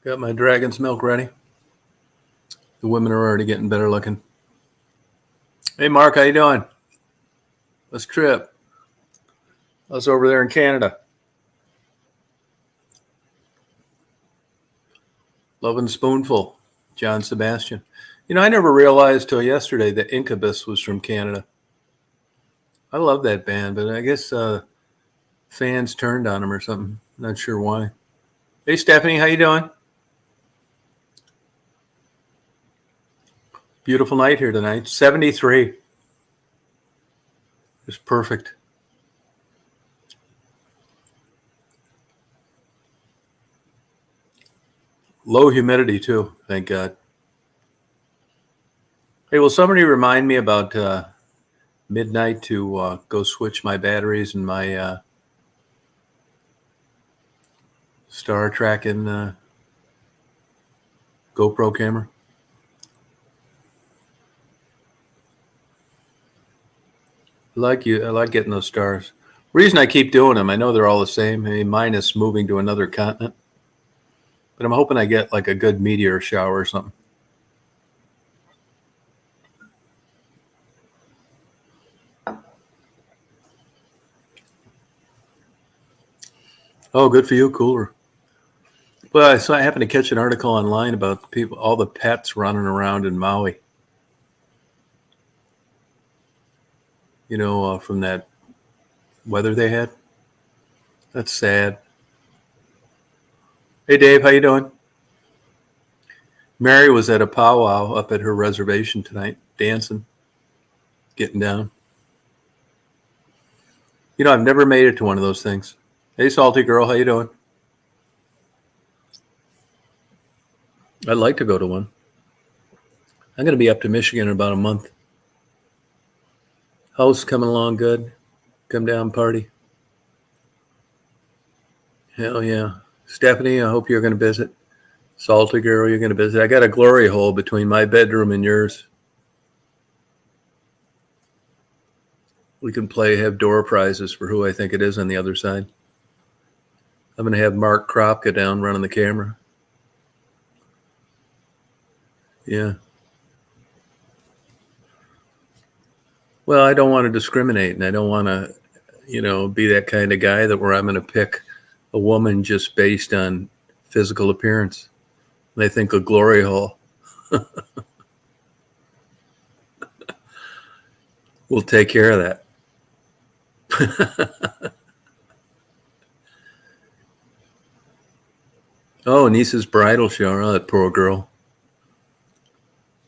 Got my dragon's milk ready. The women are already getting better looking. Hey, Mark, how you doing? Let's trip. I was over there in Canada. Loving Spoonful, John Sebastian. You know, I never realized till yesterday that Incubus was from Canada. I love that band, but I guess fans turned on them or something. Not sure why. Hey, Stephanie, how you doing? Beautiful night here tonight. 73. It's perfect. Low humidity, too, thank God. Hey, will somebody remind me about midnight to go switch my batteries in my Star Trek and GoPro camera? I like getting those stars. Reason I keep doing them, I know they're all the same. I mean, minus moving to another continent, but I'm hoping I get like a good meteor shower or something. Oh, good for you, cooler. Well, I happened to catch an article online about people, all the pets running around in Maui. You know, from that weather they had. That's sad. Hey, Dave, how you doing? Mary was at a powwow up at her reservation tonight, dancing, getting down. You know, I've never made it to one of those things. Hey, salty girl, how you doing? I'd like to go to one. I'm going to be up to Michigan in about a month. House coming along good. Come down, party. Hell yeah. Stephanie, I hope you're going to visit. Salty girl, you're going to visit. I got a glory hole between my bedroom and yours. We can have door prizes for who I think it is on the other side. I'm going to have Mark Kropka down running the camera. Yeah. Well, I don't want to discriminate, and I don't want to, be that kind of guy where I'm going to pick a woman just based on physical appearance. They think a glory hole. We'll take care of that. Oh, niece's bridal shower. Oh, that poor girl.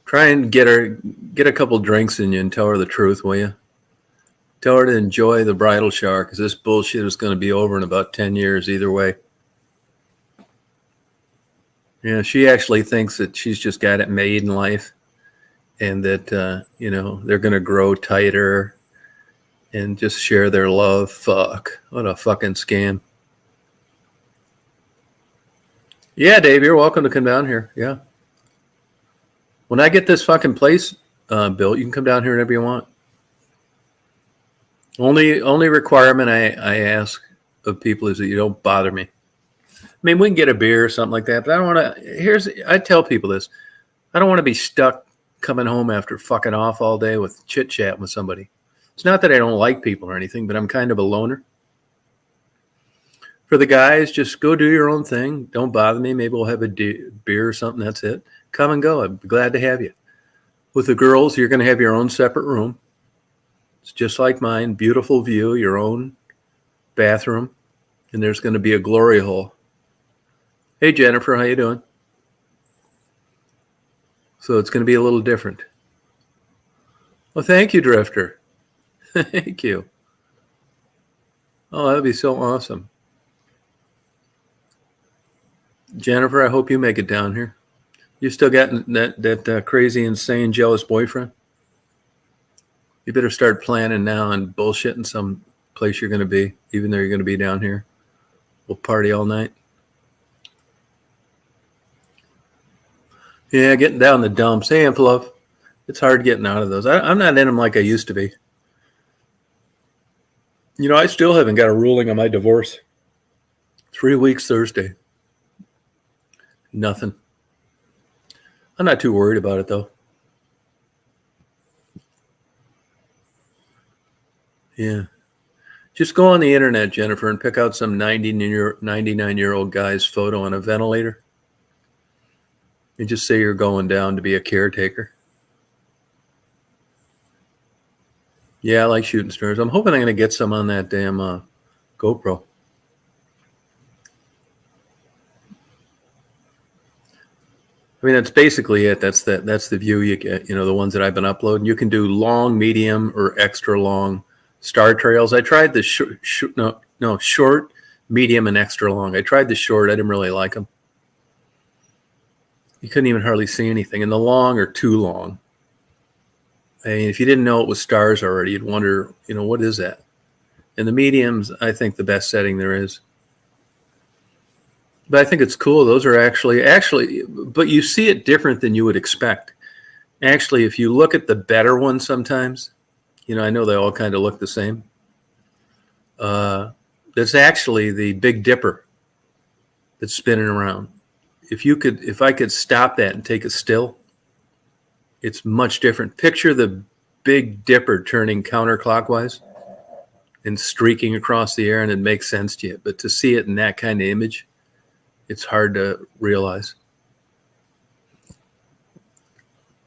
Try and get a couple drinks in you and tell her the truth, will you? Tell her to enjoy the bridal shower because this bullshit is going to be over in about 10 years either way. Yeah, she actually thinks that she's just got it made in life and that, they're going to grow tighter and just share their love. Fuck. What a fucking scam. Yeah, Dave, you're welcome to come down here. Yeah. When I get this fucking place built, you can come down here whenever you want. Only requirement I ask of people is that you don't bother me. I mean, we can get a beer or something like that, but I don't want to. I tell people this. I don't want to be stuck coming home after fucking off all day with chit chat with somebody. It's not that I don't like people or anything, but I'm kind of a loner. For the guys, just go do your own thing. Don't bother me. Maybe we'll have a beer or something. That's it. Come and go. I'd be glad to have you. With the girls, you're going to have your own separate room. It's just like mine. Beautiful view, your own bathroom, and there's going to be a glory hole. Hey, Jennifer, how you doing? So it's going to be a little different. Well, thank you, Drifter. Thank you. Oh, that would be so awesome. Jennifer, I hope you make it down here. You still got that crazy, insane, jealous boyfriend? You better start planning now and bullshitting some place you're going to be, even though you're going to be down here. We'll party all night. Yeah, getting down the dumps. Hey, Amphlove. It's hard getting out of those. I'm not in them like I used to be. You know, I still haven't got a ruling on my divorce. 3 weeks Thursday. Nothing. I'm not too worried about it, though. Yeah. Just go on the internet, Jennifer, and pick out some 99-year-old guy's photo on a ventilator. And just say you're going down to be a caretaker. Yeah, I like shooting stars. I'm hoping I'm going to get some on that damn GoPro. I mean, that's basically it. That's the view you get. The ones that I've been uploading. You can do long, medium, or extra long star trails. I tried the short, medium, and extra long. I tried the short. I didn't really like them. You couldn't even hardly see anything. And the long are too long. I mean, if you didn't know it was stars already, you'd wonder, what is that? And the mediums, I think the best setting there is. But I think it's cool. Those are actually, but you see it different than you would expect. Actually, if you look at the better ones sometimes, I know they all kind of look the same. That's actually the Big Dipper that's spinning around. If I could stop that and take a still, it's much different. Picture the Big Dipper turning counterclockwise and streaking across the air, and it makes sense to you. But to see it in that kind of image, it's hard to realize.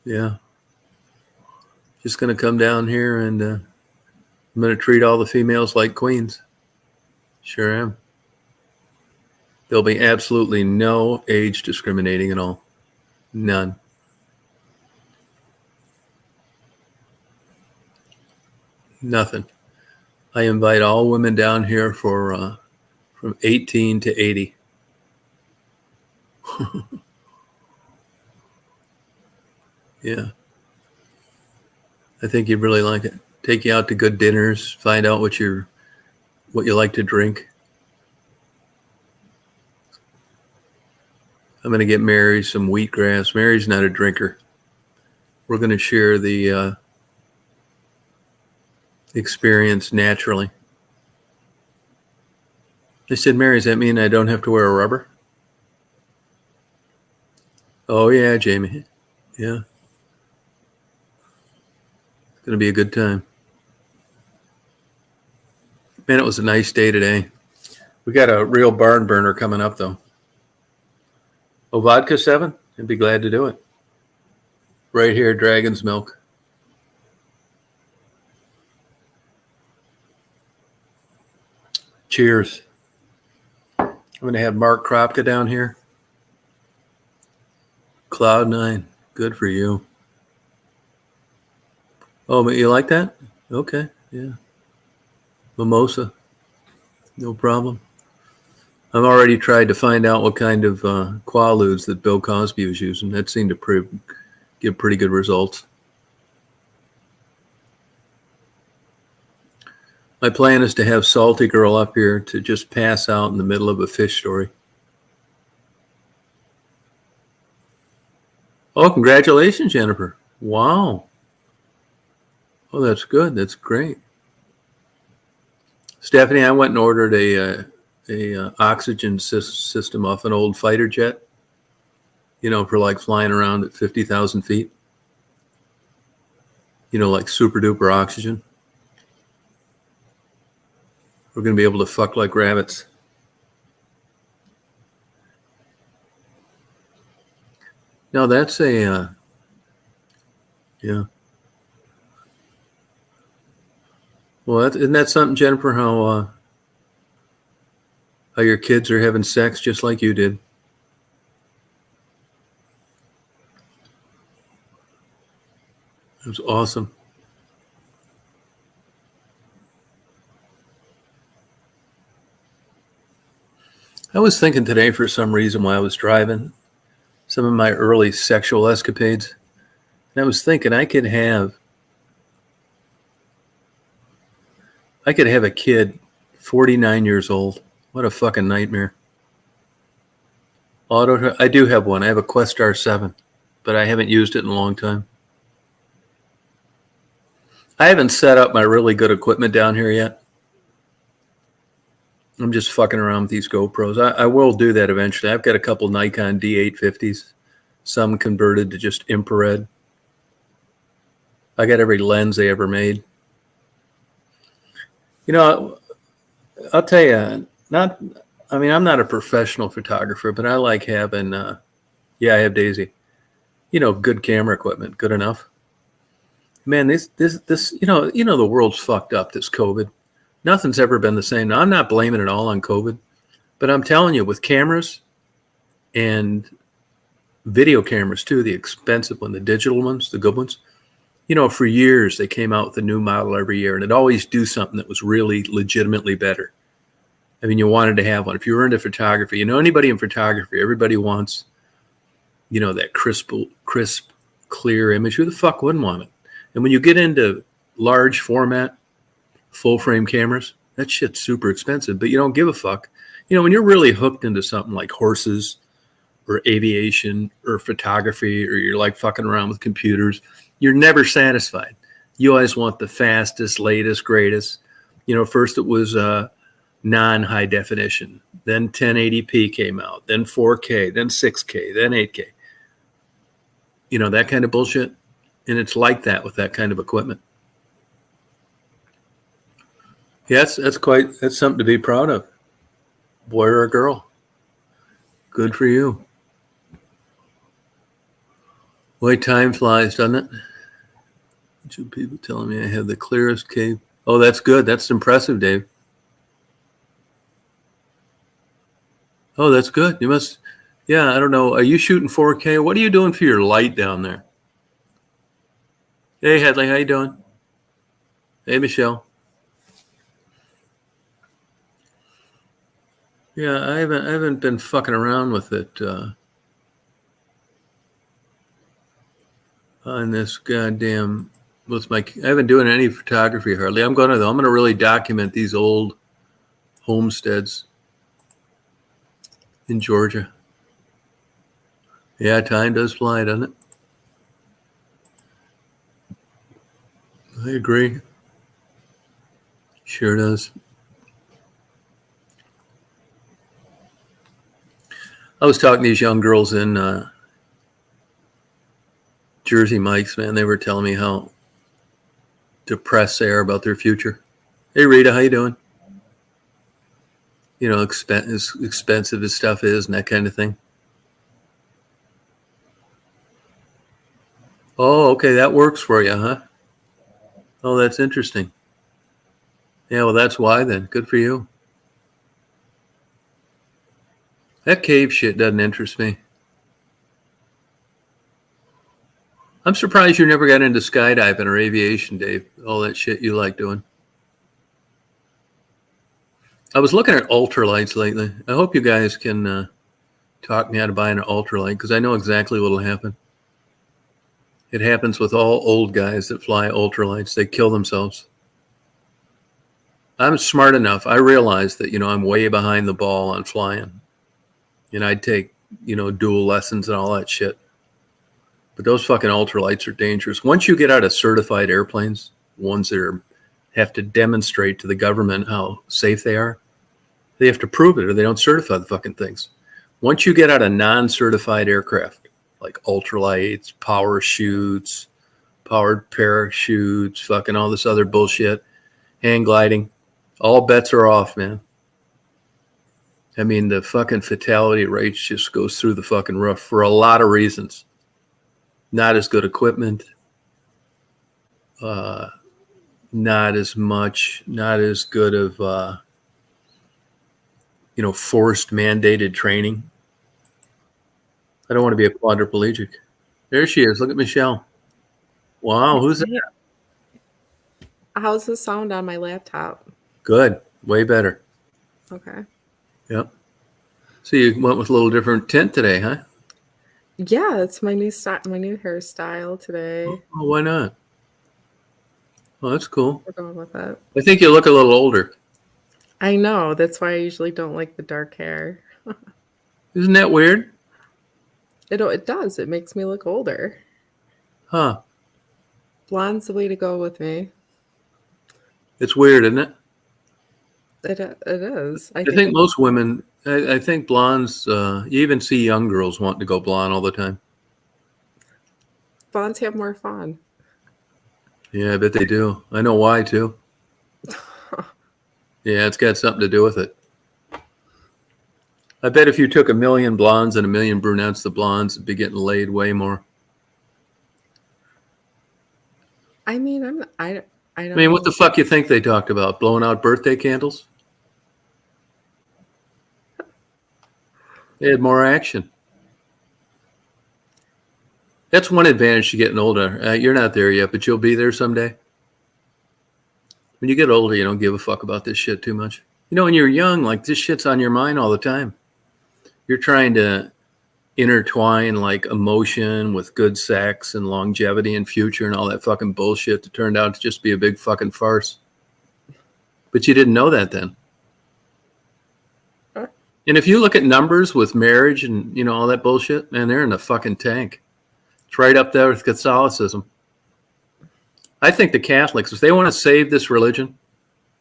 Yeah. Just going to come down here and I'm going to treat all the females like queens. Sure am. There'll be absolutely no age discriminating at all. None. Nothing. I invite all women down here from 18 to 80. Yeah. I think you'd really like it. Take you out to good dinners, find out what you like to drink. I'm going to get Mary some wheatgrass. Mary's not a drinker. We're going to share the experience naturally. I said, Mary, does that mean I don't have to wear a rubber? Oh, yeah, Jamie. Yeah. It's going to be a good time. Man, it was a nice day today. We got a real barn burner coming up, though. Oh, vodka 7? I'd be glad to do it. Right here, Dragon's Milk. Cheers. I'm going to have Mark Kropka down here. Cloud9. Good for you. Oh, but you like that? Okay, yeah. Mimosa. No problem. I've already tried to find out what kind of Quaaludes that Bill Cosby was using. That seemed to give pretty good results. My plan is to have Salty Girl up here to just pass out in the middle of a fish story. Oh, congratulations, Jennifer. Wow. Oh, that's good. That's great. Stephanie, I went and ordered a oxygen system off an old fighter jet, for like flying around at 50,000 feet. Like super duper oxygen. We're going to be able to fuck like rabbits. No, that's yeah. Well, isn't that something, Jennifer, how your kids are having sex just like you did? It was awesome. I was thinking today, for some reason, while I was driving, some of my early sexual escapades, and I was thinking I could have a kid 49 years old. What a fucking nightmare. I do have one. I have a Questar 7, but I haven't used it in a long time. I haven't set up my really good equipment down here yet. I'm just fucking around with these GoPros. I will do that eventually. I've got a couple Nikon D850s, some converted to just infrared. I got every lens they ever made. You know, I'll tell you, I'm not a professional photographer, but I like having, I have Daisy, good camera equipment, good enough. Man, this, the world's fucked up, this COVID. Nothing's ever been the same. Now, I'm not blaming it all on COVID, but I'm telling you, with cameras and video cameras too, the expensive one, the digital ones, the good ones, for years they came out with a new model every year, and it'd always do something that was really legitimately better. I mean, you wanted to have one. If you were into photography, anybody in photography, everybody wants, that crisp, clear image. Who the fuck wouldn't want it? And when you get into large format, full frame cameras, that shit's super expensive, but you don't give a fuck. When you're really hooked into something like horses or aviation or photography, or you're like fucking around with computers, you're never satisfied. You always want the fastest, latest, greatest. First it was non-high definition, then 1080p came out, then 4K, then 6K, then 8K. That kind of bullshit. And it's like that with that kind of equipment. Yes, that's something to be proud of. Boy or a girl. Good for you. Boy, time flies, doesn't it? Two people telling me I have the clearest cave. Oh, that's good. That's impressive, Dave. Oh, that's good. You must, I don't know. Are you shooting 4K? What are you doing for your light down there? Hey, Headley, how you doing? Hey, Michelle. Yeah, I haven't been fucking around with it on this goddamn I haven't doing any photography hardly. I'm gonna really document these old homesteads in Georgia. Yeah, time does fly, doesn't it? I agree. Sure does. I was talking to these young girls in Jersey Mike's, man. They were telling me how depressed they are about their future. Hey, Rita, how you doing? As expensive as stuff is and that kind of thing. Oh, okay, that works for you, huh? Oh, that's interesting. Yeah, well, that's why then. Good for you. That cave shit doesn't interest me. I'm surprised you never got into skydiving or aviation, Dave. All that shit you like doing. I was looking at ultralights lately. I hope you guys can talk me out of buying an ultralight, because I know exactly what will happen. It happens with all old guys that fly ultralights. They kill themselves. I'm smart enough. I realize that, I'm way behind the ball on flying. And I'd take, dual lessons and all that shit. But those fucking ultralights are dangerous. Once you get out of certified airplanes, ones that have to demonstrate to the government how safe they are, they have to prove it or they don't certify the fucking things. Once you get out of non-certified aircraft, like ultralights, power chutes, powered parachutes, fucking all this other bullshit, hang gliding, all bets are off, man. I mean, the fucking fatality rate just goes through the fucking roof for a lot of reasons. Not as good equipment, not as good of, forced mandated training. I don't want to be a quadriplegic. There she is. Look at Michelle. Wow, who's that? How's the sound on my laptop? Good. Way better. Okay. Yep. So you went with a little different tint today, huh? Yeah, it's my new hairstyle today. Oh, why not? Oh, that's cool. We're going with it. I think you look a little older. I know. That's why I usually don't like the dark hair. Isn't that weird? It does. It makes me look older. Huh. Blonde's the way to go with me. It's weird, isn't it? It is. I think most women, I think blondes, you even see young girls wanting to go blonde all the time. blondes have more fun. Yeah, I bet they do. I know why too. Yeah, it's got something to do with it. I bet if you took 1,000,000 blondes and 1,000,000 brunettes, the blondes would be getting laid way more. I mean, I don't I mean, what the fuck you think they talked about? Blowing out birthday candles? They had more action. That's one advantage to getting older. You're not there yet, but you'll be there someday. When you get older, you don't give a fuck about this shit too much. You know, when you're young, like this shit's on your mind all the time. You're trying to intertwine like emotion with good sex and longevity and future and all that fucking bullshit that turned out to just be a big fucking farce. But you didn't know that then. And if you look at numbers with marriage and, you know, all that bullshit, man, they're in the fucking tank. It's right up there with Catholicism. I think the Catholics, if they want to save this religion,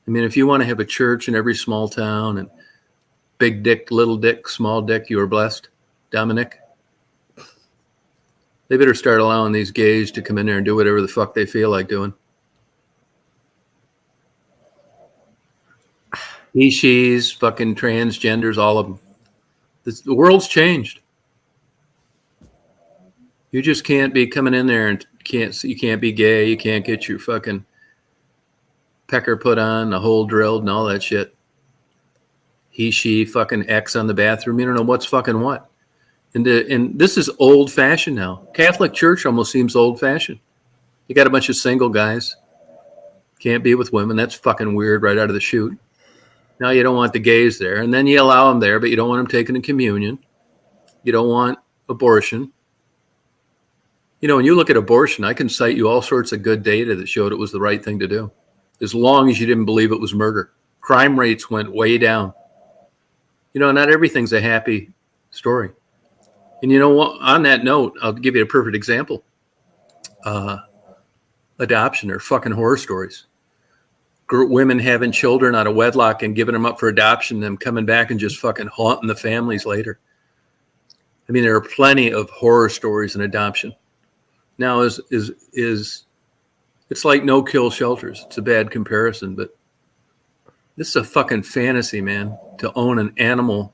I mean, if you want to have a church in every small town and big dick, little dick, small dick, you are blessed, Dominic. They better start allowing these gays to come in there and do whatever the fuck they feel like doing. He, she's, fucking transgenders, all of them. The world's changed. You just can't be coming in there and you can't be gay. You can't get your fucking pecker put on, a hole drilled, and all that shit. He, she, fucking X on the bathroom. You don't know what's fucking what. And this is old fashioned now. Catholic Church almost seems old fashioned. You got a bunch of single guys. Can't be with women. That's fucking weird right out of the chute. Now you don't want the gays there. And then you allow them there, but you don't want them taking the communion. You don't want abortion. You know, when you look at abortion, I can cite you all sorts of good data that showed it was the right thing to do, as long as you didn't believe it was murder. Crime rates went way down. You know, not everything's a happy story. And you know what? On that note, I'll give you a perfect example. Adoption are fucking horror stories. Women having children out of wedlock and giving them up for adoption, them coming back and just fucking haunting the families later. I mean, there are plenty of horror stories in adoption. Now, it's like no-kill shelters. It's a bad comparison, but this is a fucking fantasy, man, to own an animal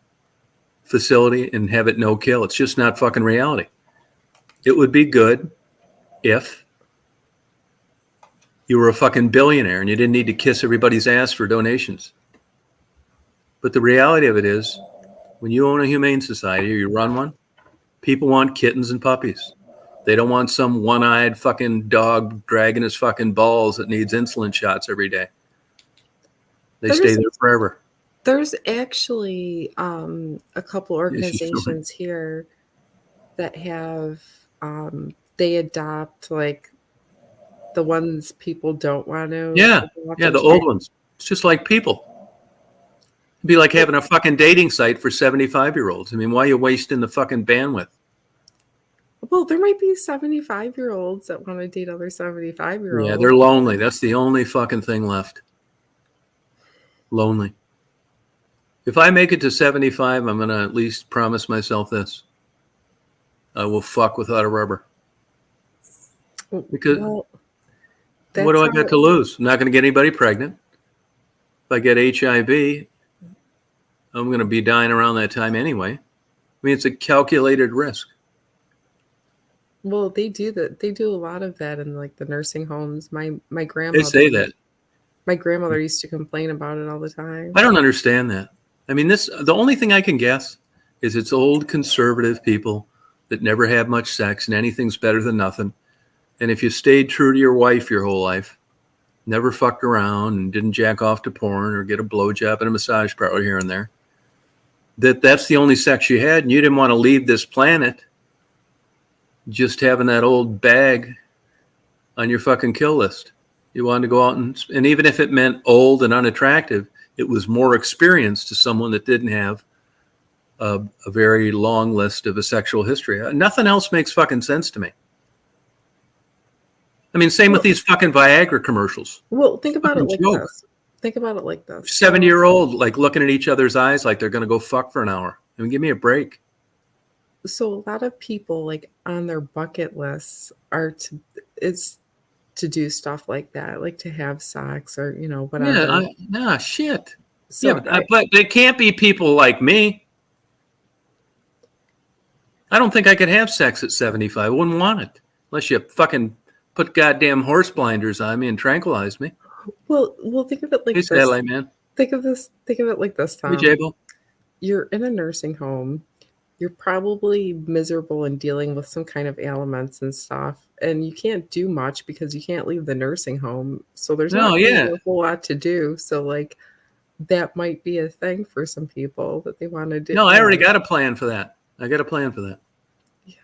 facility and have it no-kill. It's just not fucking reality. It would be good if you were a fucking billionaire and you didn't need to kiss everybody's ass for donations. But the reality of it is, when you own a humane society or you run one, people want kittens and puppies. They don't want some one-eyed fucking dog dragging his fucking balls that needs insulin shots every day. They stay there forever. There's actually a couple organizations here that have, they adopt like the ones people don't want to. Yeah, the old ones. It's just like people. It'd be like having a fucking dating site for 75-year-olds. I mean, why are you wasting the fucking bandwidth? Well, there might be 75-year-olds that want to date other 75-year-olds. Yeah, they're lonely. That's the only fucking thing left. Lonely. If I make it to 75, I'm going to at least promise myself this. I will fuck without a rubber. Because what do I got to lose? I'm not going to get anybody pregnant. If I get HIV, I'm going to be dying around that time anyway. I mean, it's a calculated risk. Well, they do that. They do a lot of that in like the nursing homes. My grandmother. They say that. My grandmother used to complain about it all the time. I don't understand that. I mean, the only thing I can guess is it's old conservative people that never have much sex and anything's better than nothing. And if you stayed true to your wife your whole life, never fucked around and didn't jack off to porn or get a blowjob in a massage parlor here and there, that's the only sex you had, and you didn't want to leave this planet just having that old bag on your fucking kill list. You wanted to go out and even if it meant old and unattractive, it was more experience to someone that didn't have a very long list of a sexual history. Nothing else makes fucking sense to me. I mean, same with these fucking Viagra commercials. Well, think about it like this. think about it like this. 70-year-old, like looking at each other's eyes like they're going to go fuck for an hour. I mean, give me a break. So a lot of people like on their bucket lists are to is to do stuff like that, like to have sex or Yeah, whatever. nah, shit. Yeah, So but it can't be people like me. I don't think I could have sex at 75. I wouldn't want it unless you fucking put goddamn horse blinders on me and tranquilize me. well think of it Hey, like this. satellite man. Think of it like this, Hey, Tom. Jabo. You're in a nursing home. You're probably miserable and dealing with some kind of ailments and stuff, and you can't do much because you can't leave the nursing home. So there's No, not really yeah. a whole lot to do. So like that might be a thing for some people that they want to do. No, I already got a plan for that. I got a plan for that. Yeah.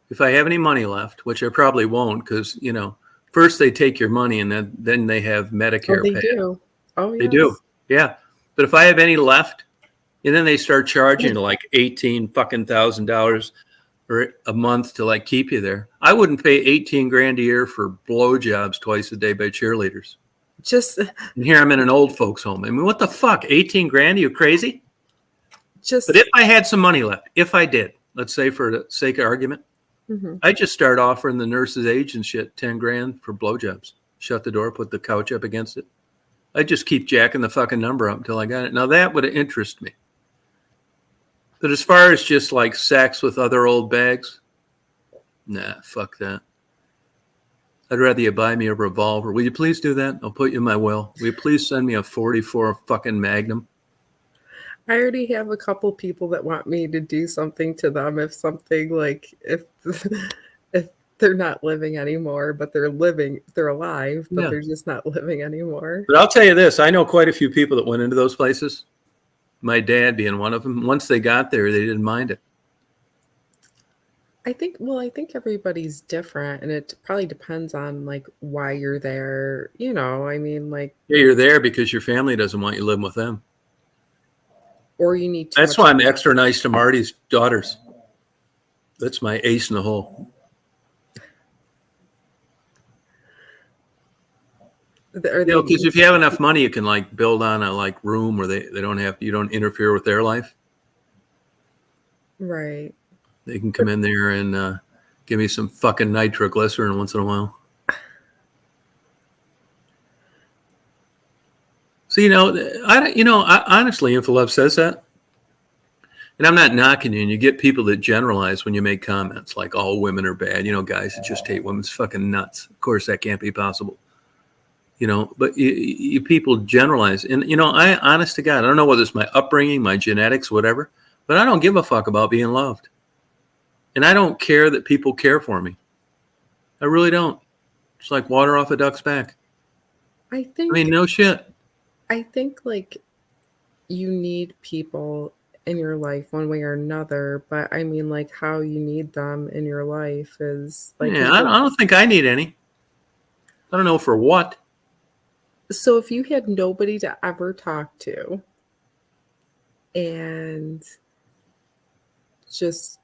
If I have any money left, which I probably won't, because first they take your money and then they have Oh, Medicare they pay. do. Oh, They do, yes. yeah. But if I have any left, and then they start charging like $18,000 or a month to like keep you there, I wouldn't pay 18 grand a year for blowjobs twice a day by cheerleaders. Just, And here I'm in an old folks home. I mean, what the fuck? 18 grand? Are you crazy? just. But if I had some money left, if I did, let's say for the sake of argument, Mhm. I'd just start offering the nurses' aides and shit 10 grand for blowjobs. Shut the door, put the couch up against it. I'd just keep jacking the fucking number up until I got it. Now that would interest me. But as far as just like sex with other old bags, nah, fuck that. I'd rather you buy me a revolver. Will you please do that? I'll put you in my will. Will you please send me a 44 fucking Magnum? I already have a couple people that want me to do something to them if something like if if they're not living anymore, but they're alive, but Yeah. they're just not living anymore. But I'll tell you this, I know quite a few people that went into those places. My dad being one of them. Once they got there, they didn't mind it. I think everybody's different and it probably depends on like why you're there. I mean like Yeah, you're there because your family doesn't want you living with them. or you need too That's much why I'm extra nice to Marty's daughters. That's my ace in the hole. Because if you have enough money, you can like build on a like room where you don't interfere with their life. right. They can come in there and give me some fucking nitroglycerin once in a while. So honestly, Infilove says that, and I'm not knocking you. And you get people that generalize when you make comments like all women are bad. Guys that just hate women. It's fucking nuts. Of course, that can't be possible. But you people generalize, and I, honest to God, I don't know whether it's my upbringing, my genetics, whatever, but I don't give a fuck about being loved, and I don't care that people care for me. I really don't. It's like water off a duck's back. I think I mean, no shit. I think like you need people in your life one way or another, but I mean like how you need them in your life is like Yeah, I don't think I need any. I don't know for what. so if you had nobody to ever talk to and just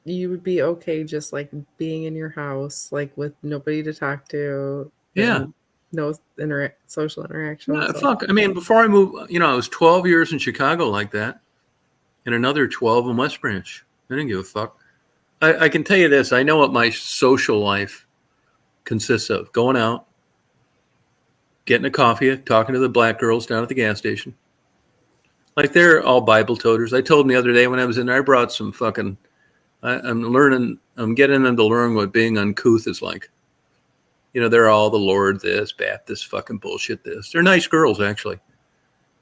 you would be okay just like being in your house like with nobody to talk to Yeah. and no social interaction Yeah, whatsoever. fuck. I mean, before I moved, I was 12 years in Chicago like that, and another 12 in West Branch. I didn't give a fuck. I can tell you this. I know what my social life consists of. Going out, getting a coffee, talking to the black girls down at the gas station. Like, they're all Bible toters. I told them the other day when I was in there, I brought some fucking, I'm getting them to learn what being uncouth is like. They're all the Lord this, Baptist fucking bullshit this. They're nice girls, actually.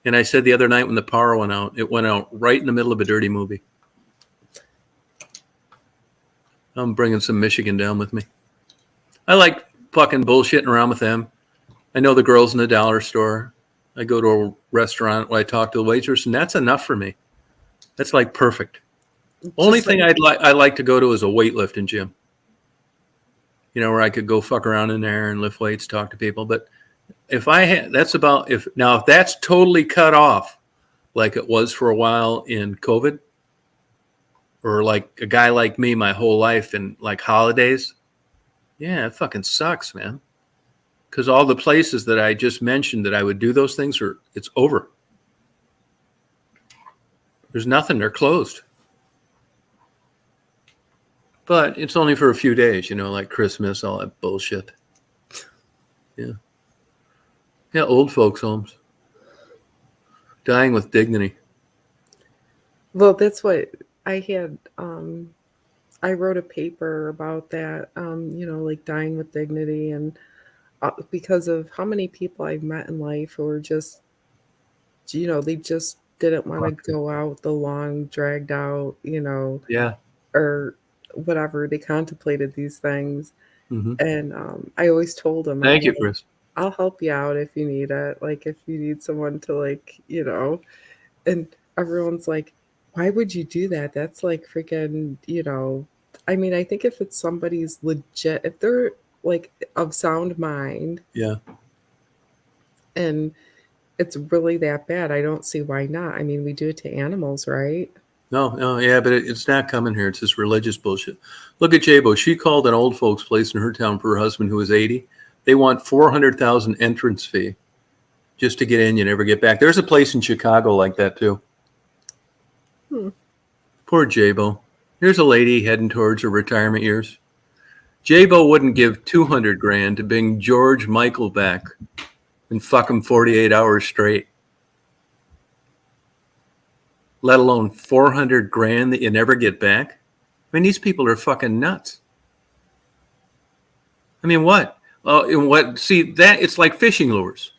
And I said the other night when the power went out, it went out right in the middle of a dirty movie. I'm bringing some Michigan down with me. I like fucking bullshitting around with them. I know the girls in the dollar store. I go to a restaurant where I talk to the waitress, and that's enough for me. That's like perfect. Only thing I'd like to go to is a weightlifting gym. Where I could go fuck around in there and lift weights, talk to people. But if that's totally cut off, like it was for a while in COVID, or like a guy like me my whole life in like holidays, yeah, it fucking sucks, man. Because all the places that I just mentioned that I would do those things it's over. There's nothing. They're closed. But it's only for a few days, like Christmas, all that bullshit. Yeah. Yeah, old folks' homes. Dying with dignity. Well, that's what I had. I wrote a paper about that, like dying with dignity, and because of how many people I've met in life who are just, they just didn't want to go out the long, dragged out, Yeah. or whatever. They contemplated these things. Mm-hmm. And I always told them, Thank you, Chris. I'll help you out if you need it. Like, if you need someone to, and everyone's like, why would you do that? That's like freaking, I mean, I think if it's somebody's legit, if they're like of sound mind Yeah. and it's really that bad, I don't see why not. I mean, we do it to animals, right? No, yeah, but it's not coming here. It's this religious bullshit. Look at Jabo. She called an old folks place in her town for her husband who was 80. They want $400,000 entrance fee just to get in. You never get back. There's a place in Chicago like that too. Poor Jabo. Here's a lady heading towards her retirement years. Jabo wouldn't give 200 grand to bring George Michael back and fuck him 48 hours straight. Let alone 400 grand that you never get back. I mean, these people are fucking nuts. I mean, what? See, that it's like fishing lures.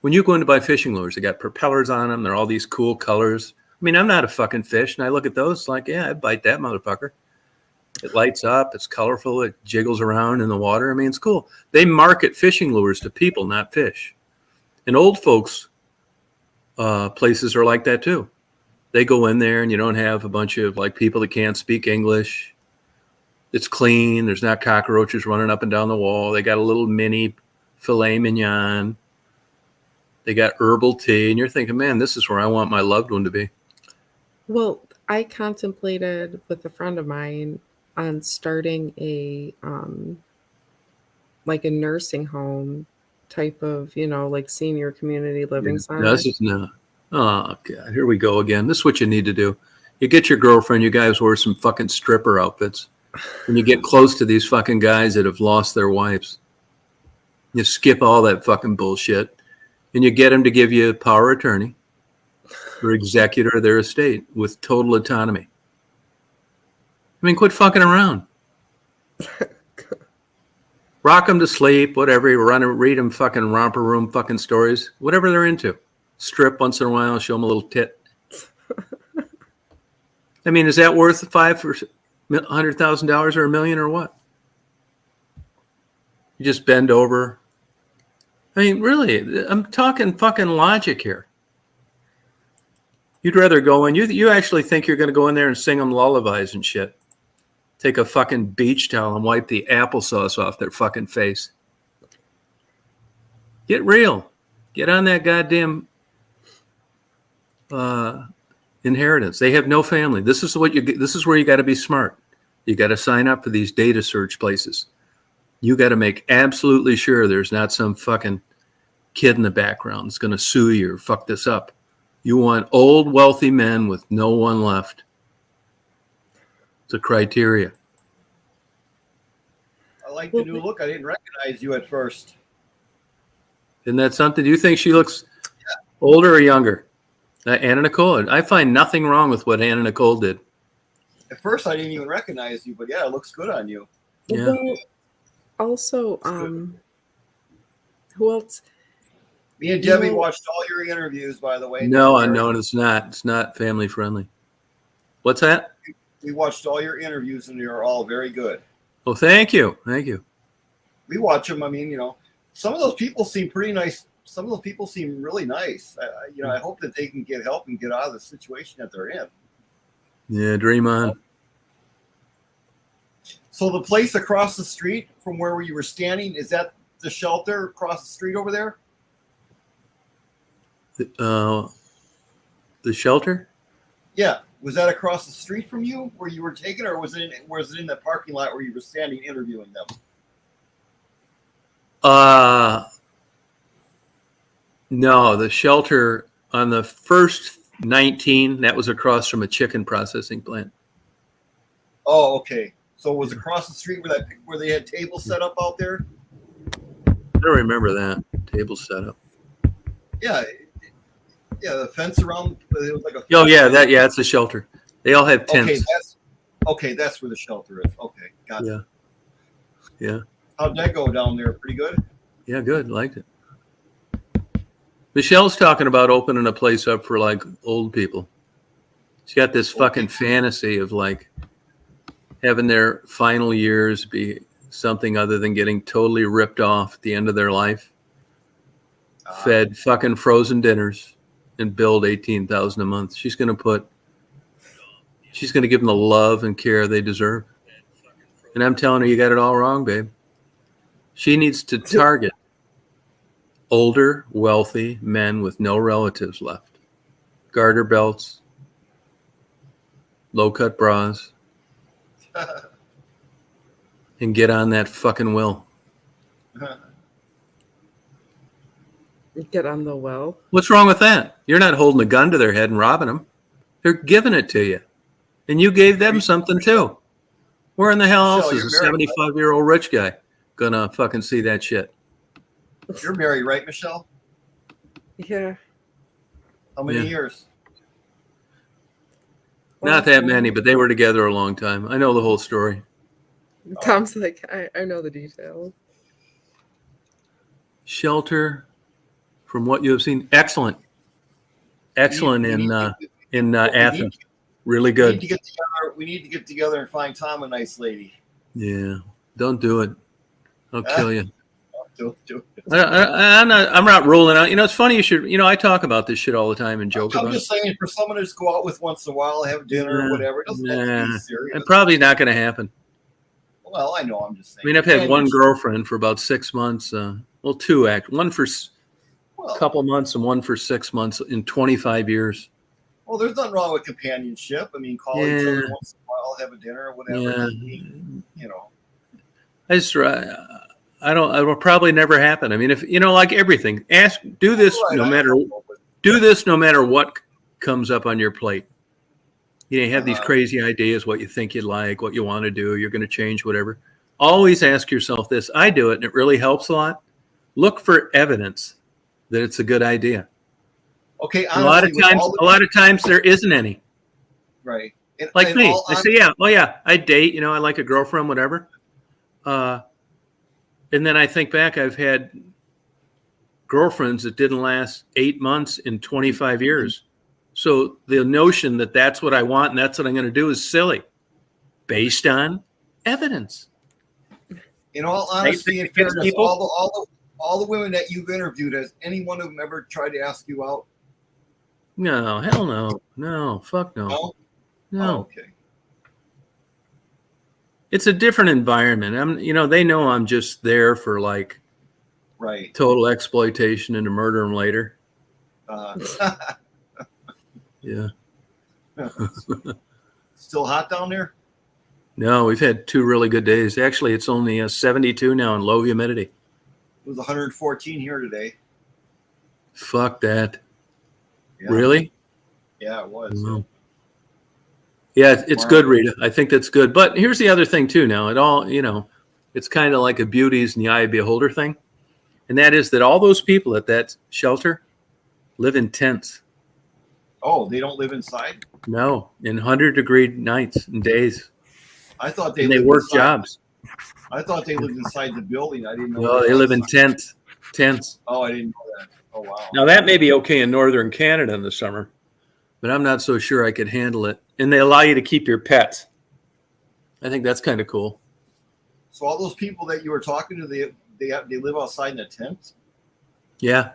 When you go in to buy fishing lures, they got propellers on them. They're all these cool colors. I mean, I'm not a fucking fish, and I look at those like, yeah, I'd bite that motherfucker. It lights up. It's colorful. It jiggles around in the water. I mean, it's cool. They market fishing lures to people, not fish. And old folks places are like that too. They go in there and you don't have a bunch of like people that can't speak English. It's clean. There's not cockroaches running up and down the wall. They got a little mini filet mignon. They got herbal tea. And you're thinking, man, this is where I want my loved one to be. Well, I contemplated with a friend of mine on starting a like a nursing home type of, like senior community living center. This is not. Oh, God, here we go again. This is what you need to do. You get your girlfriend, you guys wear some fucking stripper outfits. And you get close to these fucking guys that have lost their wives. You skip all that fucking bullshit. And you get them to give you a power of attorney or executor of their estate with total autonomy. I mean, quit fucking around. Rock them to sleep, whatever. You read them fucking romper room fucking stories, whatever they're into. Strip once in a while, show them a little tit. I mean, is that worth $500,000 or $1 million or what? You just bend over. I mean, really, I'm talking fucking logic here. You'd rather go in. You actually think you're going to go in there and sing them lullabies and shit. Take a fucking beach towel and wipe the applesauce off their fucking face. Get real. Get on that goddamn inheritance. They have no family. This is where you got to be smart. You got to sign up for these data search places. You got to make absolutely sure there's not some fucking kid in the background that's going to sue you or fuck this up. You want old, wealthy men with no one left. It's a criteria. I like the new look. I didn't recognize you at first. Isn't that something? Do you think she looks older or younger? Anna Nicole. I find nothing wrong with what Anna Nicole did. At first, I didn't even recognize you, but yeah, it looks good on you. Yeah. Well, also, who else? Me and Debbie watched all your interviews, by the way. No, it's not. It's not family friendly. What's that? We watched all your interviews, and you're all very good. Oh, thank you. Thank you. We watch them. I mean, some of those people seem pretty nice. Some of those people seem really nice. I hope that they can get help and get out of the situation that they're in. Yeah, dream on. So the place across the street from where you were standing, is that the shelter across the street over there? The shelter? Yeah. Was that across the street from you where you were taken, or was it in the parking lot where you were standing interviewing them? No, the shelter on the first 19, that was across from a chicken processing plant. Oh, okay. So it was across the street where they had tables set up out there? I don't remember that table setup. Yeah. Yeah, the fence around it was like a Oh yeah, it's a shelter. They all have tents. That's where the shelter is. Okay, got it. Yeah. How'd that go down there? Pretty good? Yeah, good. Liked it. Michelle's talking about opening a place up for like old people. She's got this fucking fantasy of like having their final years be something other than getting totally ripped off at the end of their life, fed fucking frozen dinners, and billed $18,000 a month. She's gonna give them the love and care they deserve. And I'm telling her, you got it all wrong, babe. She needs to target older, wealthy men with no relatives left. Garter belts, low-cut bras, and get on that fucking will. Get on the well. What's wrong with that? You're not holding a gun to their head and robbing them. They're giving it to you. And you gave them something too. Where in the hell else is a 75-year-old rich guy gonna fucking see that shit? You're married, right, Michelle? Yeah. How many years? Not that many, but they were together a long time. I know the whole story. Tom's like, I know the details. Shelter, from what you have seen, excellent in Athens. Really good. We need to get together and find Tom a nice lady. Yeah, don't do it. I'll kill you. Don't do it. I'm not ruling out. You know, it's funny you should. You know, I talk about this shit all the time and joke about it. I'm just saying, for someone to just go out with once in a while, have dinner or whatever, it doesn't have to be serious. It's probably not going to happen. Well, I know. I'm just saying. I mean, I've had one girlfriend for about 6 months. Well, two actually. One for a couple months and one for 6 months in 25 years. Well, there's nothing wrong with companionship. I mean, call each other once in a while, have a dinner or whatever. You know. It will probably never happen. I mean, if you know, like everything, do this no matter what comes up on your plate. You have these crazy ideas, what you think you like, what you want to do, you're going to change, whatever. Always ask yourself this. I do it, and it really helps a lot. Look for evidence that it's a good idea. Okay, honestly, a lot of times there isn't any. Right. Like me, I say, I date. You know, I like a girlfriend, whatever. And then I think back, I've had girlfriends that didn't last 8 months in 25 years. So the notion that that's what I want and that's what I'm going to do is silly, based on evidence. In all honesty and fairness, all the women that you've interviewed, has any one of them ever tried to ask you out? No, hell no. No, fuck no. No. Oh, okay. It's a different environment. They know I'm just there for like total exploitation and to murder them later. Yeah. Still hot down there? No, we've had 2 really good days. Actually, it's only 72 now and low humidity. It was 114 here today. Fuck that. Yeah. Really? Yeah, it was. Mm-hmm. Yeah, it's good, Rita. I think that's good. But here's the other thing too now. It's kind of like a beauty's in the eye of the beholder thing. And that is that all those people at that shelter live in tents. Oh, they don't live inside? No, in 100-degree nights and days. I thought they work jobs. I thought they lived inside the building. I didn't know. No, they live in tents. Tents. Oh, I didn't know that. Oh, wow. Now that may be okay in northern Canada in the summer, but I'm not so sure I could handle it. And they allow you to keep your pets. I think that's kind of cool. So all those people that you were talking to, they live outside in a tent? Yeah.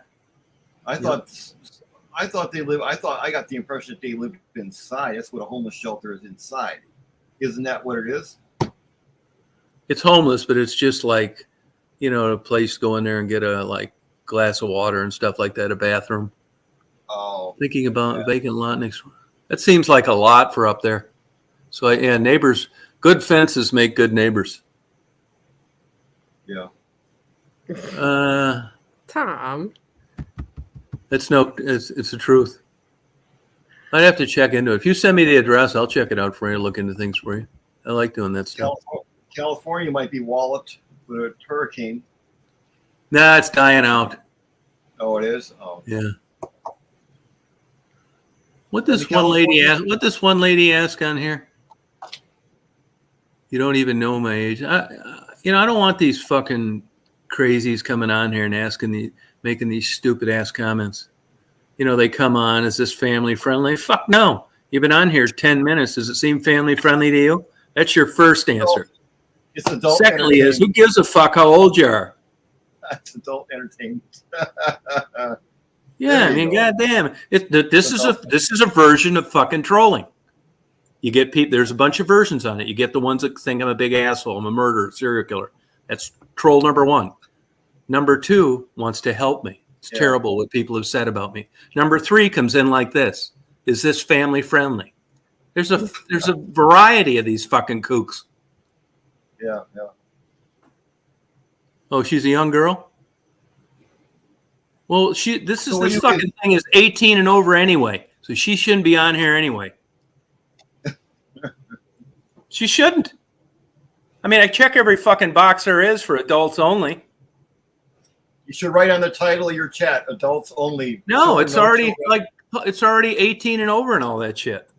I got the impression that they lived inside. That's what a homeless shelter is, inside. Isn't that what it is? It's homeless, but it's just like, a place to go in there and get a glass of water and stuff like that, a bathroom. Oh. Thinking about vacant lot next door. That seems like a lot for up there. So neighbors, good fences make good neighbors. Yeah. Tom. It's the truth. I'd have to check into it. If you send me the address, I'll check it out for you. Look into things for you. I like doing that stuff. California might be walloped with a hurricane. Nah, it's dying out. Oh, it is. Oh, Yeah. What this one lady ask on here? You don't even know my age. I don't want these fucking crazies coming on here and making these stupid ass comments. They come on. Is this family friendly? Fuck no. You've been on here 10 minutes. Does it seem family friendly to you? That's your first answer. It's adult. Secondly, is who gives a fuck how old you are? It's adult entertainment. Yeah, I mean, goddamn, this is a version of fucking trolling. You get people. There's a bunch of versions on it. You get the ones that think I'm a big asshole, I'm a murderer, serial killer. That's troll number one. Number two wants to help me. It's terrible what people have said about me. Number three comes in like this: is this family friendly? There's a variety of these fucking kooks. Yeah. Oh, she's a young girl. Well, this fucking thing is 18 and over anyway, so she shouldn't be on here anyway. She shouldn't. I mean, I check every fucking box there is for adults only. You should write on the title of your chat, adults only. No, it's already it's already 18 and over and all that shit.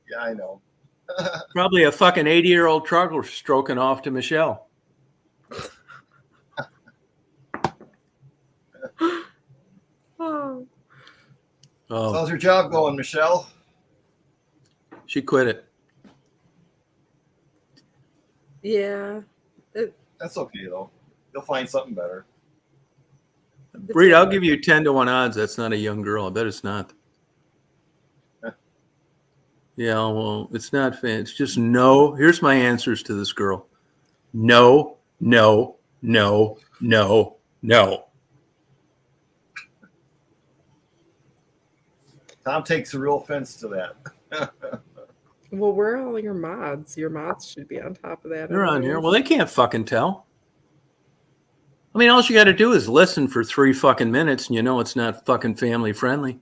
Yeah, I know. Probably a fucking 80-year-old trucker stroking off to Michelle. Oh. So how's your job going, Michelle? She quit it. Yeah. That's okay though. You'll find something better. Reed, I'll give you 10 to 1 odds. That's not a young girl. I bet it's not. Yeah, well, it's not. It's just no. Here's my answers to this girl. No, no, no, no, no. Tom takes a real offense to that. Well, where are all your mods? Your mods should be on top of that. They're on here. Well, they can't fucking tell. I mean, all you got to do is listen for 3 fucking minutes and it's not fucking family friendly.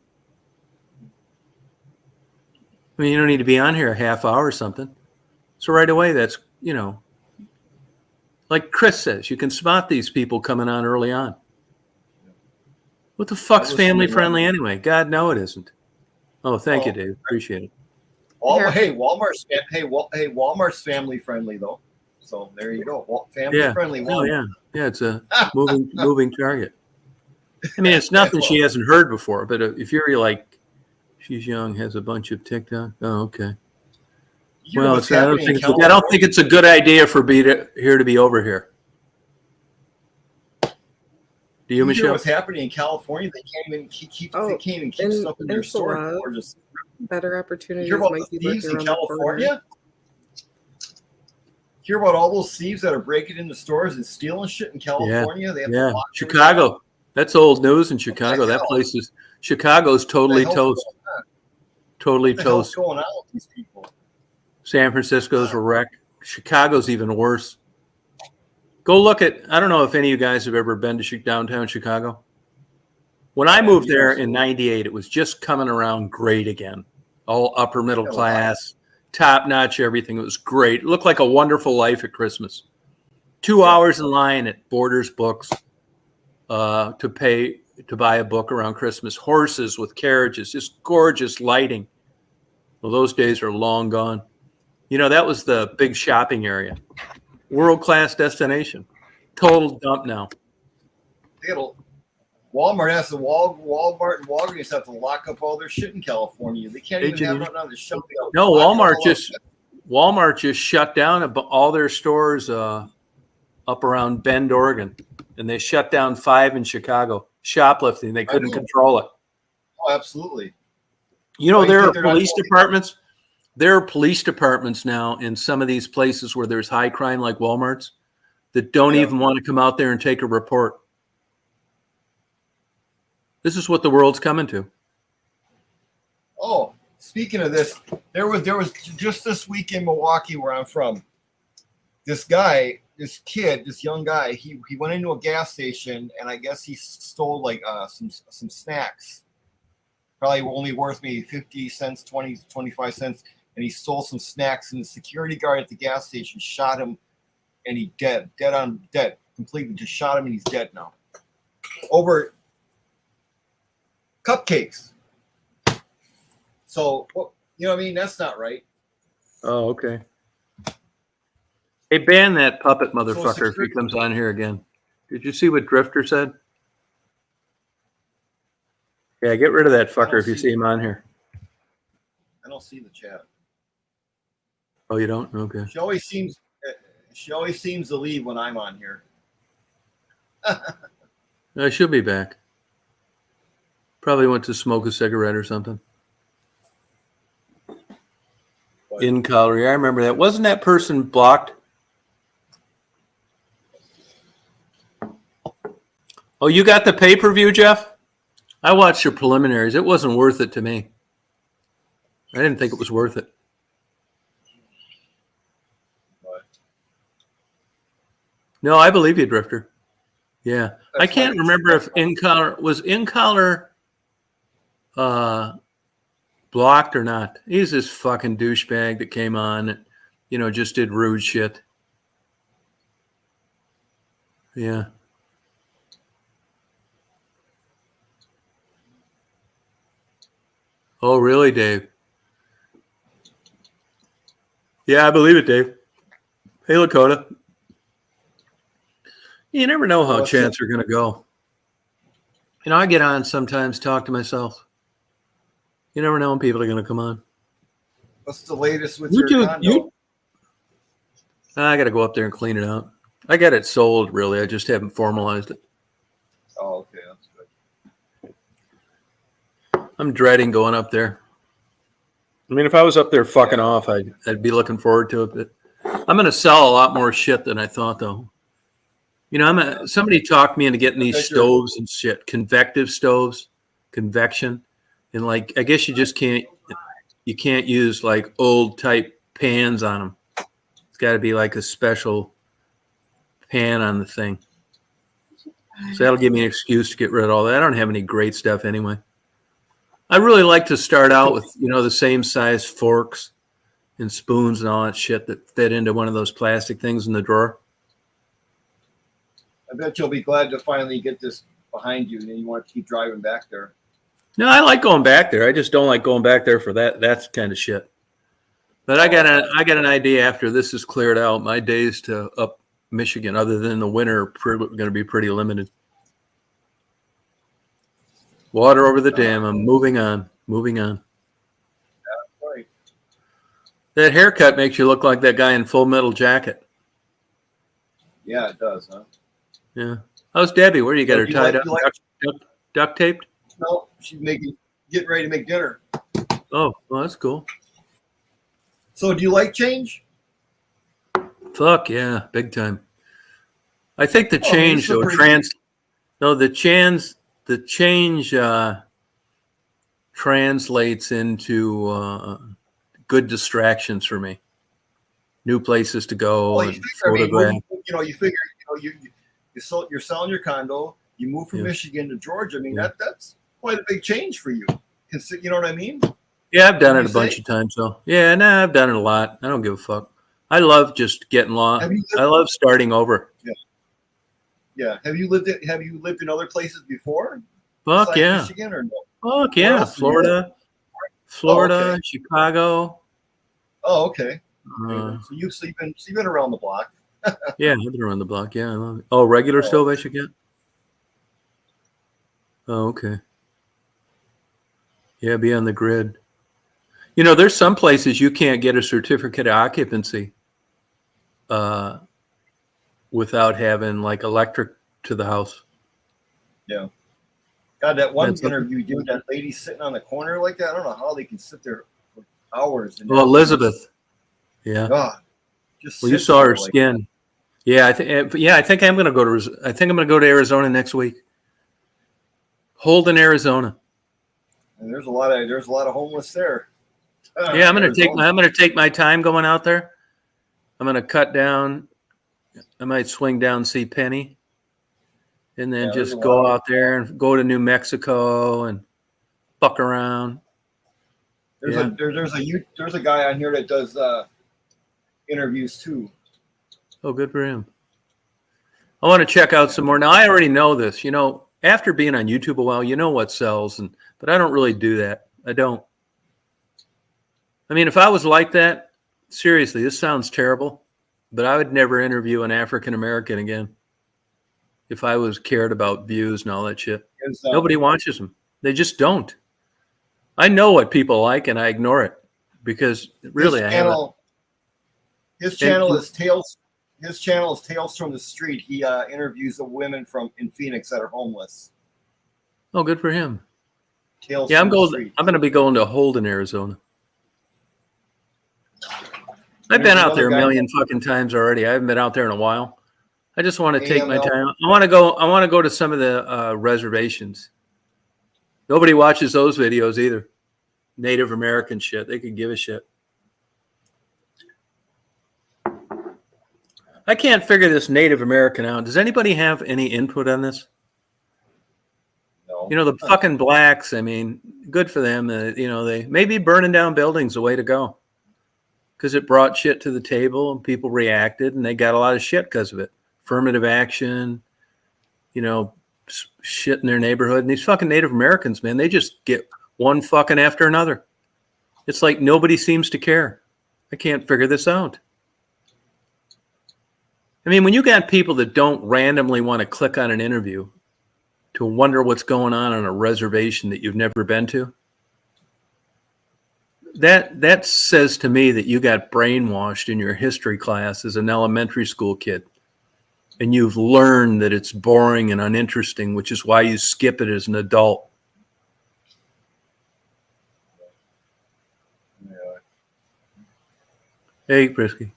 I mean, you don't need to be on here a half hour or something. So right away, that's, like Chris says, you can spot these people coming on early on. What the fuck's family friendly anyway? God, no, it isn't. Oh, thank you, Dave. Appreciate it. Hey, Walmart's family friendly though. So there you go. Family friendly. Oh yeah, it's a moving target. I mean, it's nothing she hasn't heard before. But if you're like, she's young, has a bunch of TikTok. Oh, okay. Well, I don't think it's a good idea for here to be over here. Do you, Michelle? What's happening in California? They can't even keep stuff in their store. Or just better opportunities. You hear about the thieves in California? Hear about all those thieves that are breaking into stores and stealing shit in California? Yeah. Chicago. That's old news in Chicago. That place is Chicago's totally toast. Totally toast. What's going on with these people? San Francisco's a wreck. Chicago's even worse. Go look at, I don't know if any of you guys have ever been to downtown Chicago. When I moved there in 98, it was just coming around great again. All upper middle class, top notch, everything. It was great. It looked like a wonderful life at Christmas. 2 hours in line at Borders Books to buy a book around Christmas. Horses with carriages, just gorgeous lighting. Well, those days are long gone. That was the big shopping area. World-class destination. Total dump now. Walmart has Walmart and Walgreens have to lock up all their shit in California. They can't even have nothing on the shelf. No, Walmart just shut down all their stores up around Bend, Oregon, and they shut down 5 in Chicago. Shoplifting, they couldn't control it. Oh, absolutely. There are police departments. There are police departments now in some of these places where there's high crime, like Walmart's, that don't even want to come out there and take a report. This is what the world's coming to. Oh, speaking of this, there was just this week in Milwaukee, where I'm from, this guy this kid, this young guy, he went into a gas station and I guess he stole like some snacks. Probably only worth maybe 50 cents, 20, 25 cents. And he stole some snacks, and the security guard at the gas station shot him, and he dead completely, just shot him and he's dead now. Over cupcakes. So, well, you know what I mean? That's not right. Oh, okay. Hey, ban that puppet motherfucker if he comes on here again. Did you see what Drifter said? Yeah, get rid of that fucker if you see him on here. I don't see the chat. Oh, you don't? Okay. She always seems to leave when I'm on here. She'll be back. Probably went to smoke a cigarette or something. But In Colorado, I remember that. Wasn't that person blocked? Oh, you got the pay-per-view, Jeff? I watched your preliminaries. It wasn't worth it to me. I didn't think it was worth it. but No, I believe you, Drifter. Yeah. I That's can't fine. remember if InColor was InColor blocked or not. He's this fucking douchebag that came on and, you know, just did rude shit. Yeah. Oh, really, Dave? Yeah, I believe it, Dave. Hey, Lakota. You never know how What's chants are going to go. You know, I get on sometimes, talk to myself. You never know when people are going to come on. what's the latest with You your do- condo? you- I got to go up there and clean it out. I got it sold, really. I just haven't formalized it. Oh, okay, that's good. I'm dreading going up there. I mean, if I was up there fucking off, I'd be looking forward to it. But I'm going to sell a lot more shit than I thought, though. You know, somebody talked me into getting these bet you're- stoves and shit, convective stoves, convection, and like I guess you can't use like old type pans on them. It's got to be like a special pan on the thing. So that'll give me an excuse to get rid of all that. I don't have any great stuff anyway. I really like to start out with, you know, the same size forks and spoons and all that shit that fit into one of those plastic things in the drawer. I bet you'll be glad to finally get this behind you, and then you want to keep driving back there. No, I like going back there. I just don't like going back there for that kind of shit. But I got an idea after this is cleared out. My days to up Michigan, other than the winter, are going to be pretty limited. Water over the dam. I'm moving on. Right. That haircut makes you look like that guy in Full Metal Jacket. Yeah, it does, huh? Yeah. How's Debbie? Where you got So her you tied like- up? you like- Duct taped? No, she's getting ready to make dinner. Oh, well, that's cool. So, do you like change? Fuck yeah, big time. I think the Oh, I mean, change it's a though the change translates into good distractions for me. New places to go Well, and photograph. you figure, you're selling your condo. You move from Yeah. Michigan to Georgia. I mean, Yeah. that's quite a big change for you. You know what I mean? Yeah, I've done it you a bunch say? of times though. Yeah, no, I've done it a lot. I don't give a fuck. I love just getting lost. Have you I love starting over. Yeah. Have you lived in other places before? Fuck besides yeah. Michigan or no? Fuck Where yeah. else have you lived? Florida, Oh, okay. Chicago. Oh, okay. Uh, So you've been around the block. Yeah, I've been around the block. Yeah, I love it. Oh, regular Oh. stove I should get? Oh, okay. Yeah, be on the grid. You know, there's some places you can't get a certificate of occupancy without having like electric to the house. God, that one That's okay. interview, dude, that lady sitting on the corner like that. I don't know how they can sit there for hours. And Well, Elizabeth. Yeah. God, just Well, you sit saw there her like- skin. Yeah, I think I'm gonna go to Arizona next week. Holden, Arizona. And there's a lot of homeless there. Yeah, I'm gonna Arizona. take my time going out there. I'm gonna cut down I might swing down, see Penny, and then Yeah, there's just a go lot. out there and go to New Mexico and fuck around. There's Yeah. there's a guy on here that does interviews too. Oh, good for him. I want to check out some more. Now, I already know this. You know, after being on YouTube a while, you know what sells, but I don't really do that. I don't. I mean, if I was like that, seriously, this sounds terrible, but I would never interview an African American again if I was cared about views and all that shit. Nobody watches them. They just don't. I know what people like, and I ignore it because really, I haven't. His channel is Tales. His channel is Tales from the Street. He interviews the women in Phoenix that are homeless. Oh, good for him. Tales Yeah, from the Street. I'm going to be going to Holden, Arizona. I've There's been out another there a guy- million fucking times already. I haven't been out there in a while. I just want to take my AML. time. I want to go to some of the reservations. Nobody watches those videos either. Native American shit. They could give a shit. I can't figure this Native American out. Does anybody have any input on this? No. You know, the fucking blacks, I mean, good for them. You know, they maybe burning down buildings the way to go because it brought shit to the table and people reacted and they got a lot of shit because of it. Affirmative action, you know, shit in their neighborhood. And these fucking Native Americans, man, they just get one fucking after another. It's like nobody seems to care. I can't figure this out. I mean, when you got people that don't randomly want to click on an interview to wonder what's going on a reservation that you've never been to, that says to me that you got brainwashed in your history class as an elementary school kid. And you've learned that it's boring and uninteresting, which is why you skip it as an adult. Yeah. Hey, Brisky.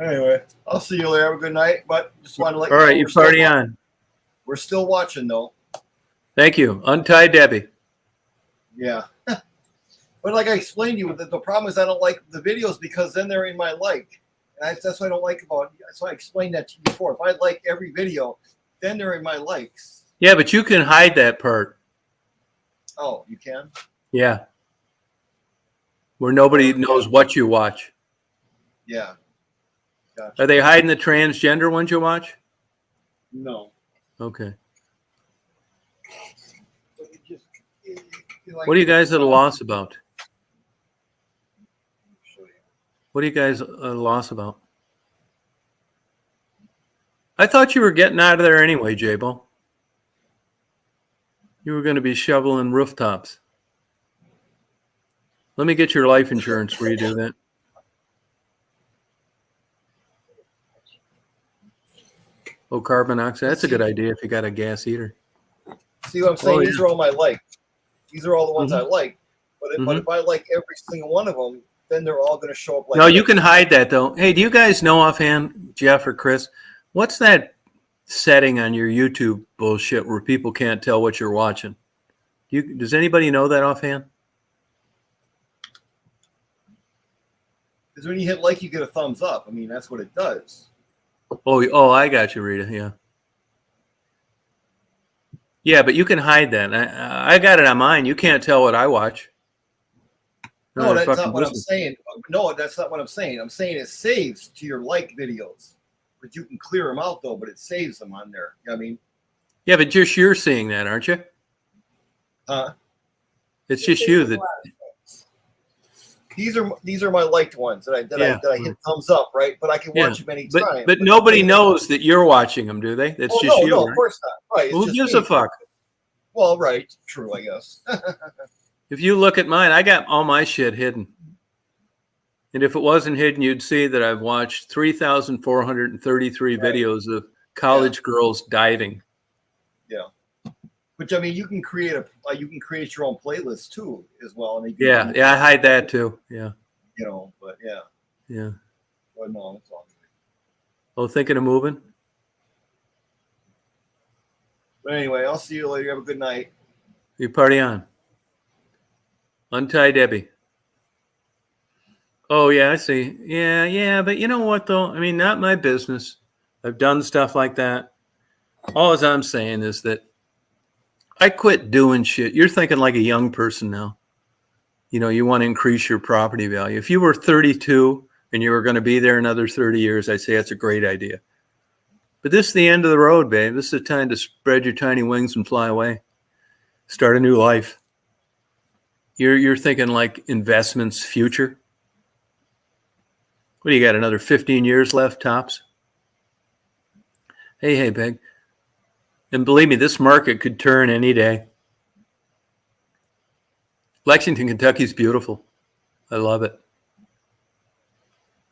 Anyway, I'll see you later. Have a good night. But just want to let All you know right, you we're still party wa- on. We're still watching though. Thank you. Untie Debbie. Yeah. But like I explained to you, the problem is I don't like the videos because then they're in my like. And that's what I don't like about it. So I explained that to you before. If I like every video, then they're in my likes. Yeah, but you can hide that part. Oh, you can? Yeah. Where nobody knows what you watch. Yeah. Gotcha. Are they hiding the transgender ones you watch? No. Okay. But you like- What are you guys at a loss about? What are you guys at a loss about? I thought you were getting out of there anyway, J-Bo. You were going to be shoveling rooftops. Let me get your life insurance before you do that. Oh, carbon monoxide. That's a good idea if you got a gas heater. See what I'm saying? Oh, These are all my likes. These are all the ones Mhm. I like. But if I like every single one of them, then they're all going to show up like No, you can hide that though. Hey, do you guys know offhand, Jeff or Chris, what's that setting on your YouTube bullshit where people can't tell what you're watching? Does anybody know that offhand? Because when you hit like, you get a thumbs up. I mean, that's what it does. Oh, I got you, Rita. Yeah. Yeah, but you can hide that. I got it on mine. You can't tell what I watch. No, that's fucking not what I'm listen. saying. No, that's not what I'm saying. I'm saying it saves to your like videos. But you can clear them out, though, but it saves them on there. You know what I mean? Yeah, but just you're seeing that, aren't you? Huh? It's just you that. These are my liked ones that I hit thumbs up, right? But I can Yeah, watch them anytime. But nobody knows that you're watching them, do they? That's Oh, just no, you. no, Right? of course not. Right. It's Who just gives me. a fuck? Well, right. True, I guess. If you look at mine, I got all my shit hidden. And if it wasn't hidden, you'd see that I've watched 3,433 Right. videos of college girls diving. Yeah. But I mean, you can create your own playlist too, as well. And you can Yeah, yeah, I hide that too. Yeah, You know, but yeah. yeah. But no, it's all. Oh, thinking of moving? But anyway, I'll see you later. Have a good night. You party on. Untie Debbie. Oh yeah, I see. Yeah, but you know what though? I mean, not my business. I've done stuff like that. All as I'm saying is that I quit doing shit. You're thinking like a young person now. You know, you want to increase your property value. If you were 32 and you were going to be there another 30 years, I'd say that's a great idea. But this is the end of the road, babe. This is the time to spread your tiny wings and fly away. Start a new life. You're thinking like investments future. What do you got? Another 15 years left, tops? Hey, Peg. And believe me, this market could turn any day. Lexington, Kentucky's beautiful. I love it.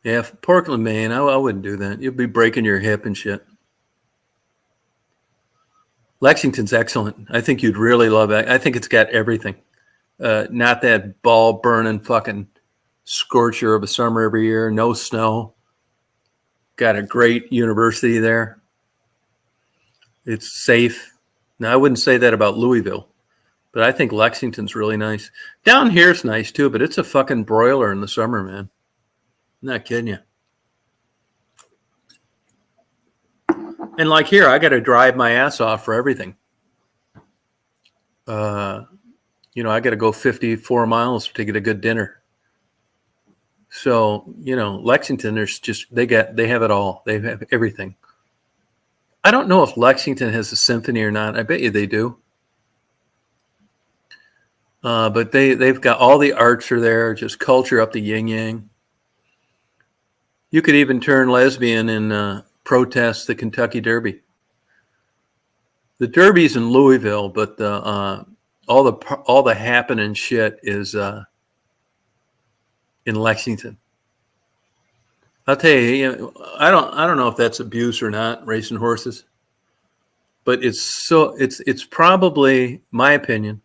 Yeah, Portland, Maine, I wouldn't do that. You'll be breaking your hip and shit. Lexington's excellent. I think you'd really love it. I think it's got everything. Not that ball burning fucking scorcher of a summer every year. No snow. Got a great university there. It's safe. Now, I wouldn't say that about Louisville, but I think Lexington's really nice. Down here's nice too, but it's a fucking broiler in the summer, man. I'm not kidding you. And like here, I got to drive my ass off for everything. You know, I got to go 54 miles to get a good dinner. So, you know, Lexington, they have it all. They have everything. I don't know if Lexington has a symphony or not. I bet you they do. But they've got all the arts are there, just culture up the yin yang. You could even turn lesbian and protest the Kentucky Derby. The Derby's in Louisville, but all the happening shit is in Lexington. I'll tell you, I don't know if that's abuse or not, racing horses, but it's probably, my opinion,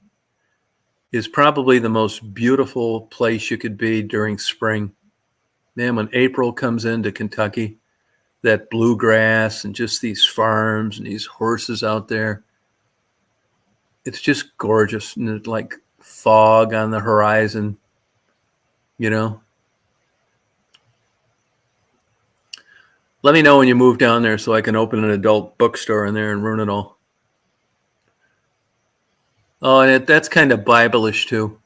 is probably the most beautiful place you could be during spring. Man, when April comes into Kentucky, that bluegrass and just these farms and these horses out there, it's just gorgeous. And it's like fog on the horizon, you know. Let me know when you move down there so I can open an adult bookstore in there and ruin it all. Oh, and that's kind of Bible-ish too.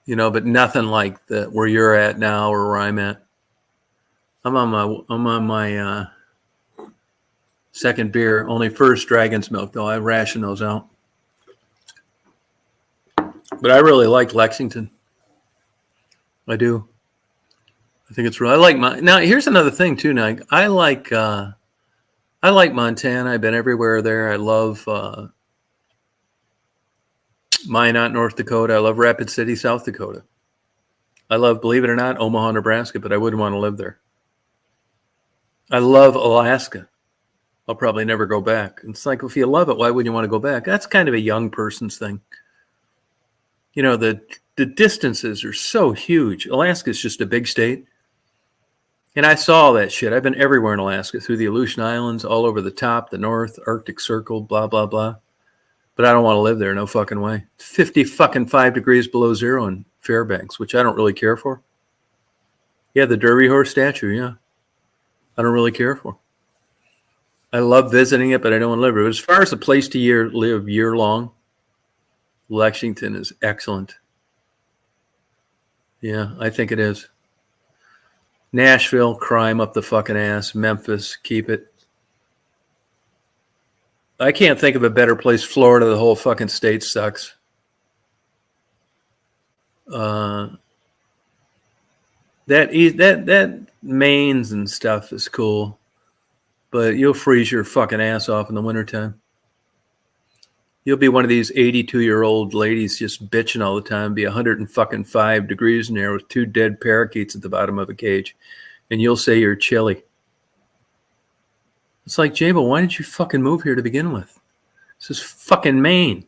You know, but nothing like where you're at now or where I'm at. I'm on my second beer. Only first Dragon's Milk though. I ration those out. But I really like Lexington. I do. I think it's real. I like now. Here's another thing too. Now I like Montana. I've been everywhere there. I love Minot, North Dakota. I love Rapid City, South Dakota. I love, believe it or not, Omaha, Nebraska, but I wouldn't want to live there. I love Alaska. I'll probably never go back. It's like, if you love it, why wouldn't you want to go back? That's kind of a young person's thing. You know, the distances are so huge. Alaska's just a big state. And I saw that shit. I've been everywhere in Alaska, through the Aleutian Islands, all over the top, the North, Arctic Circle, blah, blah, blah. But I don't want to live there. No fucking way. 5 degrees below zero in Fairbanks, which I don't really care for. Yeah, the Derby horse statue, yeah. I don't really care for. I love visiting it, but I don't want to live there. But as far as a place to live year long, Lexington is excellent. Yeah, I think it is. Nashville, crime up the fucking ass. Memphis, keep it. I can't think of a better place. Florida, the whole fucking state sucks. That Maines and stuff is cool, but you'll freeze your fucking ass off in the wintertime. You'll be one of these 82-year-old ladies just bitching all the time. Be 105 degrees in there with 2 dead parakeets at the bottom of a cage, and you'll say you're chilly. It's like, Jabo, why didn't you fucking move here to begin with? This is fucking Maine.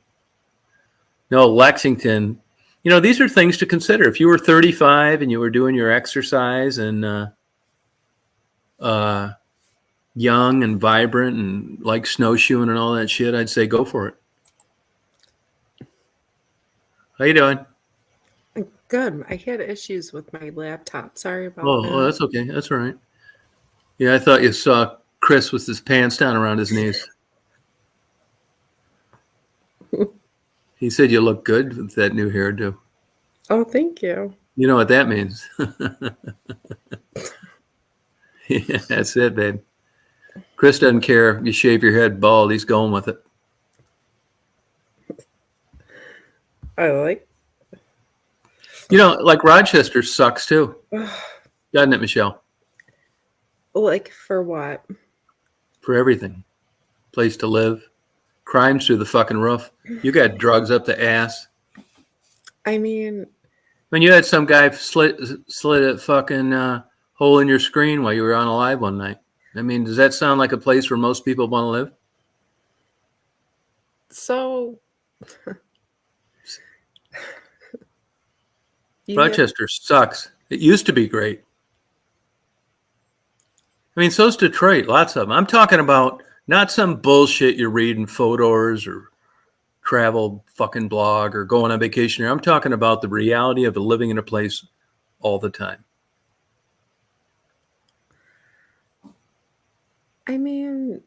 No, Lexington. You know, these are things to consider. If you were 35 and you were doing your exercise and young and vibrant and like snowshoeing and all that shit, I'd say go for it. How you doing? Good. I had issues with my laptop. Sorry about Oh, that. that's okay. That's all right. Yeah, I thought you saw Chris with his pants down around his knees. He said you look good with that new hairdo. Oh, thank you. You know what that means. Yeah, that's it, babe. Chris doesn't care if you shave your head bald. He's going with it. I like. You know, like Rochester sucks too, doesn't it, Michelle? Like for what? For everything. Place to live. Crimes through the fucking roof. You got drugs up the ass. I mean, When you had some guy slit a fucking hole in your screen while you were on a live one night. I mean, does that sound like a place where most people want to live? so you have- Rochester sucks. It used to be great. I mean, so's Detroit. Lots of them. I'm talking about not some bullshit you read in photos or travel fucking blog or going on vacation here. I'm talking about the reality of living in a place all the time. I mean,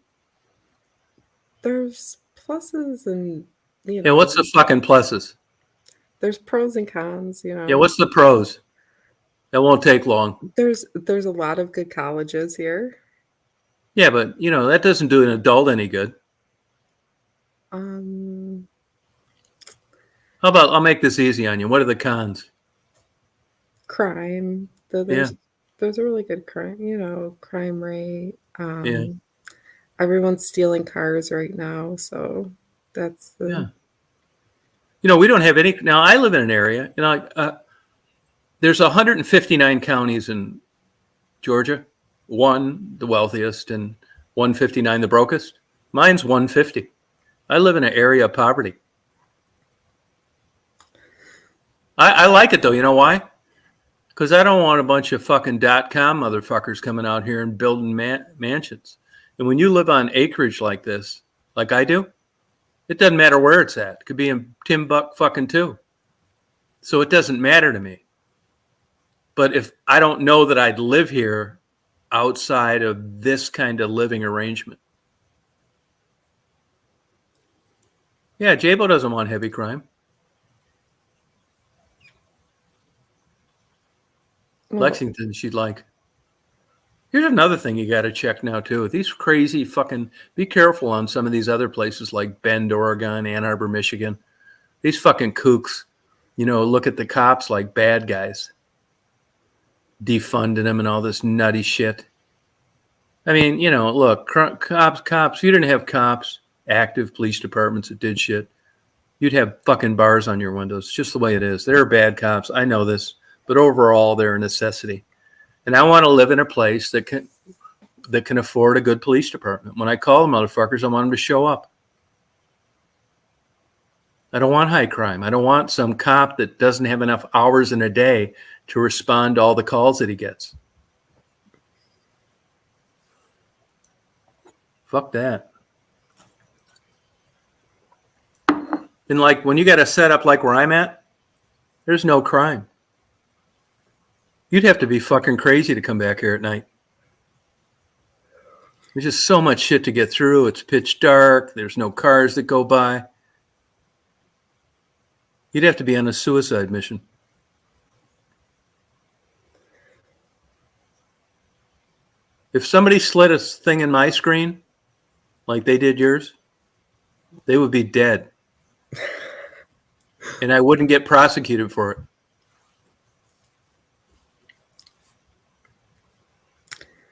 there's pluses and Yeah, what's the fucking pluses? there's pros and cons. You know. Yeah, what's the pros? That won't take long. There's a lot of good colleges here. Yeah, but you know, that doesn't do an adult any good. Um, How about I'll make this easy on you. What are the cons? crime. There's a really good crime. You know, crime rate. Yeah. Everyone's stealing cars right now, so that's the. Yeah. You know, we don't have any. Now, I live in an area, you know, there's 159 counties in Georgia, one the wealthiest and 159 the brokest. Mine's 150. I live in an area of poverty. I like it though. You know why? Because I don't want a bunch of fucking .com motherfuckers coming out here and building mansions. And when you live on acreage like this, like I do, it doesn't matter where it's at. It could be in Timbuk fucking too. So it doesn't matter to me. But if I don't know that I'd live here outside of this kind of living arrangement. Yeah, Jabo doesn't want heavy crime. Well, Lexington, she'd like. Here's another thing you got to check now, too. These crazy fucking, be careful on some of these other places like Bend, Oregon, Ann Arbor, Michigan. These fucking kooks, you know, look at the cops like bad guys, defunding them and all this nutty shit. I mean, you know, look, cops, you didn't have cops, active police departments that did shit. You'd have fucking bars on your windows. It's just the way it is. There are bad cops. I know this. But overall, they're a necessity. And I want to live in a place that can afford a good police department. When I call them motherfuckers, I want them to show up. I don't want high crime. I don't want some cop that doesn't have enough hours in a day to respond to all the calls that he gets. Fuck that. And like when you got a setup like where I'm at, there's no crime. You'd have to be fucking crazy to come back here at night. There's just so much shit to get through. It's pitch dark. There's no cars that go by. You'd have to be on a suicide mission. If somebody slit a thing in my screen, like they did yours, they would be dead. And I wouldn't get prosecuted for it.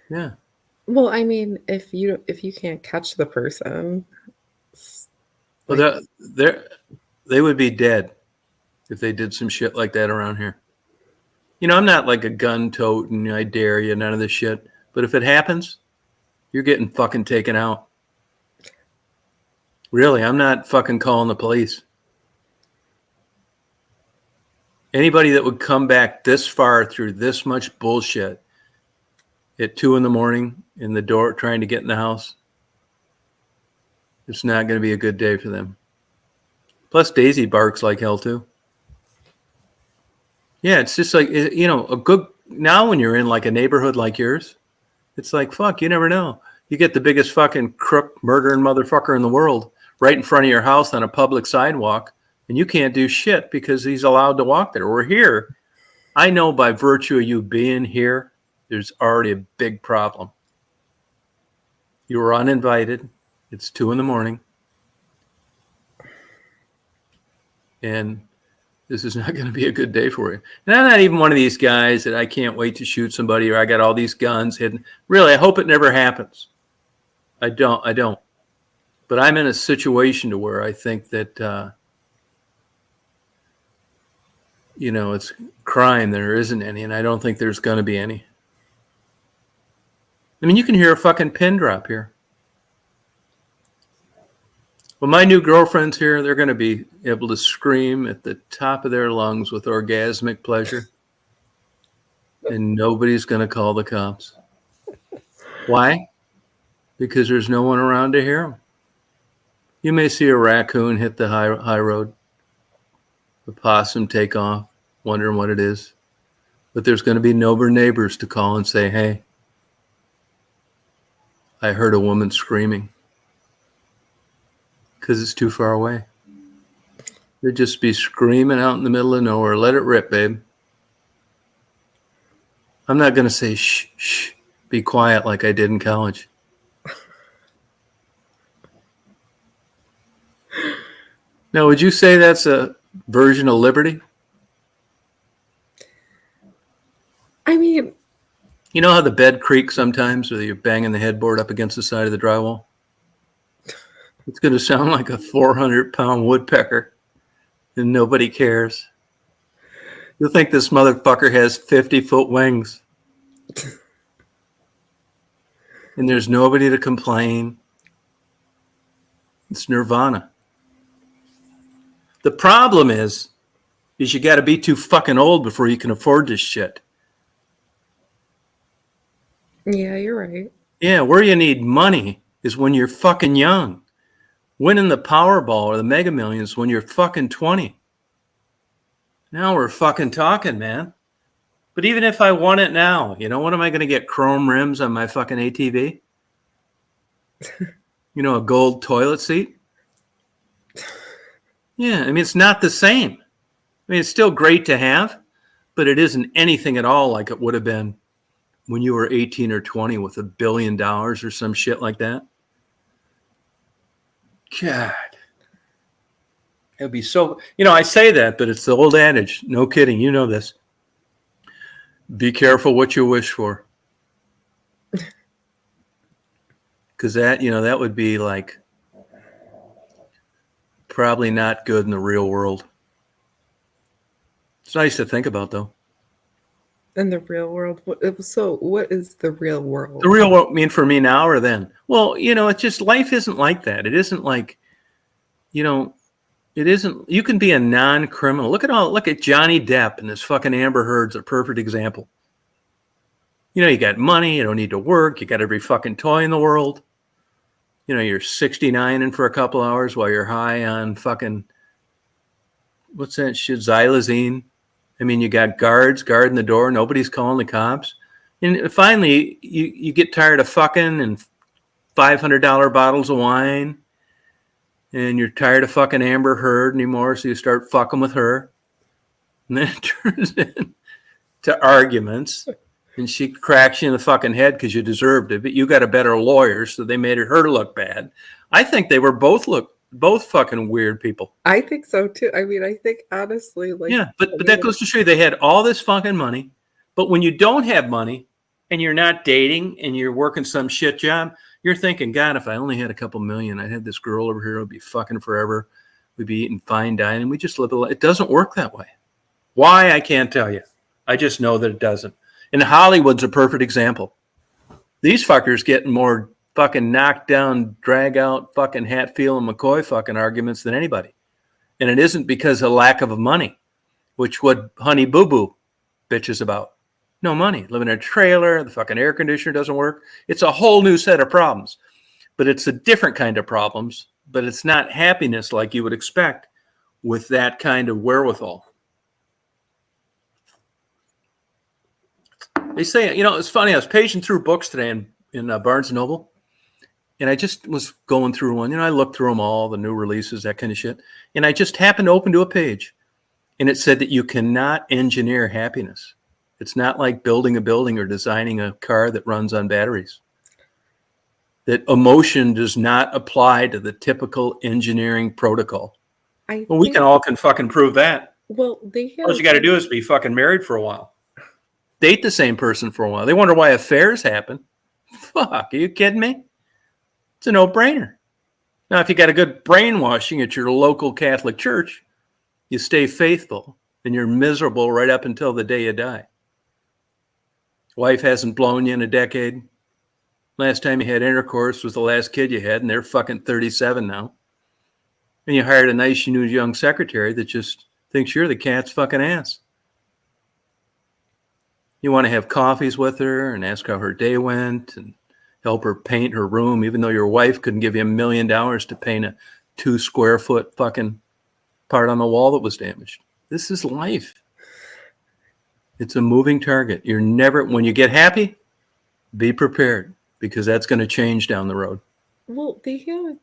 Yeah. well, I mean, if you can't catch the person, Well, they would be dead if they did some shit like that around here. You know, I'm not like a gun toting, I dare you, none of this shit. But if it happens, you're getting fucking taken out. Really, I'm not fucking calling the police. Anybody that would come back this far through this much bullshit at 2 a.m. in the door trying to get in the house, it's not going to be a good day for them. Plus, Daisy barks like hell too. Yeah, it's just like, a good, now when you're in like a neighborhood like yours, it's like, fuck, you never know. You get the biggest fucking crook, murdering motherfucker in the world right in front of your house on a public sidewalk, and you can't do shit because he's allowed to walk there. We're here. I know by virtue of you being here, there's already a big problem. You were uninvited. It's 2 a.m. And this is not going to be a good day for you. And I'm not even one of these guys that I can't wait to shoot somebody or I got all these guns hidden. Really, I hope it never happens. I don't. But I'm in a situation to where I think that, it's crime. There isn't any, and I don't think there's going to be any. I mean, you can hear a fucking pin drop here. Well, my new girlfriends here, they're going to be able to scream at the top of their lungs with orgasmic pleasure. And nobody's going to call the cops. Why? Because there's no one around to hear them. You may see a raccoon hit the high road, a possum take off, wondering what it is. But there's going to be no neighbors to call and say, hey, I heard a woman screaming. Because it's too far away. They'd just be screaming out in the middle of nowhere. Let it rip, babe. I'm not going to say shh, shh, be quiet like I did in college. Now, would you say that's a version of liberty? I mean, you know how the bed creaks sometimes, or you're banging the headboard up against the side of the drywall? It's going to sound like a 400-pound woodpecker, and nobody cares. You'll think this motherfucker has 50-foot wings. And there's nobody to complain. It's nirvana. The problem is you got to be too fucking old before you can afford this shit. Yeah, you're right. Yeah, where you need money is when you're fucking young. Winning the Powerball or the Mega Millions when you're fucking 20. Now we're fucking talking, man. But even if I won it now, what am I going to get? Chrome rims on my fucking ATV? A gold toilet seat? Yeah, I mean, it's not the same. I mean, it's still great to have, but it isn't anything at all like it would have been when you were 18 or 20 with $1 billion or some shit like that. God. It would be so, I say that, but it's the old adage. No kidding. You know this. Be careful what you wish for. Because that would be like probably not good in the real world. It's nice to think about, though. In the real world, what is the real world? The real world, for me now or then? Well, it's just life isn't like that. It isn't like, it isn't. You can be a non-criminal. Look at Johnny Depp and this fucking Amber Heard's a perfect example. You got money. You don't need to work. You got every fucking toy in the world. You're 69ing for a couple hours while you're high on fucking, what's that shit, xylazine. I mean, you got guards guarding the door. Nobody's calling the cops. And finally, you get tired of fucking and $500 bottles of wine. And you're tired of fucking Amber Heard anymore, so you start fucking with her. And then it turns into arguments. And she cracks you in the fucking head because you deserved it. But you got a better lawyer, so they made her look bad. I think they were both fucking weird people. I think so too. I mean, I think honestly, yeah, but that goes to show you they had all this fucking money. But when you don't have money and you're not dating and you're working some shit job, you're thinking, God, if I only had a couple million, I'd have this girl over here, would be fucking forever. We'd be eating fine dining. We just live a life. It doesn't work that way. Why? I can't tell you. I just know that it doesn't. And Hollywood's a perfect example. These fuckers getting more fucking knocked down, drag out fucking Hatfield and McCoy fucking arguments than anybody. And it isn't because of lack of money, which what Honey Boo Boo bitches about. No money, living in a trailer, the fucking air conditioner doesn't work. It's a whole new set of problems, but it's a different kind of problems, but it's not happiness like you would expect with that kind of wherewithal. They say, you know, it's funny. I was paging through books today in Barnes and Noble, and I just was going through one. You know, I looked through them all, the new releases, that kind of shit. And I just happened to open to a page, and it said that you cannot engineer happiness. It's not like building a building or designing a car that runs on batteries. That emotion does not apply to the typical engineering protocol. Well, we can fucking prove that. Well, they have. All you got to do is be fucking married for a while. Date the same person for a while. They wonder why affairs happen. Fuck, are you kidding me? It's a no-brainer. Now, if you got a good brainwashing at your local Catholic church, you stay faithful, and you're miserable right up until the day you die. Wife hasn't blown you in a decade. Last time you had intercourse was the last kid you had, and they're fucking 37 now. And you hired a nice new young secretary that just thinks you're the cat's fucking ass. You want to have coffees with her and ask how her day went and help her paint her room, even though your wife couldn't give you $1 million to paint a 2 square foot fucking part on the wall that was damaged. This is life. It's a moving target. You're never, when you get happy, be prepared, because that's going to change down the road. Well, there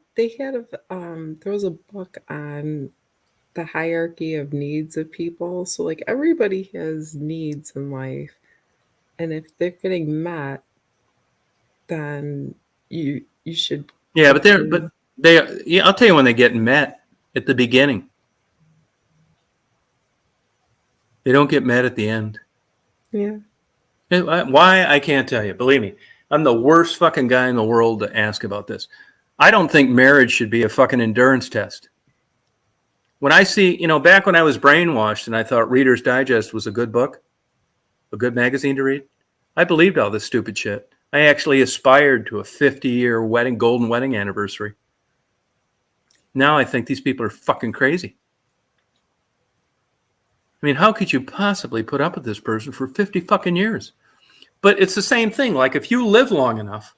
was a book on the hierarchy of needs of people. So like everybody has needs in life. And if they're getting met, then you should. Yeah, I'll tell you when they get met at the beginning. They don't get met at the end. Yeah. Why? I can't tell you. Believe me, I'm the worst fucking guy in the world to ask about this. I don't think marriage should be a fucking endurance test. When I see, you know, back when I was brainwashed and I thought Reader's Digest was a good book, a good magazine to read, I believed all this stupid shit. I actually aspired to a 50-year golden wedding anniversary. Now I think these people are fucking crazy. I mean, how could you possibly put up with this person for 50 fucking years? But it's the same thing. Like, if you live long enough,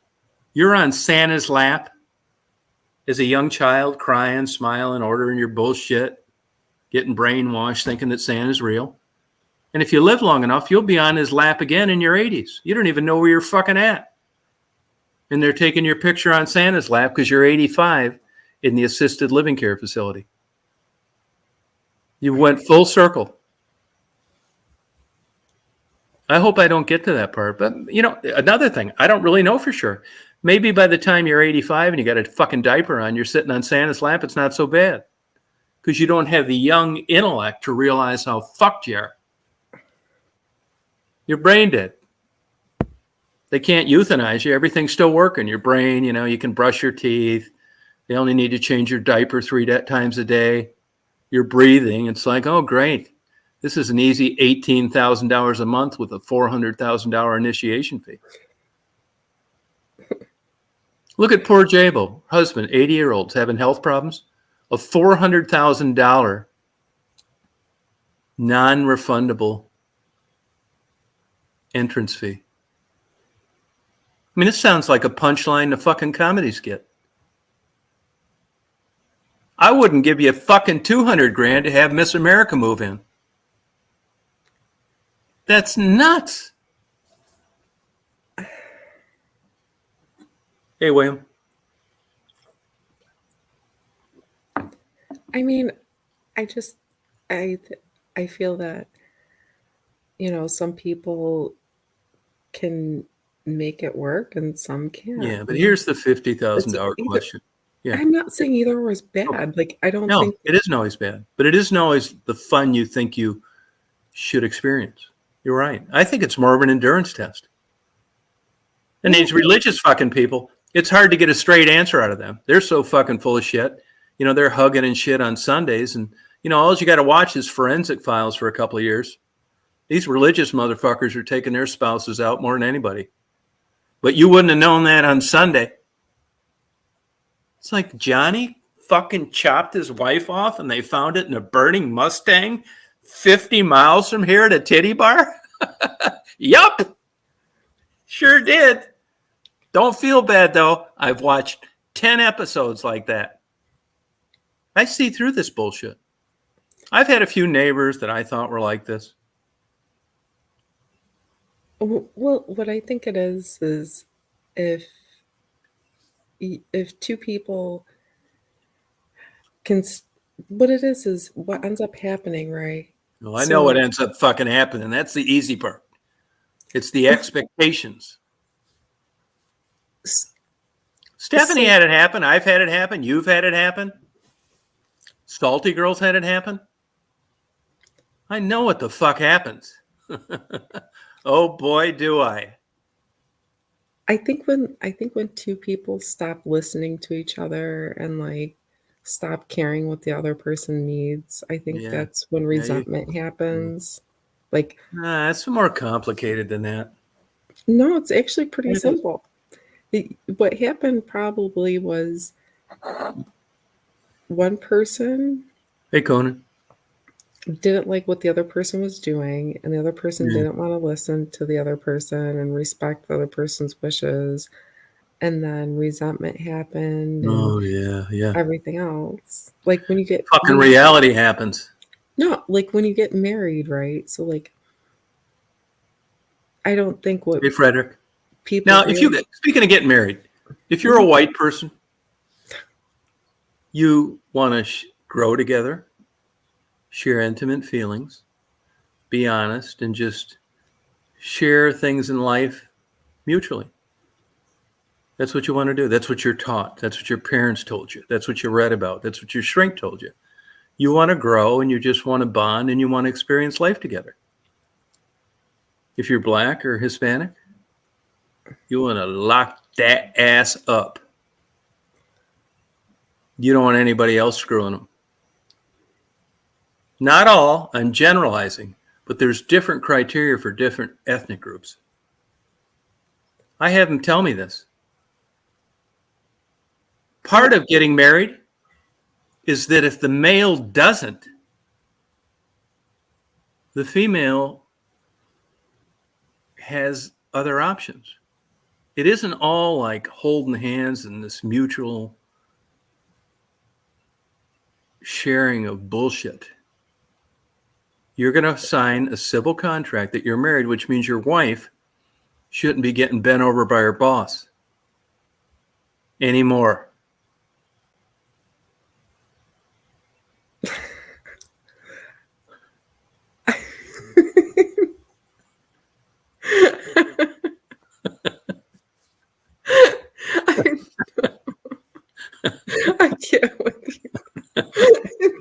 you're on Santa's lap as a young child, crying, smiling, ordering your bullshit, getting brainwashed, thinking that Santa's real. And if you live long enough, you'll be on his lap again in your 80s. You don't even know where you're fucking at. And they're taking your picture on Santa's lap because you're 85 in the assisted living care facility. You went full circle. I hope I don't get to that part. But, you know, another thing, I don't really know for sure. Maybe by the time you're 85 and you got a fucking diaper on, you're sitting on Santa's lap, it's not so bad. Because you don't have the young intellect to realize how fucked you are. You're brain dead. They can't euthanize you. Everything's still working. Your brain, you know, you can brush your teeth. They only need to change your diaper 3 times a day. You're breathing. It's like, oh, great. This is an easy $18,000 a month with a $400,000 initiation fee. Look at poor Jabo, husband, 80-year-olds having health problems. A $400,000 non-refundable entrance fee. I mean, this sounds like a punchline to fucking comedy skit. I wouldn't give you fucking $200,000 to have Miss America move in. That's nuts. Hey, William. I mean, I feel that, you know, some people can make it work and some can't. Yeah, but here's the $50,000 question. Yeah. I'm not saying either was bad. Like, I don't think it isn't always bad, but it isn't always the fun you think you should experience. You're right. I think it's more of an endurance test. And these religious fucking people, it's hard to get a straight answer out of them. They're so fucking full of shit. You know, they're hugging and shit on Sundays. And, you know, all you got to watch is Forensic Files for a couple of years. These religious motherfuckers are taking their spouses out more than anybody. But you wouldn't have known that on Sunday. It's like Johnny fucking chopped his wife off and they found it in a burning Mustang 50 miles from here at a titty bar? Yup. Sure did. Don't feel bad, though. I've watched 10 episodes like that. I see through this bullshit. I've had a few neighbors that I thought were like this. Well, what I think it is if if two people can, what it is what ends up happening, right? Well, I know what So, ends up fucking happening. That's the easy part. It's the expectations. s- Stephanie so had it happen. I've had it happen. You've had it happen. Salty Girls had it happen. I know what the fuck happens. Oh boy, do I. I think when two people stop listening to each other and like stop caring what the other person needs, I think Yeah. that's when Yeah. resentment happens. Like, Nah, it's more complicated than that. no, it's actually pretty It is. simple. What happened probably was one person Hey, Conan. didn't like what the other person was doing, and the other person Yeah. didn't want to listen to the other person and respect the other person's wishes. And then resentment happened and Oh yeah, yeah. everything else. Like Fucking reality happens. no, like when you get married, right? So like I don't think what Hey, Frederick. people Now, if you really speaking of getting married, if you're a white person, you want to grow together, share intimate feelings, be honest, and just share things in life mutually. That's what you want to do. That's what you're taught. That's what your parents told you. That's what you read about. That's what your shrink told you. You want to grow and you just want to bond and you want to experience life together. If you're black or Hispanic, you want to lock that ass up. You don't want anybody else screwing them. Not all, I'm generalizing, but there's different criteria for different ethnic groups. I have them tell me this. Part of getting married is that if the male doesn't, the female has other options. It isn't all like holding hands and this mutual sharing of bullshit. You're going to sign a civil contract that you're married, which means your wife shouldn't be getting bent over by her boss anymore. I get with you.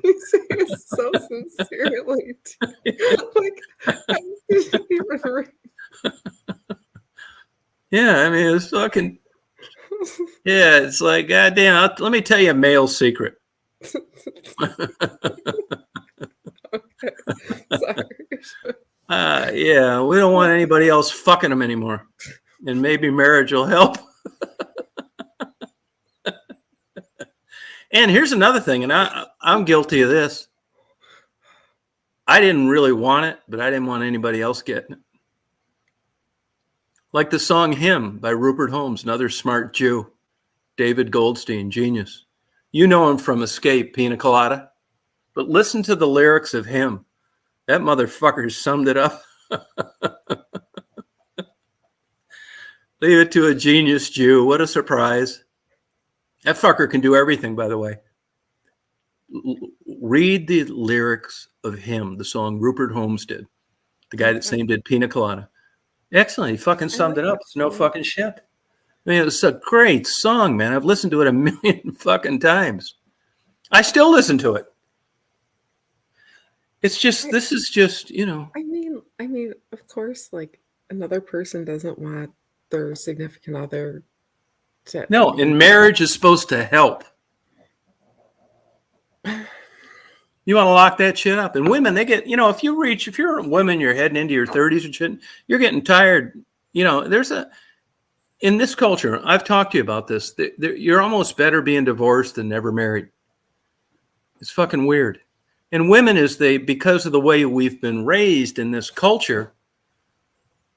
You say it so sincerely. Like I didn't even Yeah, I mean, it's fucking, yeah, it's like, goddamn, let me tell you a male secret. Okay. Sorry. Yeah, we don't want anybody else fucking them anymore. And maybe marriage will help. And here's another thing, and I'm guilty of this. I didn't really want it, but I didn't want anybody else getting it. Like the song Hymn by Rupert Holmes, another smart Jew. David Goldstein, genius. You know him from Escape, Pina Colada. But listen to the lyrics of Hymn. That motherfucker summed it up. Leave it to a genius Jew. What a surprise. That fucker can do everything, by the way. Read the lyrics of Hymn, the song Rupert Holmes did. The guy that same did Pina Colada. Excellent. He fucking summed it up. It's no fucking shit. I mean, it's a great song, man. I've listened to it a million fucking times. I still listen to it. It's just, this is just, you know. I mean, of course, like another person doesn't want their significant other to. No, and marriage is supposed to help. You want to lock that shit up. And women, they get, you know, if you're a woman, you're heading into your 30s and shit, you're getting tired. You know, in this culture, I've talked to you about this. You're almost better being divorced than never married. It's fucking weird. And women, because of the way we've been raised in this culture,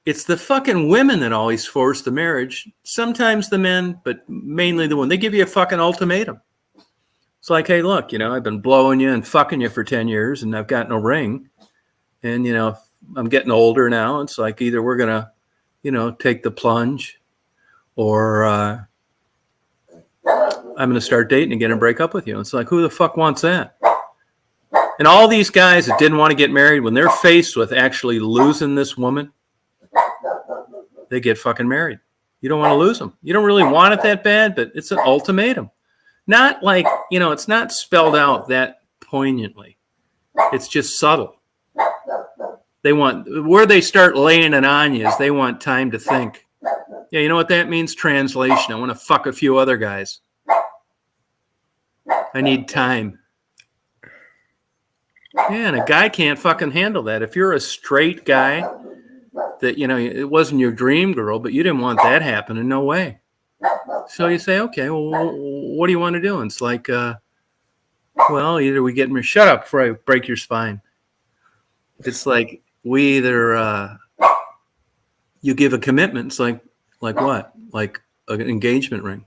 it's the fucking women that always force the marriage. Sometimes the men, but mainly the women. They give you a fucking ultimatum. It's like, hey, look, you know, I've been blowing you and fucking you for 10 years and I've got no ring. And, you know, I'm getting older now. It's like either we're going to take the plunge, or I'm going to start dating again and break up with you. It's like, who the fuck wants that? And all these guys that didn't want to get married, when they're faced with actually losing this woman, they get fucking married. You don't want to lose them. You don't really want it that bad, but it's an ultimatum. Not like, it's not spelled out that poignantly. It's just subtle. Where they start laying it on you is they want time to think. Yeah, you know what that means? Translation. I want to fuck a few other guys. I need time. Yeah, and a guy can't fucking handle that. If you're a straight guy that, it wasn't your dream girl, but you didn't want that happening, no way. So you say, okay, well, what do you want to do? And it's like, either we get shut up before I break your spine. It's like we either you give a commitment. It's like what? Like an engagement ring,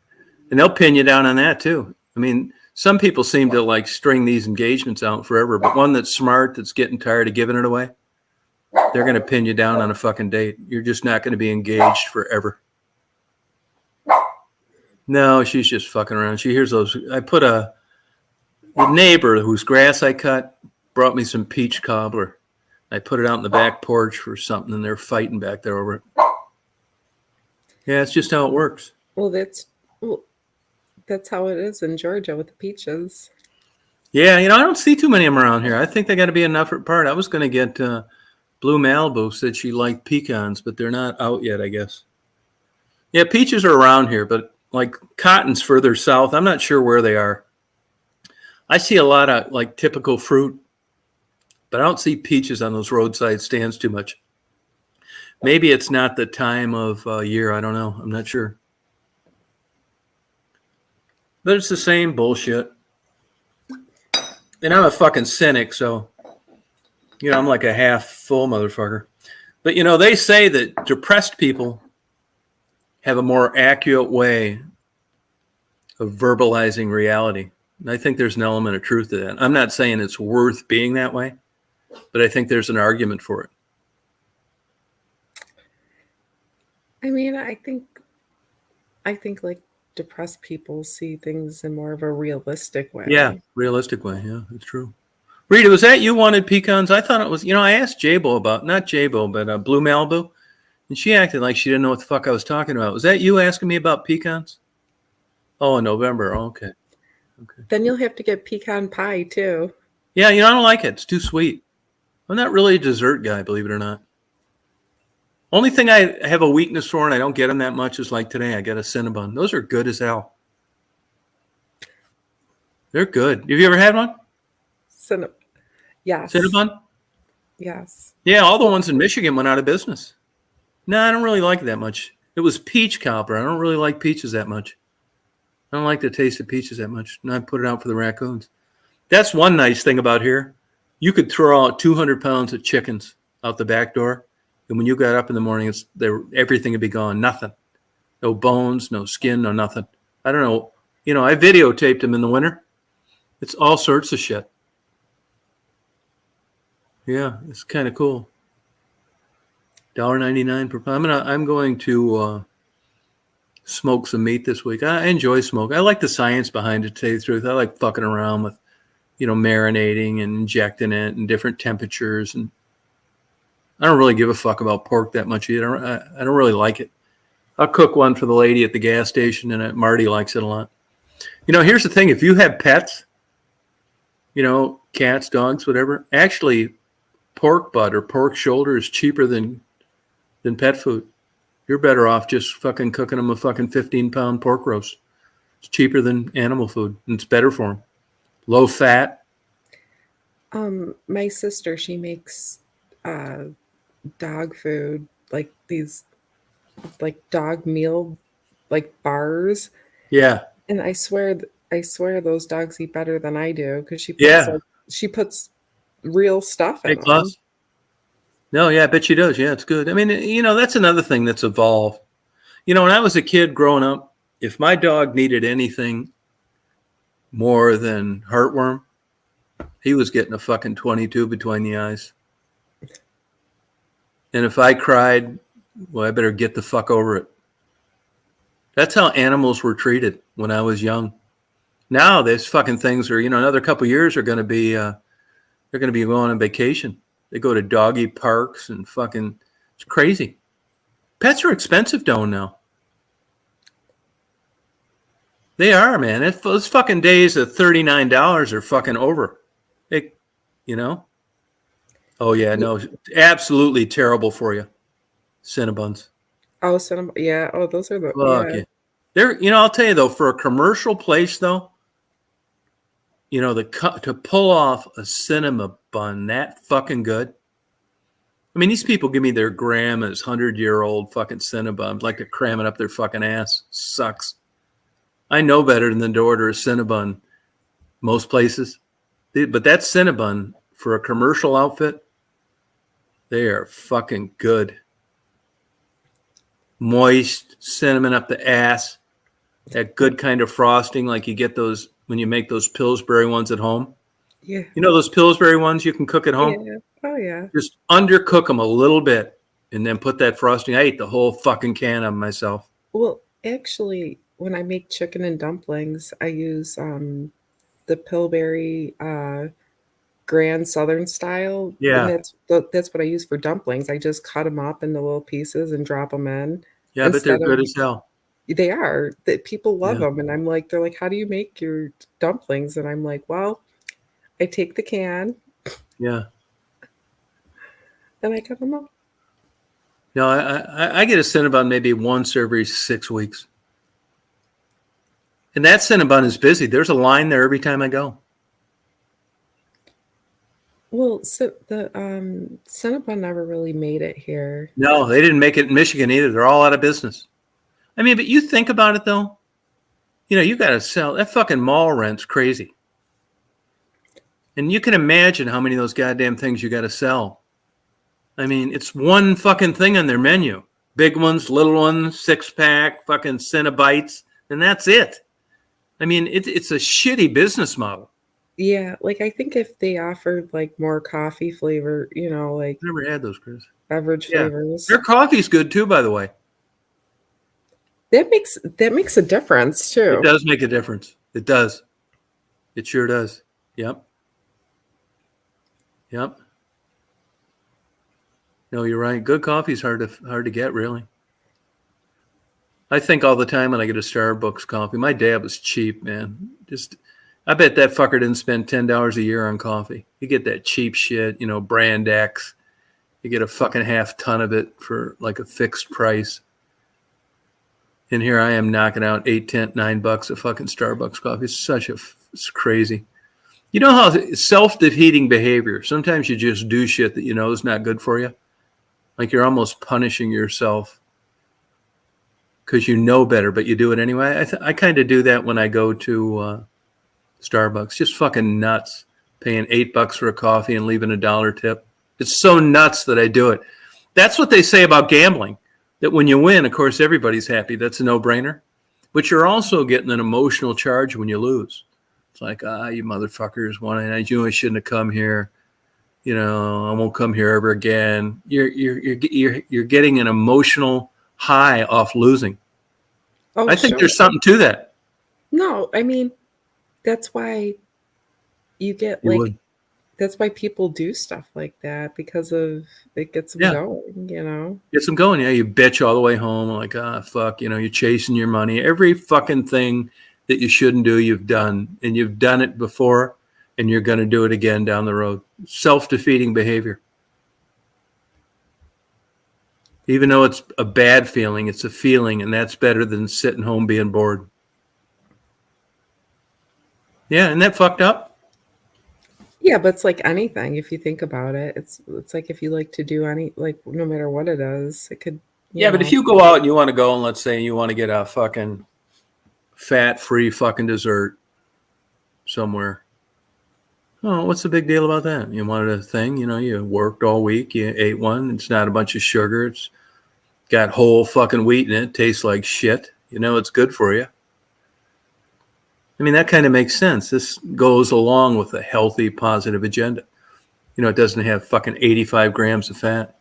and they'll pin you down on that too. I mean, some people seem to like string these engagements out forever, but one that's smart, that's getting tired of giving it away, they're going to pin you down on a fucking date. You're just not going to be engaged forever. No, she's just fucking around. She hears those. The neighbor whose grass I cut brought me some peach cobbler. I put it out in the back porch for something, and they're fighting back there over it. Yeah, it's just how it works. Well, that's how it is in Georgia with the peaches. Yeah, I don't see too many of them around here. I think they got to be enough apart. I was going to get Blue Malibu said she liked pecans, but they're not out yet, I guess. Yeah, peaches are around here, but like cotton's further south. I'm not sure where they are. I see a lot of like typical fruit, but I don't see peaches on those roadside stands too much. Maybe it's not the time of year. I don't know. I'm not sure. But it's the same bullshit. And I'm a fucking cynic, so, I'm like a half full motherfucker. But, they say that depressed people have a more accurate way of verbalizing reality. And I think there's an element of truth to that. I'm not saying it's worth being that way, but I think there's an argument for it. I mean, I think like depressed people see things in more of a realistic way. Yeah, realistic way. Yeah, it's true. Rita, was that you wanted pecans? I thought it was, I asked J-Bo about, not J-Bo, but Blue Malibu. And she acted like she didn't know what the fuck I was talking about. Was that you asking me about pecans? Oh, in November. Oh, okay. Then you'll have to get pecan pie too. Yeah, I don't like it. It's too sweet. I'm not really a dessert guy, believe it or not. Only thing I have a weakness for, and I don't get them that much, is like today, I got a Cinnabon. Those are good as hell. They're good. Have you ever had one? Yes. Cinnabon? Yes. Yeah, all the ones in Michigan went out of business. No, I don't really like it that much. It was peach cobbler. I don't really like peaches that much. I don't like the taste of peaches that much. And I put it out for the raccoons. That's one nice thing about here. You could throw out 200 pounds of chickens out the back door. And when you got up in the morning, everything would be gone. Nothing. No bones, no skin, no nothing. I don't know. I videotaped them in the winter. It's all sorts of shit. Yeah, it's kind of cool. $1.99 per pound. I'm going to smoke some meat this week. I enjoy smoke. I like the science behind it, to tell you the truth. I like fucking around with, marinating and injecting it and different temperatures. And I don't really give a fuck about pork that much either. I don't really like it. I'll cook one for the lady at the gas station, and Marty likes it a lot. Here's the thing. If you have pets, cats, dogs, whatever, actually pork butt or pork shoulder is cheaper than pet food. You're better off just fucking cooking them a fucking 15-pound pork roast. It's cheaper than animal food, and it's better for them. Low fat. My sister, she makes dog food, like these, like dog meal, like bars. Yeah. And I swear those dogs eat better than I do, because she puts real stuff in them. No, yeah, I bet she does. Yeah, it's good. I mean, that's another thing that's evolved. When I was a kid growing up, if my dog needed anything more than heartworm, he was getting a fucking 22 between the eyes. And if I cried well, I better get the fuck over it. That's how animals were treated when I was young. Now these fucking things are, another couple of years are going to be, they're going to be going on vacation. They go to doggy parks and fucking, it's crazy. Pets are expensive down now. They are, man. Those fucking days of $39 are fucking over. Oh yeah, no, absolutely terrible for you. Cinnabons. Oh, yeah. Oh, those are the Fuck yeah. yeah. They're, I'll tell you though, for a commercial place though, to pull off a cinema bun that fucking good. I mean, these people give me their grandma's 100-year-old fucking Cinnabon, like they're cramming up their fucking ass. Sucks. I know better than to order a Cinnabon most places. But that Cinnabon for a commercial outfit, they are fucking good. Moist, cinnamon up the ass. That good kind of frosting like you get those when you make those Pillsbury ones at home. Yeah. You know those Pillsbury ones you can cook at home? Yeah. Oh yeah. Just undercook them a little bit and then put that frosting. I ate the whole fucking can of them myself. Well, actually, when I make chicken and dumplings, I use the Pillsbury Grand Southern style. Yeah. And that's what I use for dumplings. I just cut them up into little pieces and drop them in. Yeah, but they're Instead good of- as hell. They are. That people love Yeah. them, and they're like, how do you make your dumplings? And I'm like, well, I take the can Yeah. and I cut them up. No, I get a Cinnabon maybe once every 6 weeks. And that Cinnabon is busy. There's a line there every time I go. Well, so the Cinnabon never really made it here. No, they didn't make it in Michigan either. They're all out of business. I mean, but you think about it though. You got to sell. That fucking mall rent's crazy. And you can imagine how many of those goddamn things you got to sell. I mean, it's one fucking thing on their menu. Big ones, little ones, 6-pack, fucking Cinnabites, and that's it. I mean, it's a shitty business model. Yeah, like I think if they offered like more coffee flavor, like I never had those, Chris. beverage Yeah. flavors, Their coffee's good too, by the way. that makes a difference too. It does make a difference. It does. It sure does. Yep. Yep. No, you're right. Good coffee's hard to get, really. I think all the time when I get a Starbucks coffee. My dad was cheap, man. I bet that fucker didn't spend $10 a year on coffee. You get that cheap shit, Brand X. You get a fucking half ton of it for like a fixed price. And here I am knocking out $8, $10, $9 a fucking Starbucks coffee. It's crazy. You know how self-defeating behavior, sometimes you just do shit that is not good for you. Like you're almost punishing yourself because you know better, but you do it anyway. I kind of do that when I go to Starbucks. Just fucking nuts. Paying $8 for a coffee and leaving $1 tip. It's so nuts that I do it. That's what they say about gambling. That when you win, of course, everybody's happy. That's a no-brainer. But you're also getting an emotional charge when you lose. It's like, you motherfuckers, I knew I shouldn't have come here. I won't come here ever again. You're getting an emotional high off losing. Oh, I think sure. there's something to that. No, I mean, that's why you get You like would. that's why people do stuff like that because of it gets them Yeah. going. Gets them going. Yeah, you bitch all the way home. Like, fuck, you're chasing your money. Every fucking thing that you shouldn't do, you've done. And you've done it before, and you're going to do it again down the road. Self-defeating behavior. Even though it's a bad feeling, it's a feeling, and that's better than sitting home being bored. Yeah, isn't that fucked up? Yeah, but it's like anything if you think about it. It's like if you like to do no matter what it is, it could. Yeah, but if you go out and you want to go and let's say you want to get a fucking fat-free fucking dessert somewhere. Oh, what's the big deal about that? You wanted a thing, you worked all week, you ate one. It's not a bunch of sugar. It's got whole fucking wheat in it. Tastes like shit. It's good for you. I mean, that kind of makes sense. This goes along with a healthy, positive agenda. It doesn't have fucking 85 grams of fat.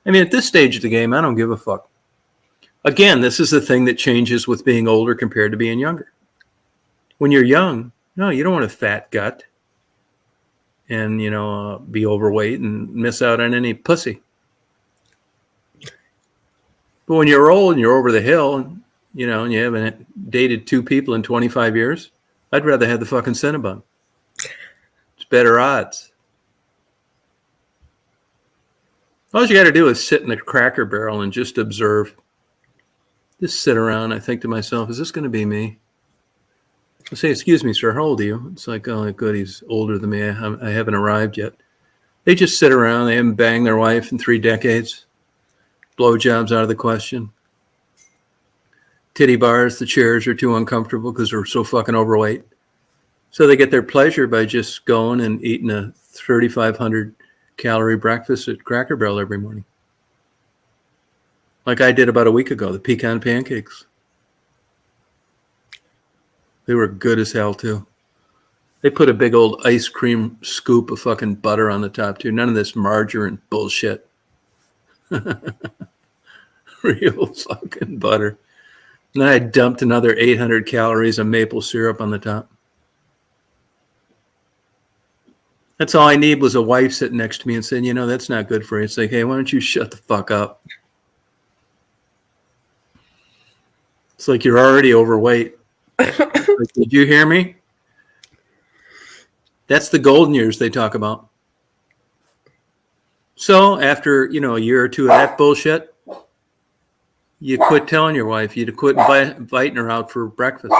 I mean, at this stage of the game, I don't give a fuck. Again, this is the thing that changes with being older compared to being younger. When you're young, no, you don't want a fat gut and, be overweight and miss out on any pussy. But when you're old and you're over the hill, and you haven't dated 2 people in 25 years, I'd rather have the fucking Cinnabon. It's better odds. All you got to do is sit in the Cracker Barrel and just observe. Just sit around. I think to myself, is this going to be me? I say, excuse me, sir, how old are you? It's like, oh, good, he's older than me. I haven't arrived yet. They just sit around. They haven't banged their wife in 3 decades. Blowjobs out of the question. Titty bars, the chairs are too uncomfortable because they're so fucking overweight. So they get their pleasure by just going and eating a 3,500 calorie breakfast at Cracker Barrel every morning. Like I did about a week ago, the pecan pancakes. They were good as hell too. They put a big old ice cream scoop of fucking butter on the top too. None of this margarine bullshit. Real fucking butter. And then I dumped another 800 calories of maple syrup on the top. That's all I need was a wife sitting next to me and saying, that's not good for you. It's like, hey, why don't you shut the fuck up? It's like you're already overweight. Like, did you hear me? That's the golden years they talk about. So after, a year or 2 of that bullshit, you quit telling your wife. You quit inviting her out for breakfast.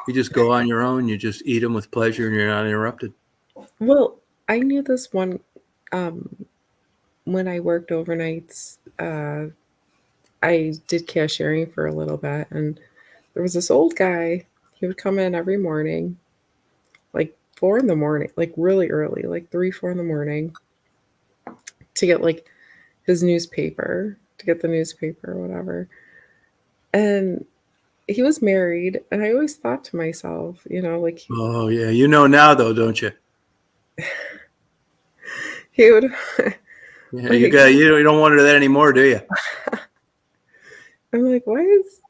You just go on your own. You just eat them with pleasure and you're not interrupted. Well, I knew this one when I worked overnights. I did cashiering for a little bit, and there was this old guy. He would come in every morning, like 4 in the morning, like really early, like 3, 4 in the morning, to get like his newspaper, to get the newspaper or whatever. And he was married, and I always thought to myself, like Oh yeah, now though, don't you? he would. Yeah, you don't wonder that anymore, do you? I'm like, why is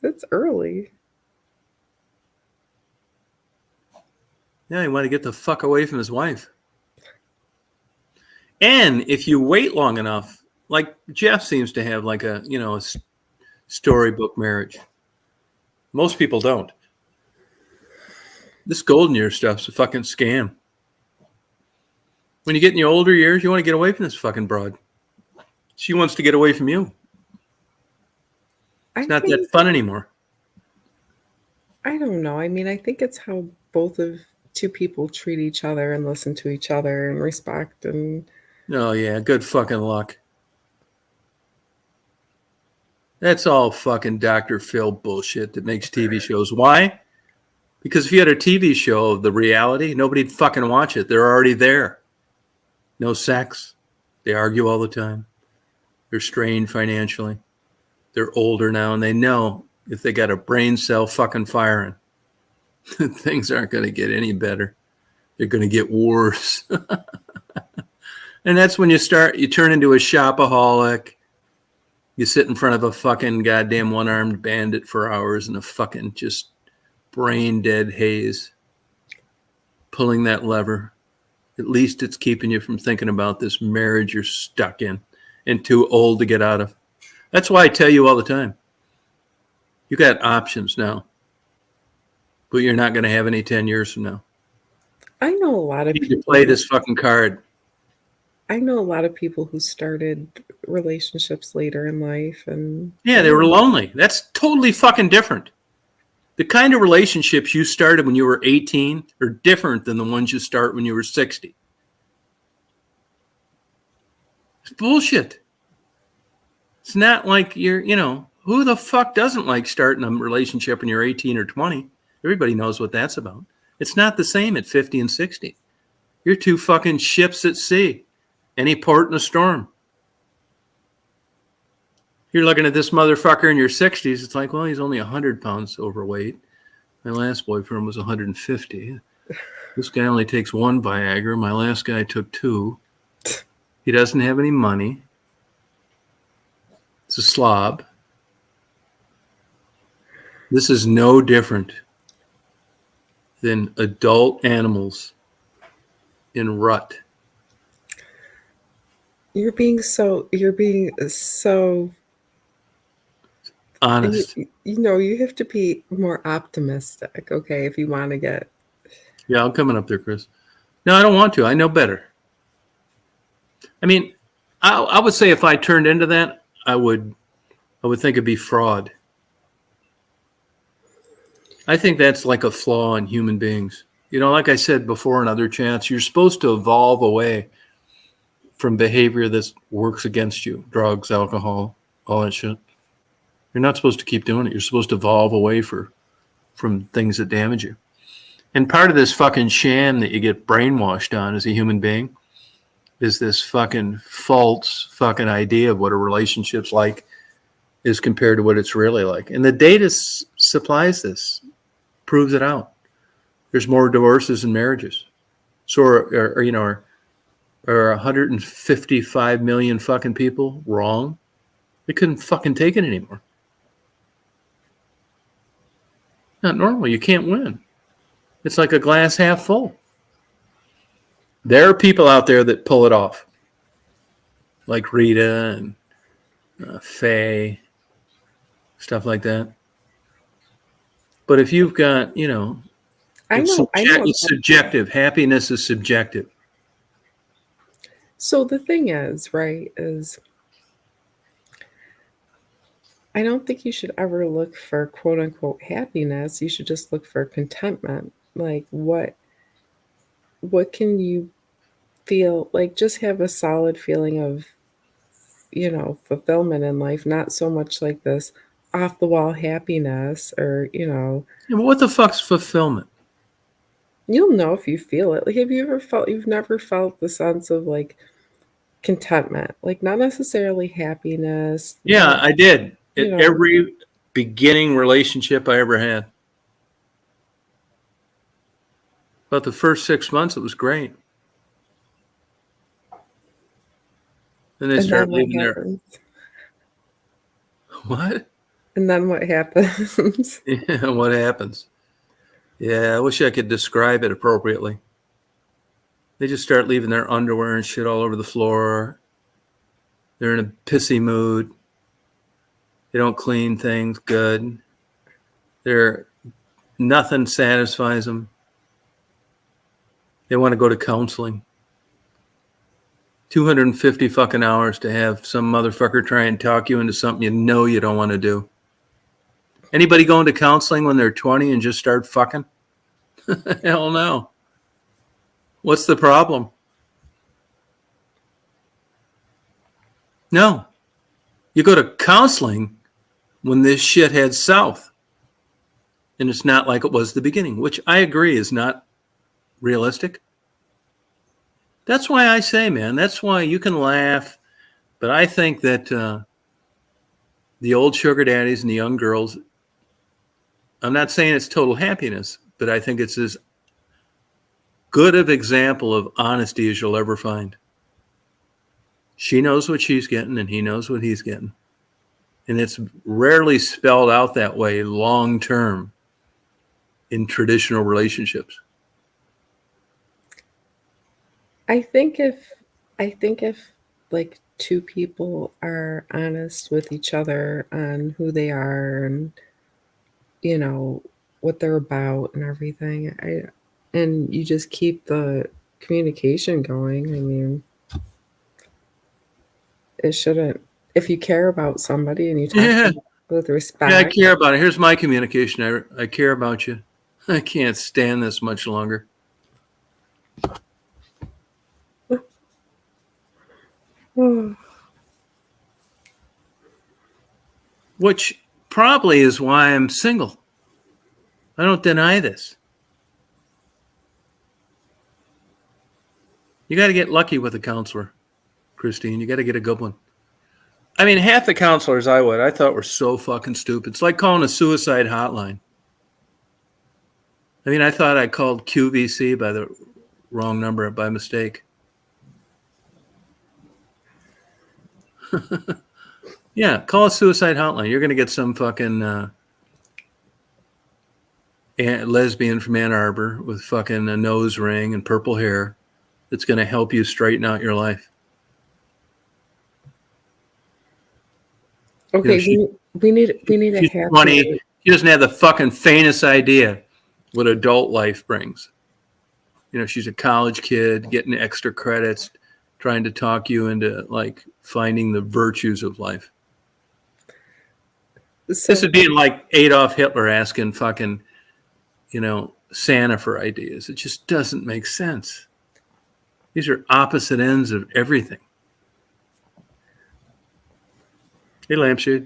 that's early? Yeah, he wanted to get the fuck away from his wife. And if you wait long enough, like Jeff seems to have like a storybook marriage. Most people don't. This golden year stuff's a fucking scam. When you get in your older years, you want to get away from this fucking broad. She wants to get away from you. It's not that fun anymore. I don't know. I mean, I think it's how both of 2 people treat each other and listen to each other and respect and. Oh yeah, good fucking luck. That's all fucking Dr. Phil bullshit that makes TV shows. Why? Because if you had a TV show of the reality, nobody'd fucking watch it. They're already there. No sex. They argue all the time. They're strained financially. They're older now, and they know if they got a brain cell fucking firing, things aren't going to get any better. They're going to get worse. And that's when you turn into a shopaholic. You sit in front of a fucking goddamn one-armed bandit for hours in a fucking just brain-dead haze, pulling that lever. At least it's keeping you from thinking about this marriage you're stuck in and too old to get out of. That's why I tell you all the time, you got options now, but you're not going to have any 10 years from now. I know a lot of You need people to play this fucking card. I know a lot of people who started relationships later in life, and Yeah, they were lonely. That's totally fucking different. The kind of relationships you started when you were 18 are different than the ones you start when you were 60. It's bullshit. It's not like who the fuck doesn't like starting a relationship when you're 18 or 20? Everybody knows what that's about. It's not the same at 50 and 60. You're 2 fucking ships at sea. Any port in a storm. You're looking at this motherfucker in your 60s. It's like, well, he's only 100 pounds overweight. My last boyfriend was 150. This guy only takes 1 Viagra. My last guy took 2. He doesn't have any money. It's a slob. This is no different than adult animals in rut. You're being so Honest. you have to be more optimistic, okay, if you want to get. Yeah, I'm coming up there, Chris. No, I don't want to. I know better. I mean, I would say if I turned into that, I would think it'd be fraud. I think that's like a flaw in human beings. You know, like I said before in other chats, you're supposed to evolve away from behavior that works against you. Drugs, alcohol, all that shit. You're not supposed to keep doing it. You're supposed to evolve away from things that damage you. And part of this fucking sham that you get brainwashed on as a human being is this fucking false fucking idea of what a relationship's like is compared to what it's really like. And the data supplies this, proves it out. There's more divorces than marriages. So are 155 million fucking people wrong? They couldn't fucking take it anymore. Not normal. You can't win. It's like a glass half full. There are people out there that pull it off, like Rita and Faye, stuff like that. But if you've got, I know. it's subjective. Happiness is subjective. So the thing is, right, is I don't think you should ever look for quote unquote happiness. You should just look for contentment. Like what can you feel like? Just have a solid feeling of, fulfillment in life, not so much like this off the wall happiness or, Yeah, but what the fuck's fulfillment? you'll know if you feel it. Like, have you ever felt, you've never felt the sense of like contentment, like not necessarily happiness. Yeah, I did. You At know. every beginning relationship I ever had. About the first 6 months, it was great. Then they And start then what leaving there. happens? What? And then what happens? Yeah, what happens? Yeah, I wish I could describe it appropriately. They just start leaving their underwear and shit all over the floor. They're in a pissy mood. They don't clean things good. Nothing satisfies them. They want to go to counseling. 250 fucking hours to have some motherfucker try and talk you into something you don't want to do. Anybody going to counseling when they're 20 and just start fucking? Hell no. What's the problem? No. You go to counseling when this shit heads south. And it's not like it was the beginning, which I agree is not realistic. That's why I say, man, that's why you can laugh. But I think that the old sugar daddies and the young girls, I'm not saying it's total happiness, but I think it's as good of example of honesty as you'll ever find. She knows what she's getting and he knows what he's getting. And it's rarely spelled out that way long term in traditional relationships. I think if like two people are honest with each other on who they are and what they're about and everything, and you just keep the communication going, I mean, it shouldn't, if you care about somebody and you talk Yeah. with respect. Yeah, I care about it. Here's my communication. I care about you. I can't stand this much longer. Which probably is why I'm single. I don't deny this. You got to get lucky with a counselor, Christine. You got to get a good one. I mean, half the counselors I thought were so fucking stupid. It's like calling a suicide hotline. I mean, I thought I called QVC by the wrong number by mistake. Yeah, call a suicide hotline. You're going to get some fucking lesbian from Ann Arbor with fucking a nose ring and purple hair that's going to help you straighten out your life. Okay, she- we need a She's happy. 20. She doesn't have the fucking faintest idea what adult life brings. You know, she's a college kid getting extra credits, trying to talk you into like finding the virtues of life. So, This would be like Adolf Hitler asking fucking, you know, Santa for ideas. It just doesn't make sense. These are opposite ends of everything. Hey, Lampshade.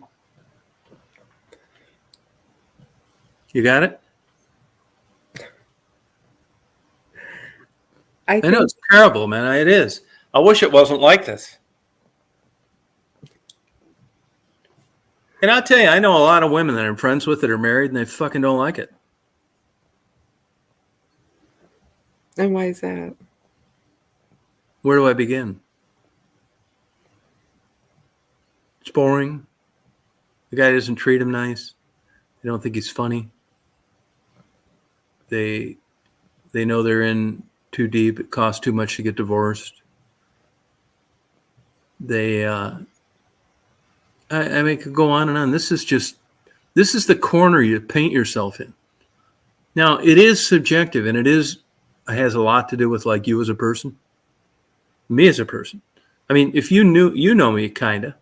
You got it? I I know think it's terrible, man. It is. I wish it wasn't like this. And I'll tell you, I know a lot of women that I'm friends with that are married and they fucking don't like it. and why is that? Where do I begin? It's boring. The guy doesn't treat him nice. They don't think he's funny. They know they're in too deep. It costs too much to get divorced. I mean, it could go on and on. This is the corner you paint yourself in. Now, it is subjective, and it has a lot to do with like you as a person, me as a person. I mean, if you know me, kinda,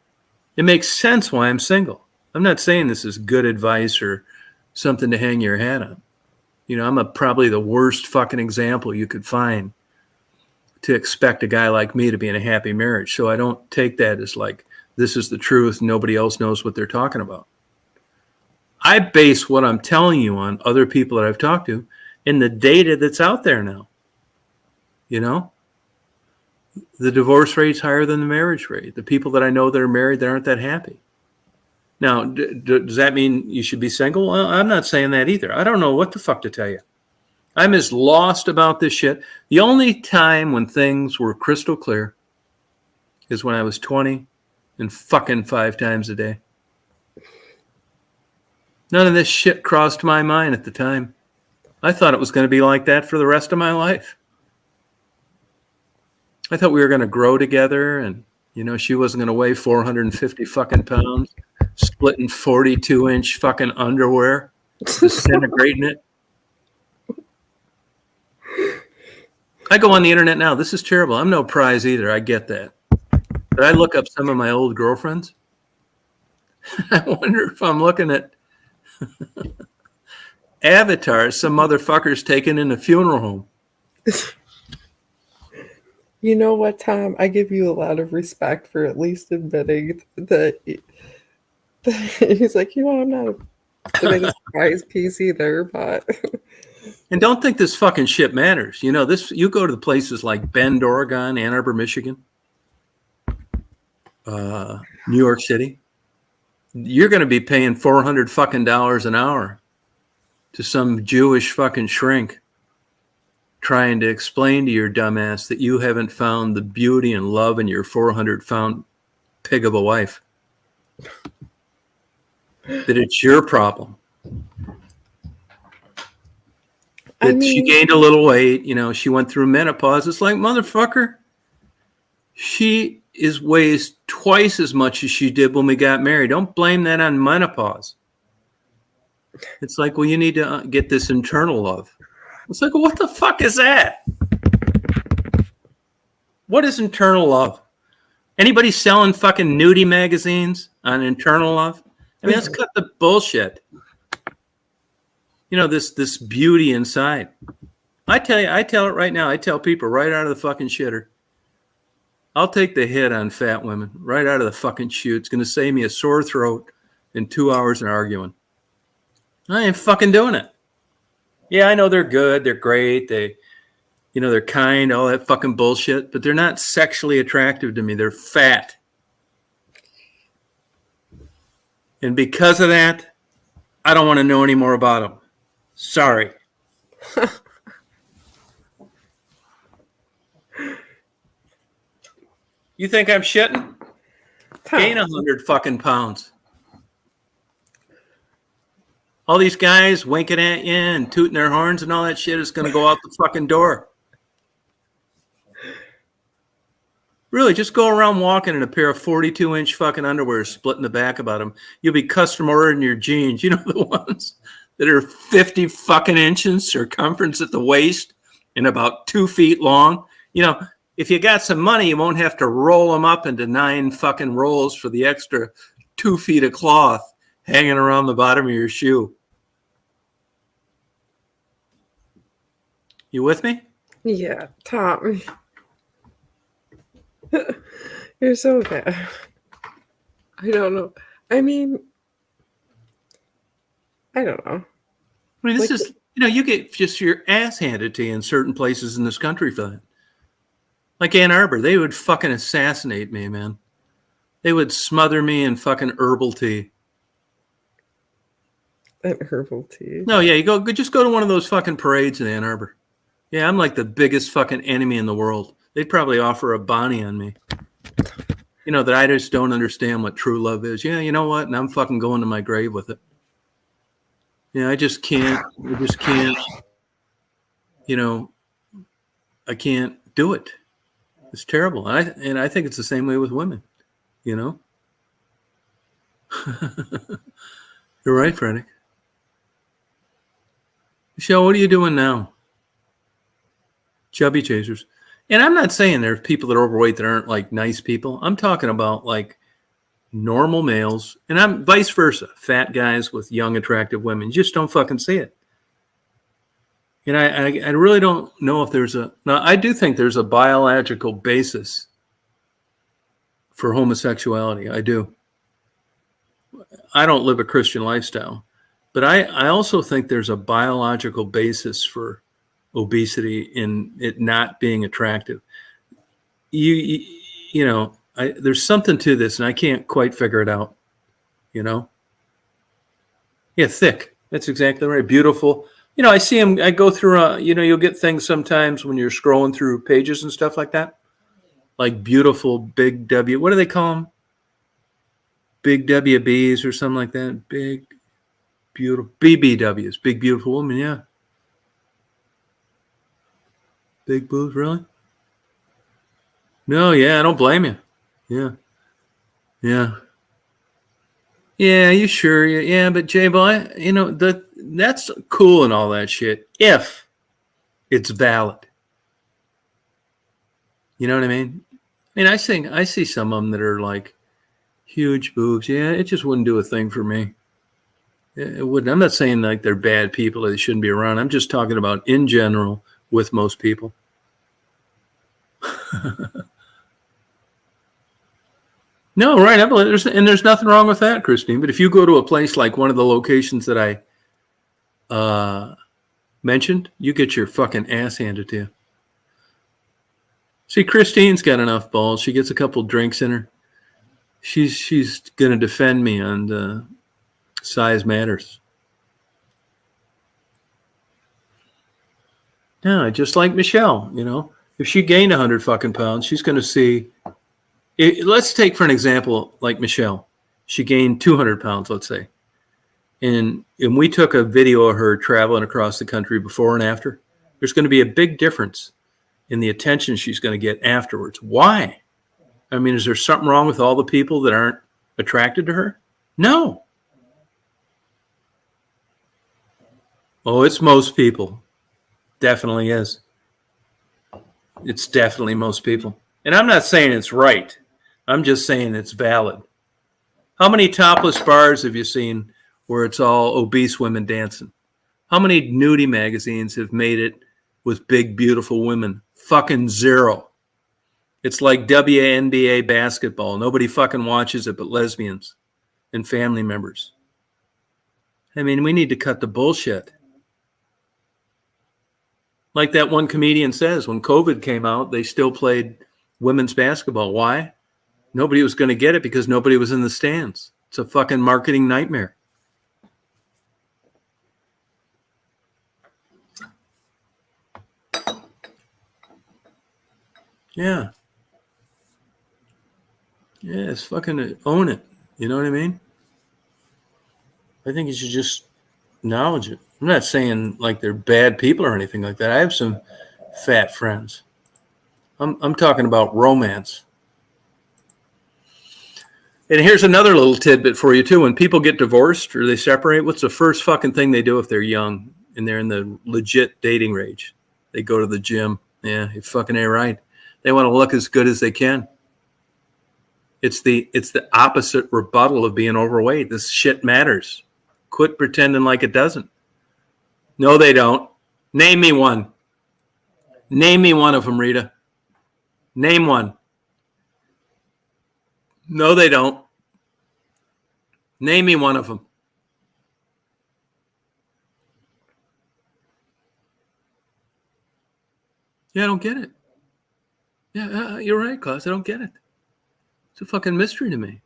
it makes sense why I'm single. I'm not saying this is good advice or something to hang your hat on. You know, I'm probably the worst fucking example you could find to expect a guy like me to be in a happy marriage. So I don't take that as like, this is the truth. Nobody else knows what they're talking about. I base what I'm telling you on other people that I've talked to and the data that's out there now. You know, the divorce rate's higher than the marriage rate. The people that I know that are married, they aren't that happy. Now, does that mean you should be single? Well, I'm not saying that either. I don't know what the fuck to tell you. I'm as lost about this shit. The only time when things were crystal clear is when I was 20 and fucking 5 times a day. None of this shit crossed my mind at the time. I thought it was going to be like that for the rest of my life. I thought we were going to grow together and, you know, she wasn't going to weigh 450 fucking pounds, splitting 42-inch fucking underwear, disintegrating it. I go on the internet now. This is terrible. I'm no prize either. I get that. But I look up some of my old girlfriends. I wonder if I'm looking at avatars some motherfuckers taken in a funeral home. You know what, Tom? I give you a lot of respect for at least admitting that he's like, you know, I'm not the biggest prize piece either, but And don't think this fucking shit matters. You know, this. You go to the places like Bend, Oregon, Ann Arbor, Michigan, New York City. You're going to be paying $400 fucking an hour to some Jewish fucking shrink trying to explain to your dumbass that you haven't found the beauty and love in your 400-pound pig of a wife. That it's your problem. I That she mean, gained a little weight. You know, she went through menopause. It's like, motherfucker, she weighs twice as much as she did when we got married. Don't blame that on menopause. It's like, well, you need to get this internal love. It's like, well, what the fuck is that? What is internal love? Anybody selling fucking nudie magazines on internal love? I mean, let's cut the bullshit. You know, this beauty inside. I tell it right now. I tell people right out of the fucking shitter. I'll take the hit on fat women right out of the fucking chute. It's going to save me a sore throat and 2 hours of arguing. I ain't fucking doing it. Yeah, I know they're good. They're great. They're kind, all that fucking bullshit, but they're not sexually attractive to me. They're fat. And because of that, I don't want to know any more about them. Sorry. You think I'm shitting? Gain 100 fucking pounds. All these guys winking at you and tooting their horns and all that shit is going to go out the fucking door. Really, just go around walking in a pair of 42-inch fucking underwear, splitting the back about them. You'll be custom ordering your jeans. You know, the ones that are 50 fucking inches circumference at the waist and about 2 feet long. You know, if you got some money, you won't have to roll them up into 9 fucking rolls for the extra 2 feet of cloth hanging around the bottom of your shoe. You with me? Yeah, Tom. You're so bad. I don't know. I mean, I don't know. I mean, this Like- is, you know, you get just your ass handed to you in certain places in this country for that. Like Ann Arbor, they would fucking assassinate me, man. They would smother me in fucking herbal tea. That herbal tea. No, yeah, just go to one of those fucking parades in Ann Arbor. Yeah, I'm like the biggest fucking enemy in the world. They'd probably offer a bounty on me. You know, that I just don't understand what true love is. Yeah, you know what? And I'm fucking going to my grave with it. Yeah, I just can't, you know, I can't do it. It's terrible. And I think it's the same way with women, you know? You're right, Freddie. Michelle, what are you doing now? Chubby chasers. And I'm not saying there's people that are overweight that aren't like nice people. I'm talking about like normal males, and I'm vice versa. Fat guys with young, attractive women. You just don't fucking see it. And I really don't know if there's now I do think there's a biological basis for homosexuality. I do. I don't live a Christian lifestyle, but I also think there's a biological basis for obesity in it not being attractive. You know, there's something to this, and I can't quite figure it out. You know? Yeah, thick. That's exactly right. Beautiful. You know, I see them. I go through. You know, you'll get things sometimes when you're scrolling through pages and stuff like that, like beautiful big W. What do they call them? Big WBs or something like that. Big, beautiful BBWs. Big beautiful woman. Yeah. Big boobs, really? No, yeah, I don't blame you. Yeah. Yeah. Yeah, you sure? Yeah, but Jay boy, you know, that's cool and all that shit if it's valid. You know what I mean? I mean, I see some of them that are like huge boobs. Yeah, it just wouldn't do a thing for me. It wouldn't. I'm not saying like they're bad people or they shouldn't be around. I'm just talking about in general with most people. No, right. I believe there's nothing wrong with that, Christine. But if you go to a place like one of the locations that I mentioned, you get your fucking ass handed to you. See, Christine's got enough balls. She gets a couple drinks in her. She's gonna defend me on size matters. Yeah, just like Michelle. You know, if she gained 100 fucking pounds, she's gonna see. Let's take for an example like Michelle. She gained 200 pounds, let's say. And we took a video of her traveling across the country before and after. There's going to be a big difference in the attention she's going to get afterwards. Why? I mean, is there something wrong with all the people that aren't attracted to her? No. Oh, it's most people. Definitely is. It's definitely most people. And I'm not saying it's right. I'm just saying it's valid. How many topless bars have you seen where it's all obese women dancing? How many nudie magazines have made it with big, beautiful women? Fucking zero. It's like WNBA basketball. Nobody fucking watches it but lesbians and family members. I mean, we need to cut the bullshit. Like that one comedian says, when COVID came out, they still played women's basketball. Why? Nobody was going to get it because nobody was in the stands. It's a fucking marketing nightmare. Yeah. Yeah, it's fucking own it. You know what I mean? I think you should just acknowledge it. I'm not saying like they're bad people or anything like that. I have some fat friends. I'm talking about romance. And here's another little tidbit for you too. When people get divorced or they separate, what's the first fucking thing they do if they're young and they're in the legit dating range? They go to the gym. Yeah, you fucking ain't right. They want to look as good as they can. It's the opposite rebuttal of being overweight. This shit matters. Quit pretending like it doesn't. No, they don't. Name me one. Name me one of them, Rita. Name one. No, they don't. Name me one of them. Yeah, I don't get it. Yeah, you're right, Klaus. I don't get it. It's a fucking mystery to me.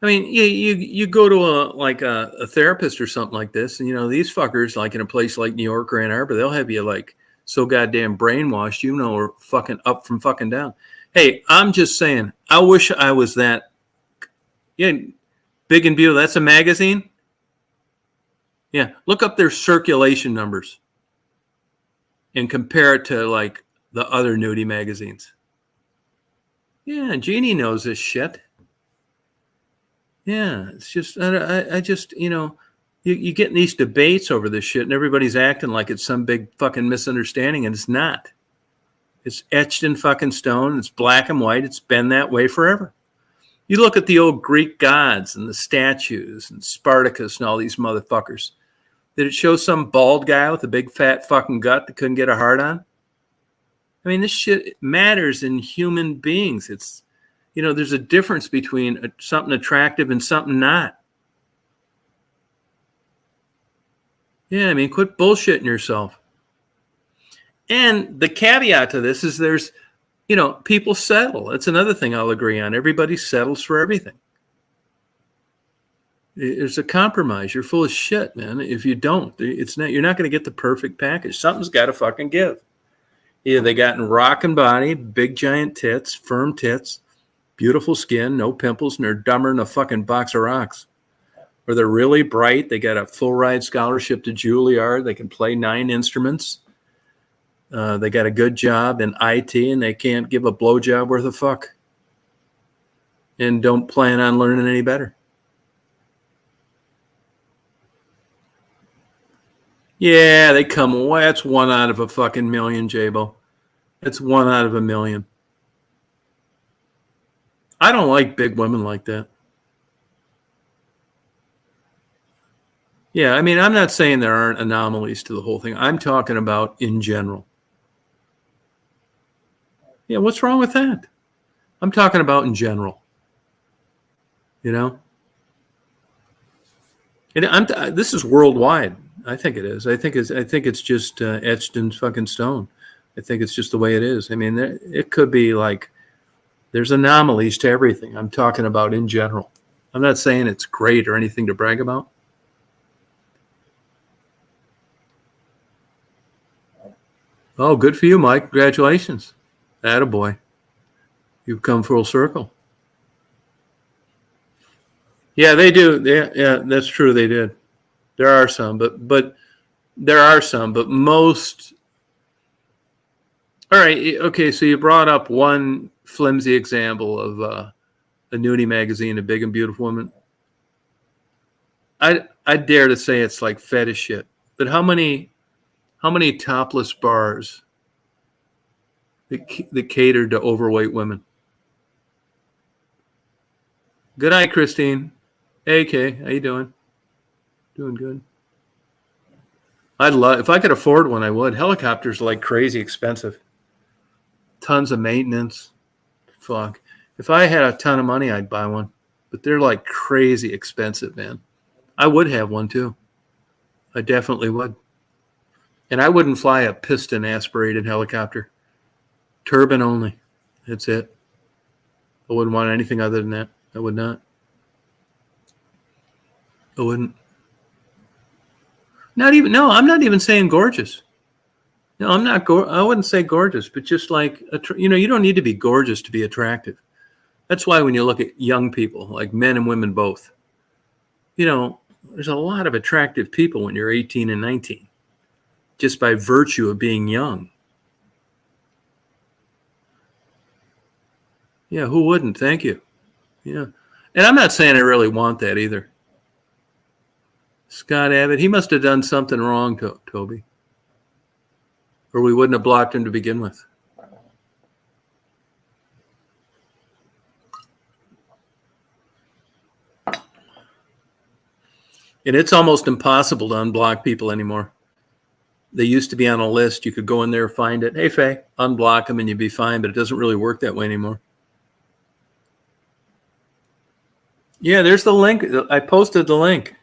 I mean, you go to a therapist or something like this, and these fuckers, like in a place like New York or Ann Arbor, they'll have you like so goddamn brainwashed, or fucking up from fucking down. Hey, I'm just saying, I wish I was that. Yeah, Big and Beautiful. That's a magazine. Yeah, look up their circulation numbers and compare it to like the other nudie magazines. Yeah, Jeannie knows this shit. Yeah, it's just, I just, you get in these debates over this shit and everybody's acting like it's some big fucking misunderstanding, and it's not. It's etched in fucking stone. It's black and white. It's been that way forever. You look at the old Greek gods and the statues and Spartacus and all these motherfuckers. Did it show some bald guy with a big fat fucking gut that couldn't get a hard on? I mean, this shit matters in human beings. It's, there's a difference between something attractive and something not. Yeah, I mean, quit bullshitting yourself. And the caveat to this is there's, people settle. That's another thing I'll agree on. Everybody settles for everything. There's a compromise. You're full of shit, man. If you don't, you're not going to get the perfect package. Something's got to fucking give. Either they got in rockin' body, big giant tits, firm tits, beautiful skin, no pimples, and they're dumber than a fucking box of rocks. Or they're really bright. They got a full ride scholarship to Juilliard. They can play 9 instruments. They got a good job in IT, and they can't give a blowjob worth of fuck. And don't plan on learning any better. Yeah, they come away. That's 1 out of a fucking million, Jabo. That's 1 out of a million. I don't like big women like that. Yeah, I mean, I'm not saying there aren't anomalies to the whole thing. I'm talking about in general. Yeah, what's wrong with that? I'm talking about in general. And this is worldwide. I think it is. I think it's just etched in fucking stone. I think it's just the way it is. I mean, it could be like there's anomalies to everything. I'm talking about in general. I'm not saying it's great or anything to brag about. Oh, good for you, Mike. Congratulations. Attaboy. You've come full circle. Yeah, they do. Yeah, that's true. They did. There are some, but most. All right. Okay. So you brought up one flimsy example of a nudie magazine, A Big and Beautiful Woman. I dare to say it's like fetish shit. But how many topless bars that cater to overweight women? Good night, Christine. Hey, Kay, how you doing? Doing good. If I could afford one, I would. Helicopters are like crazy expensive. Tons of maintenance. Fuck. If I had a ton of money, I'd buy one. But they're like crazy expensive, man. I would have one too. I definitely would. And I wouldn't fly a piston aspirated helicopter. Turbine only. That's it. I wouldn't want anything other than that. I would not. I wouldn't. No, I'm not even saying gorgeous. No, I'm not. I wouldn't say gorgeous, but just like, you don't need to be gorgeous to be attractive. That's why when you look at young people, like men and women both, you know, there's a lot of attractive people when you're 18 and 19, just by virtue of being young. Yeah, who wouldn't? Thank you. Yeah. And I'm not saying I really want that either. Scott Abbott, he must have done something wrong, Toby. Or we wouldn't have blocked him to begin with. And it's almost impossible to unblock people anymore. They used to be on a list. You could go in there, find it. Hey, Faye, unblock them and you'd be fine, but it doesn't really work that way anymore. Yeah, there's the link. I posted the link.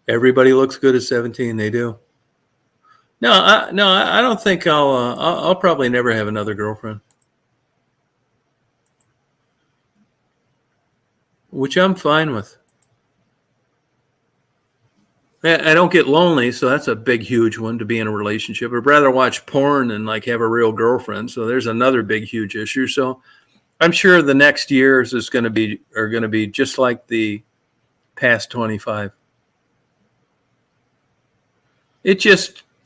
Everybody looks good at 17. They do. No, I don't think I'll probably never have another girlfriend. Which I'm fine with. I don't get lonely, so that's a big, huge one to be in a relationship. I'd rather watch porn than like have a real girlfriend. So there's another big, huge issue. So I'm sure the next years are going to be just like the past 25.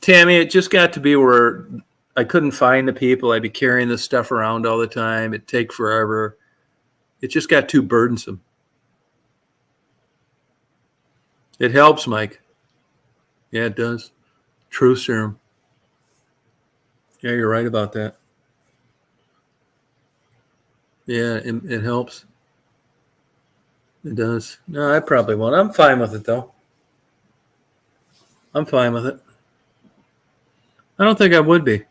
Tammy, it just got to be where I couldn't find the people. I'd be carrying this stuff around all the time. It'd take forever. It just got too burdensome. It helps, Mike. Yeah, it does. Truth serum. Yeah, you're right about that. Yeah, it helps. It does. No, I probably won't. I'm fine with it, though. I'm fine with it. I don't think I would be.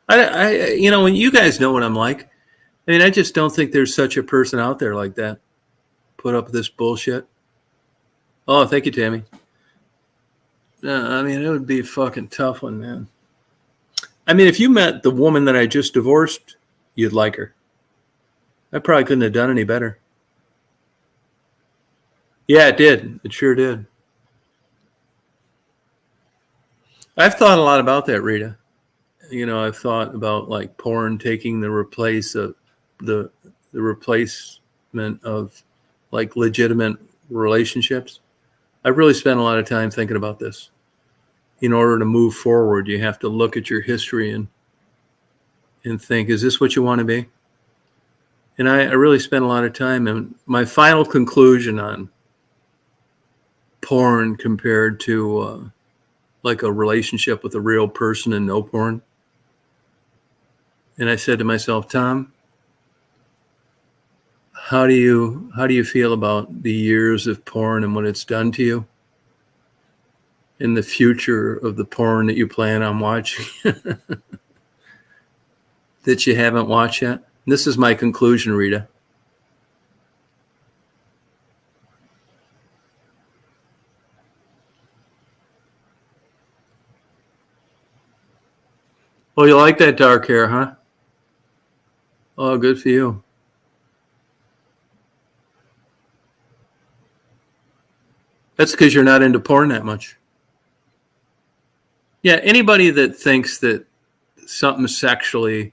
When you guys know what I'm like. I mean, I just don't think there's such a person out there like that. Put up with this bullshit. Oh, thank you, Tammy. I mean, it would be a fucking tough one, man. I mean, if you met the woman that I just divorced, you'd like her. I probably couldn't have done any better. Yeah, it did. It sure did. I've thought a lot about that, Rita. You know, I've thought about like porn taking the replacement of like legitimate relationships. I've really spent a lot of time thinking about this. In order to move forward, you have to look at your history and think, is this what you want to be? And I really spent a lot of time. And my final conclusion on porn compared to like a relationship with a real person and no porn. And I said to myself, Tom, how do you feel about the years of porn and what it's done to you? In the future of the porn that you plan on watching that you haven't watched yet? This is my conclusion, Rita. Oh, you like that dark hair, huh? Oh, good for you. That's because you're not into porn that much. Yeah, anybody that thinks that something sexually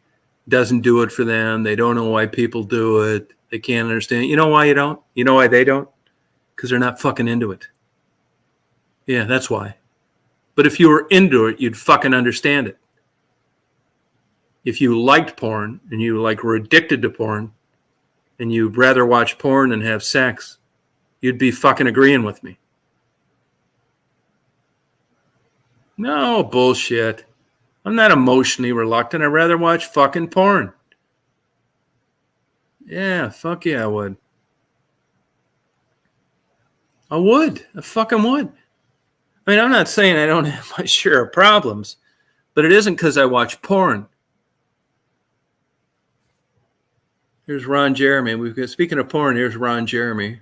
doesn't do it for them, they don't know why people do it, they can't understand. You know why you don't? You know why they don't? Because they're not fucking into it. Yeah, that's why. But if you were into it, you'd fucking understand it. If you liked porn and you were addicted to porn and you'd rather watch porn than have sex, you'd be fucking agreeing with me. No bullshit. I'm not emotionally reluctant. I'd rather watch fucking porn. Yeah, fuck yeah, I would. I would. I fucking would. I mean, I'm not saying I don't have my share of problems, but it isn't because I watch porn. Here's Ron Jeremy. Speaking of porn, here's Ron Jeremy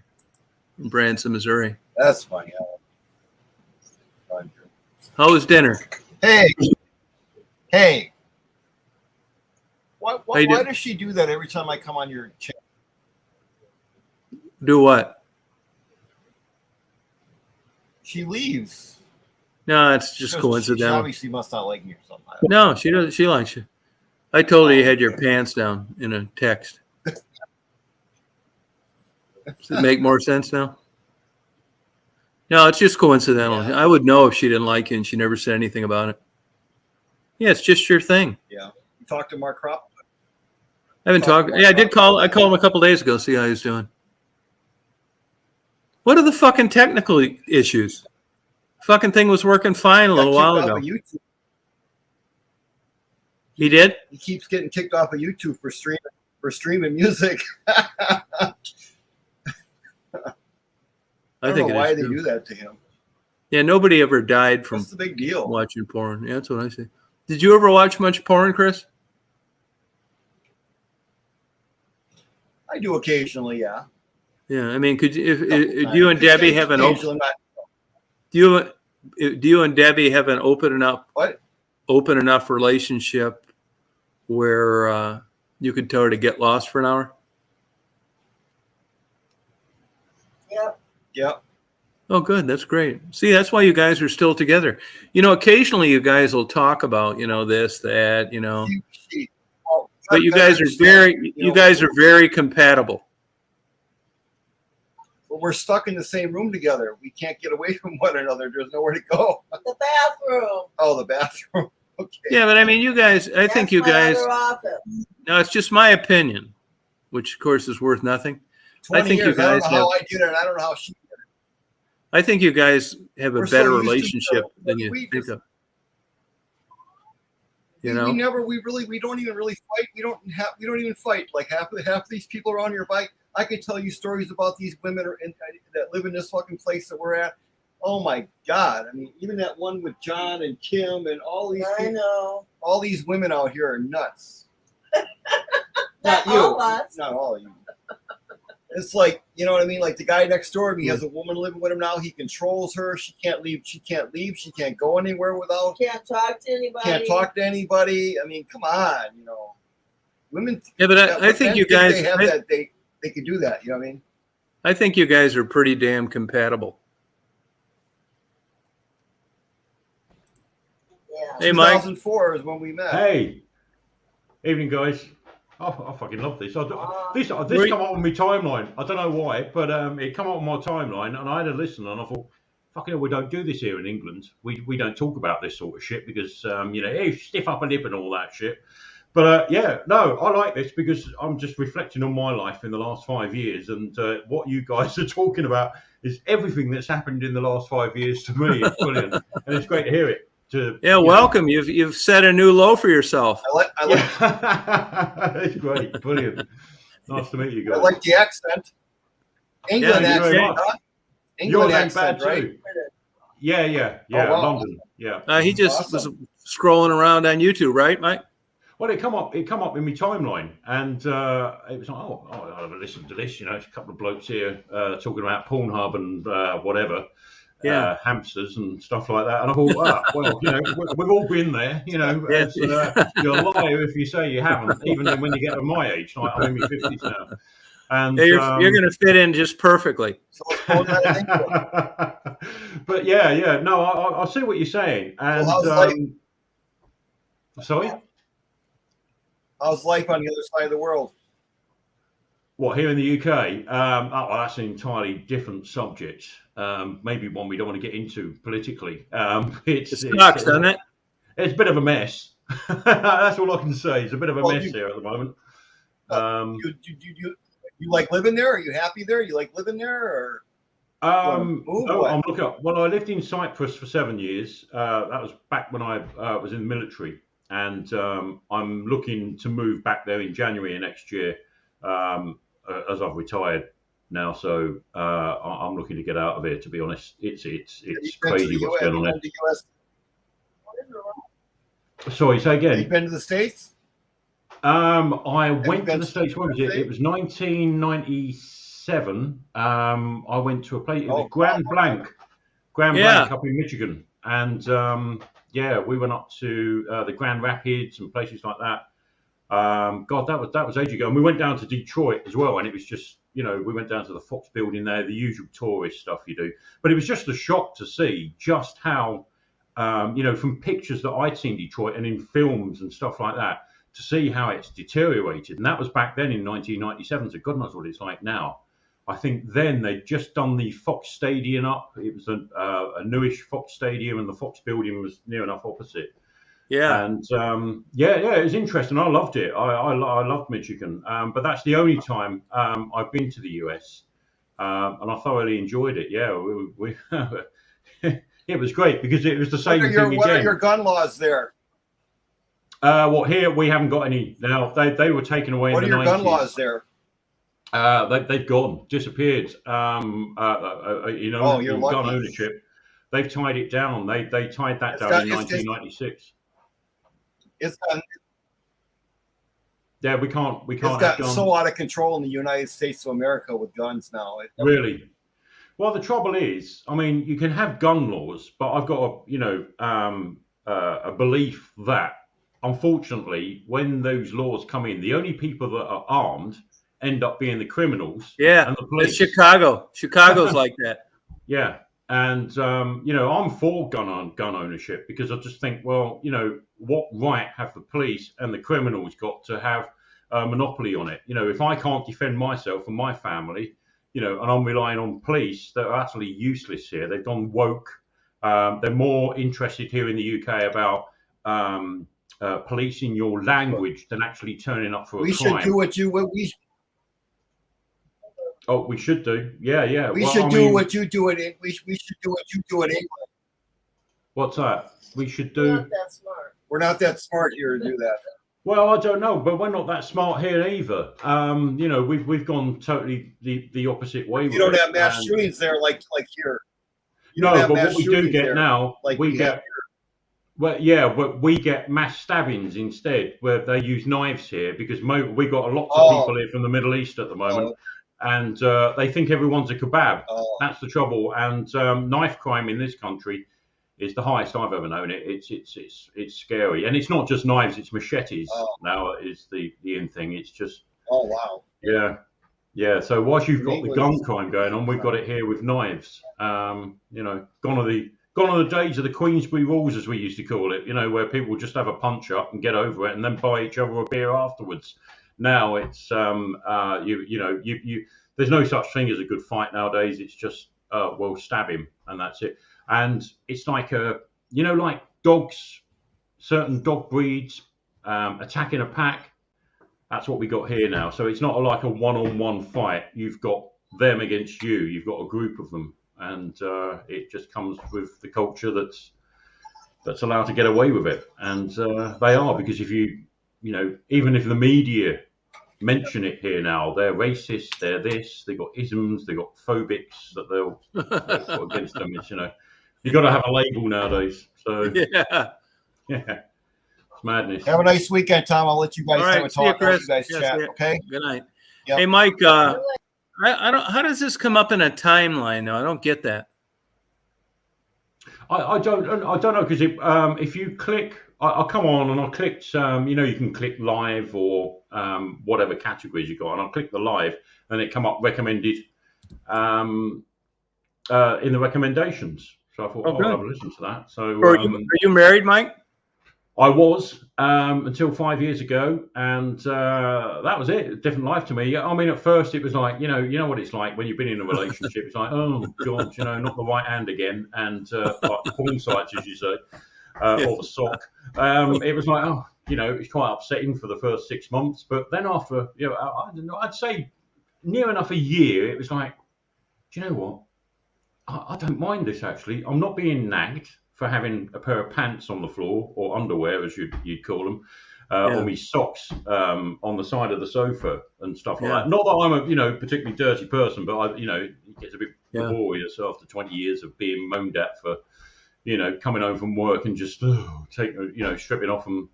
from Branson, Missouri. That's funny. How was dinner? Hey. Why does she do that every time I come on your channel? Do what? She leaves. No, it's just coincidental. She obviously must not like me or something. No, she doesn't. She likes you. I told her you had your pants down in a text. Does it make more sense now? No, it's just coincidental. Yeah. I would know if she didn't like you and she never said anything about it. Yeah, it's just your thing. Yeah. You talked to Mark Crop? I haven't talked. Yeah, I did call. I called him a couple days ago, see how he's doing. What are the fucking technical issues? Fucking thing was working fine a little while ago. He did? He keeps getting kicked off of YouTube for streaming music. I don't think know it why is they too. do that to him. Yeah, nobody ever died from What's the big deal? watching porn. Yeah, that's what I say. Did you ever watch much porn, Chris? I do occasionally, yeah. Yeah, I mean, could you, if you and Debbie have an open, Occasionally, do you and Debbie have an open enough relationship where you could tell her to get lost for an hour? Yep. Oh, good. That's great. See, that's why you guys are still together. You know, occasionally you guys will talk about, you know, this, that, you know, but you guys are very compatible. But we're stuck in the same room together. We can't get away from one another. There's nowhere to go. The bathroom. Oh, the bathroom. Okay. Yeah, but I mean, you guys, I think you guys, no, it's just my opinion, which of course is worth nothing. 20 I think years. you guys I don't know have, how I did it. And I don't know how she did it. I think you guys have a We're so better used to relationship each other. than you We think just- of. You know, we don't even really fight. We don't even fight. Like half of these people are on your bike. I could tell you stories about these women that live in this fucking place that we're at. Oh my God. I mean, even that one with John and Kim and all these I people, know. all these women out here are nuts. Not you. all of us. Not all of you. It's like, you know what I mean? Like the guy next door to me has a woman living with him now. He controls her. She can't leave. She can't go anywhere without. Can't talk to anybody. Can't talk to anybody. I mean, come on, you know. Women. yeah, but I think men you guys, they have that. They could do that. You know what I mean? I think you guys are pretty damn compatible. Yeah. Hey, Mike. 2004 is when we met. Hey, evening, guys. Oh, I fucking love this. This come up on my timeline. I don't know why, but it come up on my timeline, and I had a listen, and I thought, fucking hell, we don't do this here in England. We don't talk about this sort of shit because you know, hey, stiff upper lip and all that shit. But yeah, no, I like this because I'm just reflecting on my life in the last 5 years, and what you guys are talking about is everything that's happened in the last 5 years to me. It's brilliant, and it's great to hear it. Yeah, welcome. You've set a new low for yourself. I like It's great, brilliant. Nice to meet you guys. I like the accent. England Yeah, accent, huh? Your England name's bad accent, right? too. Yeah, Oh, wow. London. Yeah. He just Awesome. was scrolling around on YouTube, right, Mike? Well, it come up in my timeline, and it was like, I'll have a listen to this. You know, it's a couple of blokes here talking about Pornhub and whatever. Yeah. Hamsters and stuff like that. And I thought, well, you know, we've all been there, you know. Yeah. You're a liar if you say you haven't, even when you get to my age. Like, I'm in my 50s now. And Yeah, you're going to fit in just perfectly. So let's go with that in England. But yeah, no, I see what you're saying. And how's life? Sorry? How's life on the other side of the world? What, here in the UK? Well, that's an entirely different subject. Maybe one we don't want to get into politically. It sucks, doesn't it? It's a bit of a mess. That's all I can say. It's a bit of a Well, mess you- here at the moment. You like living there? Are you happy there? You like living there? Or No, what? I'm looking up. Well, I lived in Cyprus for 7 years. That was back when I was in the military. And I'm looking to move back there in January next year as I've retired now. So I'm looking to get out of here, to be honest. It's Have you been to crazy the what's US? going on Have you been to the US? there. Sorry, say Have you again. been to the States? I went to been the to States. When was it? States? It was 1997. I went to a place, it was Oh, Grand wow. Blanc Yeah. up in Michigan. And yeah, we went up to the Grand Rapids and places like that. God, that was ages ago. And we went down to Detroit as well. And it was just, you know, we went down to the Fox building there, the usual tourist stuff you do. But it was just a shock to see just how, you know, from pictures that I'd seen Detroit and in films and stuff like that, to see how it's deteriorated. And that was back then in 1997. So God knows what it's like now. I think then they'd just done the Fox Stadium up. It was a newish Fox Stadium, and the Fox building was near enough opposite. Yeah. And it was interesting. I loved it. I loved Michigan, but that's the only time I've been to the US, and I thoroughly enjoyed it. Yeah, we it was great because it was the same thing What are again. your gun laws there? Well, here we haven't got any now. They were taken away What are in the your 90s. gun laws there? They've gone, disappeared. You're gun lucky. ownership. They've tied it down. They tied that It's down got- in it's- 1996. It's gotten, Yeah, we can't it's have gotten guns. so out of control in the United States of America with guns now. Really? Well, the trouble is, I mean, you can have gun laws, but I've got a belief that, unfortunately, when those laws come in, the only people that are armed end up being the criminals Yeah. and the It's police. Chicago. Chicago's like that. Yeah. And, I'm for gun ownership because I just think, well, what right have the police and the criminals got to have a monopoly on it? If I can't defend myself and my family, and I'm relying on police that are utterly useless here. They've gone woke. They're more interested here in the UK about policing your language than actually turning up for a We crime. should do what you Oh, we should do. Yeah. we Well, should I do mean, what you do it. We should do what you do in England. What's that? We should You're do. not that smart. We're not that smart here to do that. Well, I don't know, but we're not that smart here either. We've gone totally the opposite way. You don't with have it. mass And- shootings there like here. You No, don't have but mass what we do shootings get there now, like we we get. have Well, yeah, but we get mass stabbings instead, where they use knives here because we got lots of people here from the Middle East at the moment, and they think everyone's a kebab. That's the trouble. And knife crime in this country is the highest I've ever known it. It's scary, and it's not just knives; it's machetes now is the in thing. It's just Oh wow. yeah. So whilst you've got the England gun is- crime going on, we've got it here with knives. Gone are the days of the Queensbury Rules, as we used to call it. Where people just have a punch up and get over it, and then buy each other a beer afterwards. Now it's there's no such thing as a good fight nowadays. It's just stab him and that's it. And it's like like dogs, certain dog breeds attacking a pack. That's what we got here now. So it's not like a one-on-one fight. You've got them against you. You've got a group of them, and it just comes with the culture that's allowed to get away with it. And they are, because if even if the media mention it here now, they're racist, they're this, they've got isms, they've got phobics that they'll put against them. It's you've got to have a label nowadays. So Yeah. it's madness. Have a nice weekend, Tom. I'll let you guys All have right, a see ya, talk. I'll let Chris. you guys Yes, chat. we- Okay. Good night. Yep. Hey, Mike. I don't. How does this come up in a timeline? Though I don't get that. I don't know because if you click, I'll come on and I clicked. You can click live or whatever categories you got, and I'll click the live, and it come up recommended in the recommendations. So I thought, Oh, good. I'll have a listen to that. So Are you married, Mike? I was until 5 years ago, and that was it. A different life to me. I mean, at first it was like, you know what it's like when you've been in a relationship. It's like, oh God, not the right hand again, and like porn sites, as you say, or the sock. It was like, it's quite upsetting for the first 6 months, but then after, I don't know, I'd say near enough a year, it was like, do you know what? I don't mind this actually. I'm not being nagged for having a pair of pants on the floor, or underwear as you'd call them, or me socks on the side of the sofa and stuff like that. Not that I'm a particularly dirty person, but it gets a bit laborious after 20 years of being moaned at for coming home from work and just stripping off them.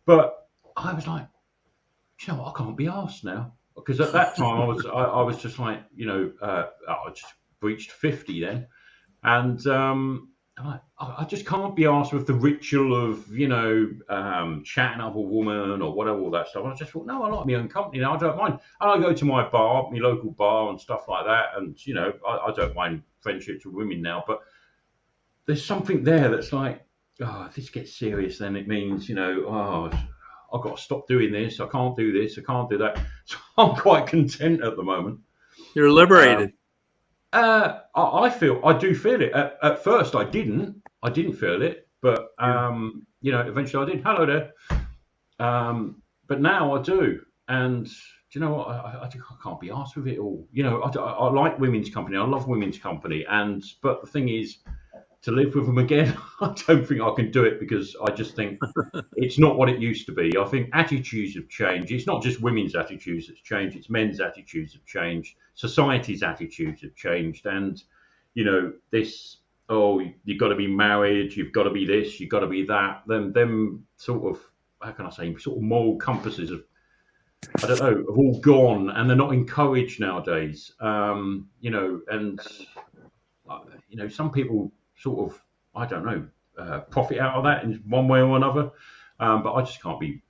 But I was like, I can't be arsed now, because at that time I was just like I just reached 50 then, and I just can't be arsed with the ritual of chatting up a woman or whatever, all that stuff. And I just thought, no, I like my own company now. I don't mind. And I go to my bar, my local bar, and stuff like that. And I don't mind friendships with women now. But there's something there that's like, if this gets serious, then it means I've got to stop doing this. I can't do this. I can't do that. So I'm quite content at the moment. You're liberated. I do feel it. At first, I didn't feel it, but eventually I did. Hello there. But now I do, and do you know what? I can't be arsed with it all. I like women's company. I love women's company, but the thing is, to live with them again, I don't think I can do it, because I just think it's not what it used to be. I think attitudes have changed. It's not just women's attitudes that's changed, it's men's attitudes have changed. Society's attitudes have changed. And, this, you've got to be married, you've got to be this, you've got to be that. Them sort of, how can I say, sort of moral compasses have all gone, and they're not encouraged nowadays. Some people sort of, I don't know, profit out of that in one way or another. But I just can't be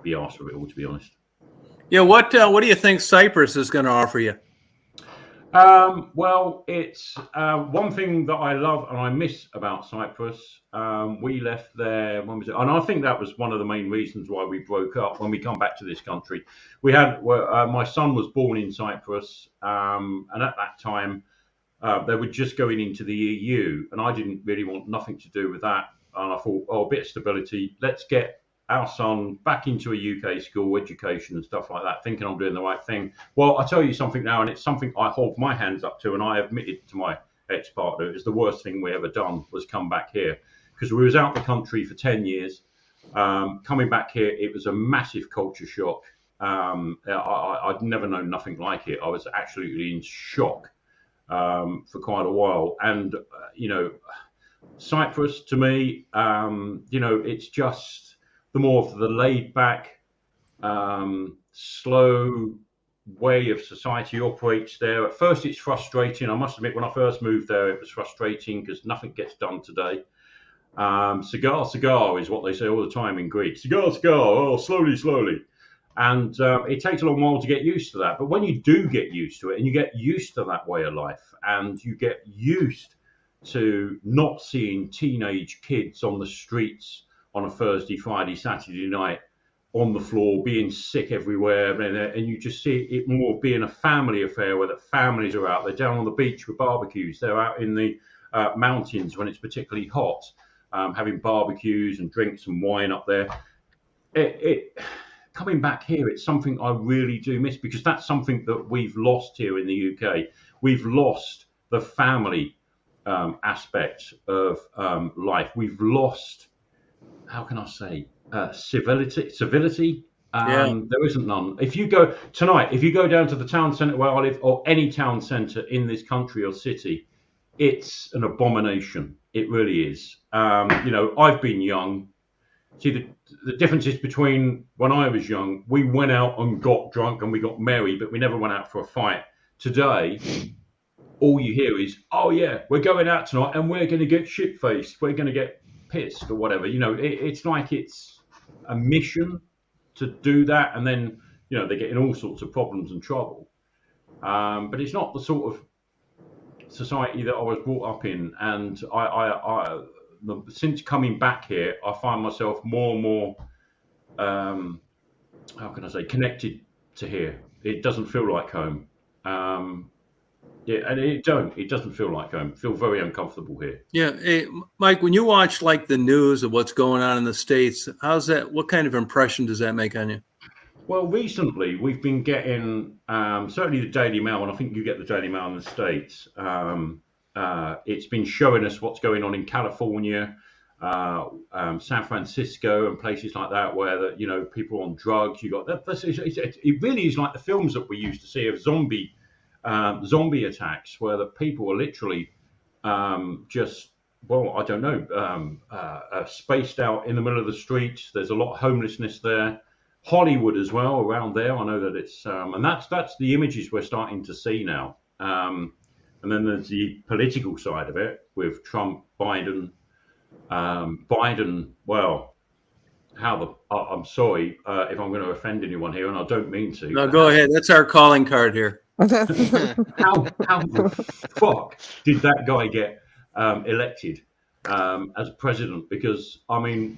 arsed with it all, to be honest. Yeah. What do you think Cyprus is going to offer you? Well, it's one thing that I love and I miss about Cyprus. We left there, when was it? And I think that was one of the main reasons why we broke up when we come back to this country. My son was born in Cyprus, and at that time, they were just going into the EU, and I didn't really want nothing to do with that. And I thought, a bit of stability. Let's get our son back into a UK school, education and stuff like that, thinking I'm doing the right thing. Well, I tell you something now, and it's something I hold my hands up to, and I admitted to my ex-partner, it was the worst thing we ever done, was come back here. Because we was out the country for 10 years. Coming back here, it was a massive culture shock. I'd never known nothing like it. I was absolutely in shock for quite a while. And, Cyprus, to me, it's just the more of the laid back, slow way of society operates there. At first, it's frustrating. I must admit, when I first moved there, it was frustrating because nothing gets done today. Cigar is what they say all the time in Greek. Cigar, slowly. And it takes a long while to get used to that. But when you do get used to it, and you get used to that way of life, and you get used to not seeing teenage kids on the streets on a Thursday, Friday, Saturday night on the floor, being sick everywhere, and you just see it more being a family affair, where the families are out. They're down on the beach with barbecues. They're out in the mountains when it's particularly hot, having barbecues and drinks and wine up there. Coming back here, it's something I really do miss, because that's something that we've lost here in the UK. We've lost the family aspect of life. We've lost, how can I say, civility. There isn't none. If you go down to the town centre where I live, or any town centre in this country or city, it's an abomination. It really is. I've been young. See, the difference is between when I was young, we went out and got drunk and we got merry, but we never went out for a fight. Today, all you hear is, oh yeah, we're going out tonight and we're going to get shit-faced. We're going to get pissed or whatever. It's like it's a mission to do that, and then they're getting all sorts of problems and trouble. But it's not the sort of society that I was brought up in, and since coming back here, I find myself more and more, how can I say, connected to here. It doesn't feel like home. And it doesn't feel like home. I feel very uncomfortable here. Yeah. Hey, Mike, when you watch like the news of what's going on in the States, what kind of impression does that make on you? Well, recently we've been getting, certainly the Daily Mail, and I think you get the Daily Mail in the States. It's been showing us what's going on in California, San Francisco, and places like that, where people on drugs. You got that. It really is like the films that we used to see of zombie attacks, where the people are literally spaced out in the middle of the streets. There's a lot of homelessness there. Hollywood as well, around there. I know that it's and that's the images we're starting to see now. And then there's the political side of it with Trump, Biden. Well, I'm sorry if I'm going to offend anyone here, and I don't mean to. No, go ahead. That's our calling card here. How the fuck did that guy get elected as president? Because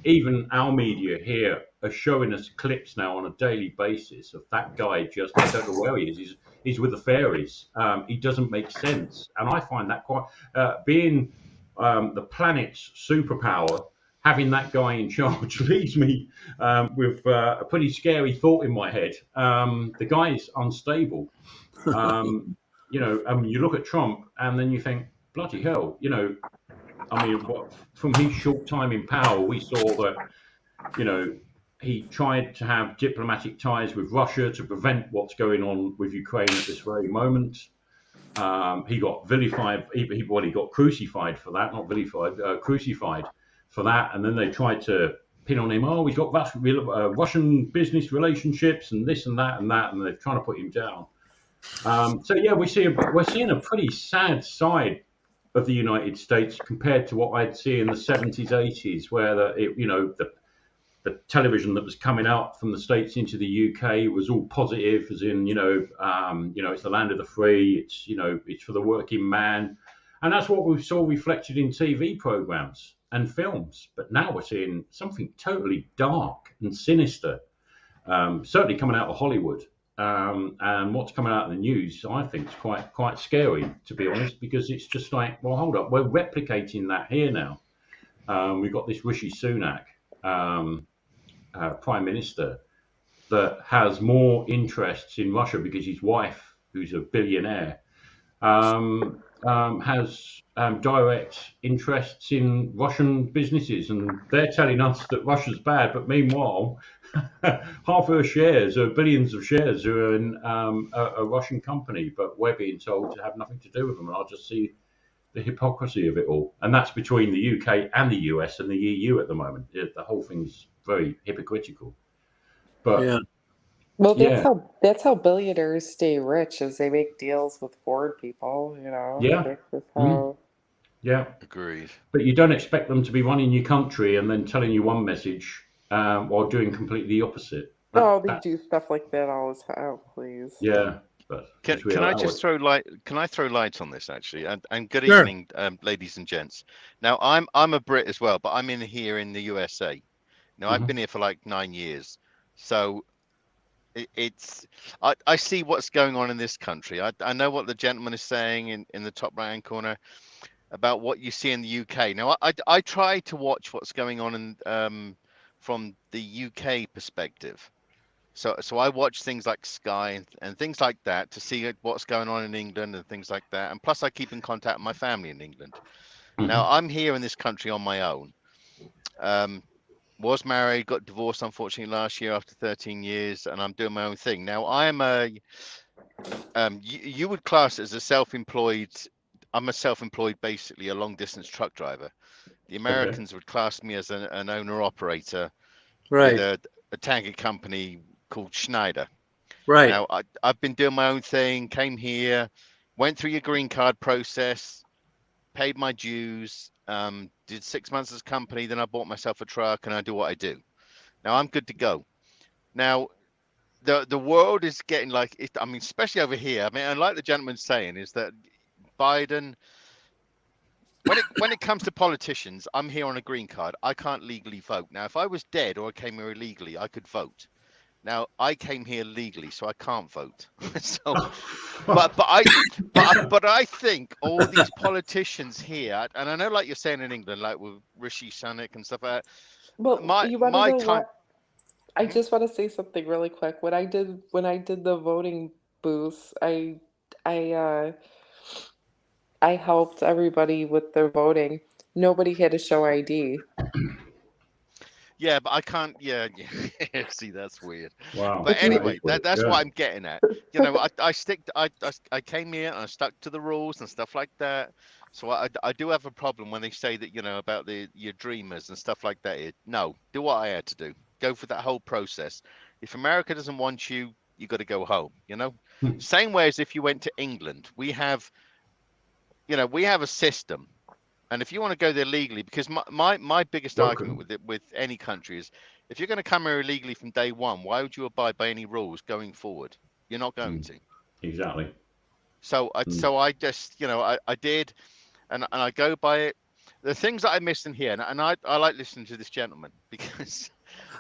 even our media here are showing us clips now on a daily basis of that guy. I don't know where he is. is with the fairies. He doesn't make sense, and I find that quite being the planet's superpower. Having that guy in charge leaves me with a pretty scary thought in my head. The guy is unstable. You look at Trump and then you think, bloody hell, from his short time in power, we saw that, he tried to have diplomatic ties with Russia to prevent what's going on with Ukraine at this very moment. He got vilified. He got crucified for that, not vilified, crucified for that. And then they tried to pin on him, oh, he's got Russian business relationships and this and that, and they're trying to put him down. We're seeing a pretty sad side of the United States compared to what I'd see in the 70s, 80s, where the television that was coming out from the States into the UK was all positive, as in, it's the land of the free, it's for the working man. And that's what we saw reflected in TV programs and films. But now we're seeing something totally dark and sinister, certainly coming out of Hollywood. And what's coming out of the news, I think, is quite scary, to be honest, because it's just like, well, hold up, we're replicating that here now. We've got this Rishi Sunak, Prime Minister, that has more interests in Russia because his wife, who's a billionaire, has direct interests in Russian businesses, and they're telling us that Russia's bad, but meanwhile, half her shares, or billions of shares, are in a Russian company, but we're being told to have nothing to do with them. And I'll just see the hypocrisy of it all, and that's between the UK and the US and the EU at the moment. The whole thing's very hypocritical. But Yeah. Well, that's how billionaires stay rich, is they make deals with Ford people, Yeah. That's just how. yeah, Agreed. but you don't expect them to be running your country and then telling you one message while doing completely the opposite. Oh, they do stuff like that all the time, please. Yeah. But Can I just throw light? Can I throw light on this actually? And good Sure. evening, ladies and gents. Now I'm a Brit as well, but I'm here in the USA. Now I've been here for like 9 years, so I see what's going on in this country. I know what the gentleman is saying in the top right hand corner about what you see in the UK. Now I try to watch what's going on in from the UK perspective. So I watch things like Sky and things like that to see what's going on in England and things like that. And plus I keep in contact with my family in England. Now I'm here in this country on my own. Was married, got divorced unfortunately last year after 13 years, and I'm doing my own thing. Now I am you would class it as a self-employed. I'm a self-employed, basically a long-distance truck driver. The Americans would class me as an owner-operator, Right. with a tanker company called Schneider. Right. Now I've been doing my own thing. Came here, went through your green card process, paid my dues. Did 6 months as a company, then I bought myself a truck, and I do what I do. Now I'm good to go. Now, the world is getting like it. I mean, especially over here. I mean, and like the gentleman's saying, is that Biden. When it comes to politicians, I'm here on a green card. I can't legally vote. Now, if I was dead or I came here illegally, I could vote. Now, I came here legally, so I can't vote. So, but I think all these politicians here, and I know, like you're saying in England, like with Rishi Sunak and stuff like that. Well, you want to my know time. what? I just want to say something really quick. When I did the voting booths, I helped everybody with their voting. Nobody had to show ID. Yeah, but I can't. Yeah. See, that's weird. Wow. But anyway, That is that's weird. what I'm getting at. You know, I came here and I stuck to the rules and stuff like that. So I do have a problem when they say that, about your dreamers and stuff like that. No, do what I had to do. Go for that whole process. If America doesn't want you, you got to go home. Same way as if you went to England. We have a system. And if you want to go there legally, because my biggest argument with any country is, if you're going to come here illegally from day one, why would you abide by any rules going forward? You're not going to. Exactly. So I just, I did, and I go by it. The things that I missed in here, and I like listening to this gentleman, because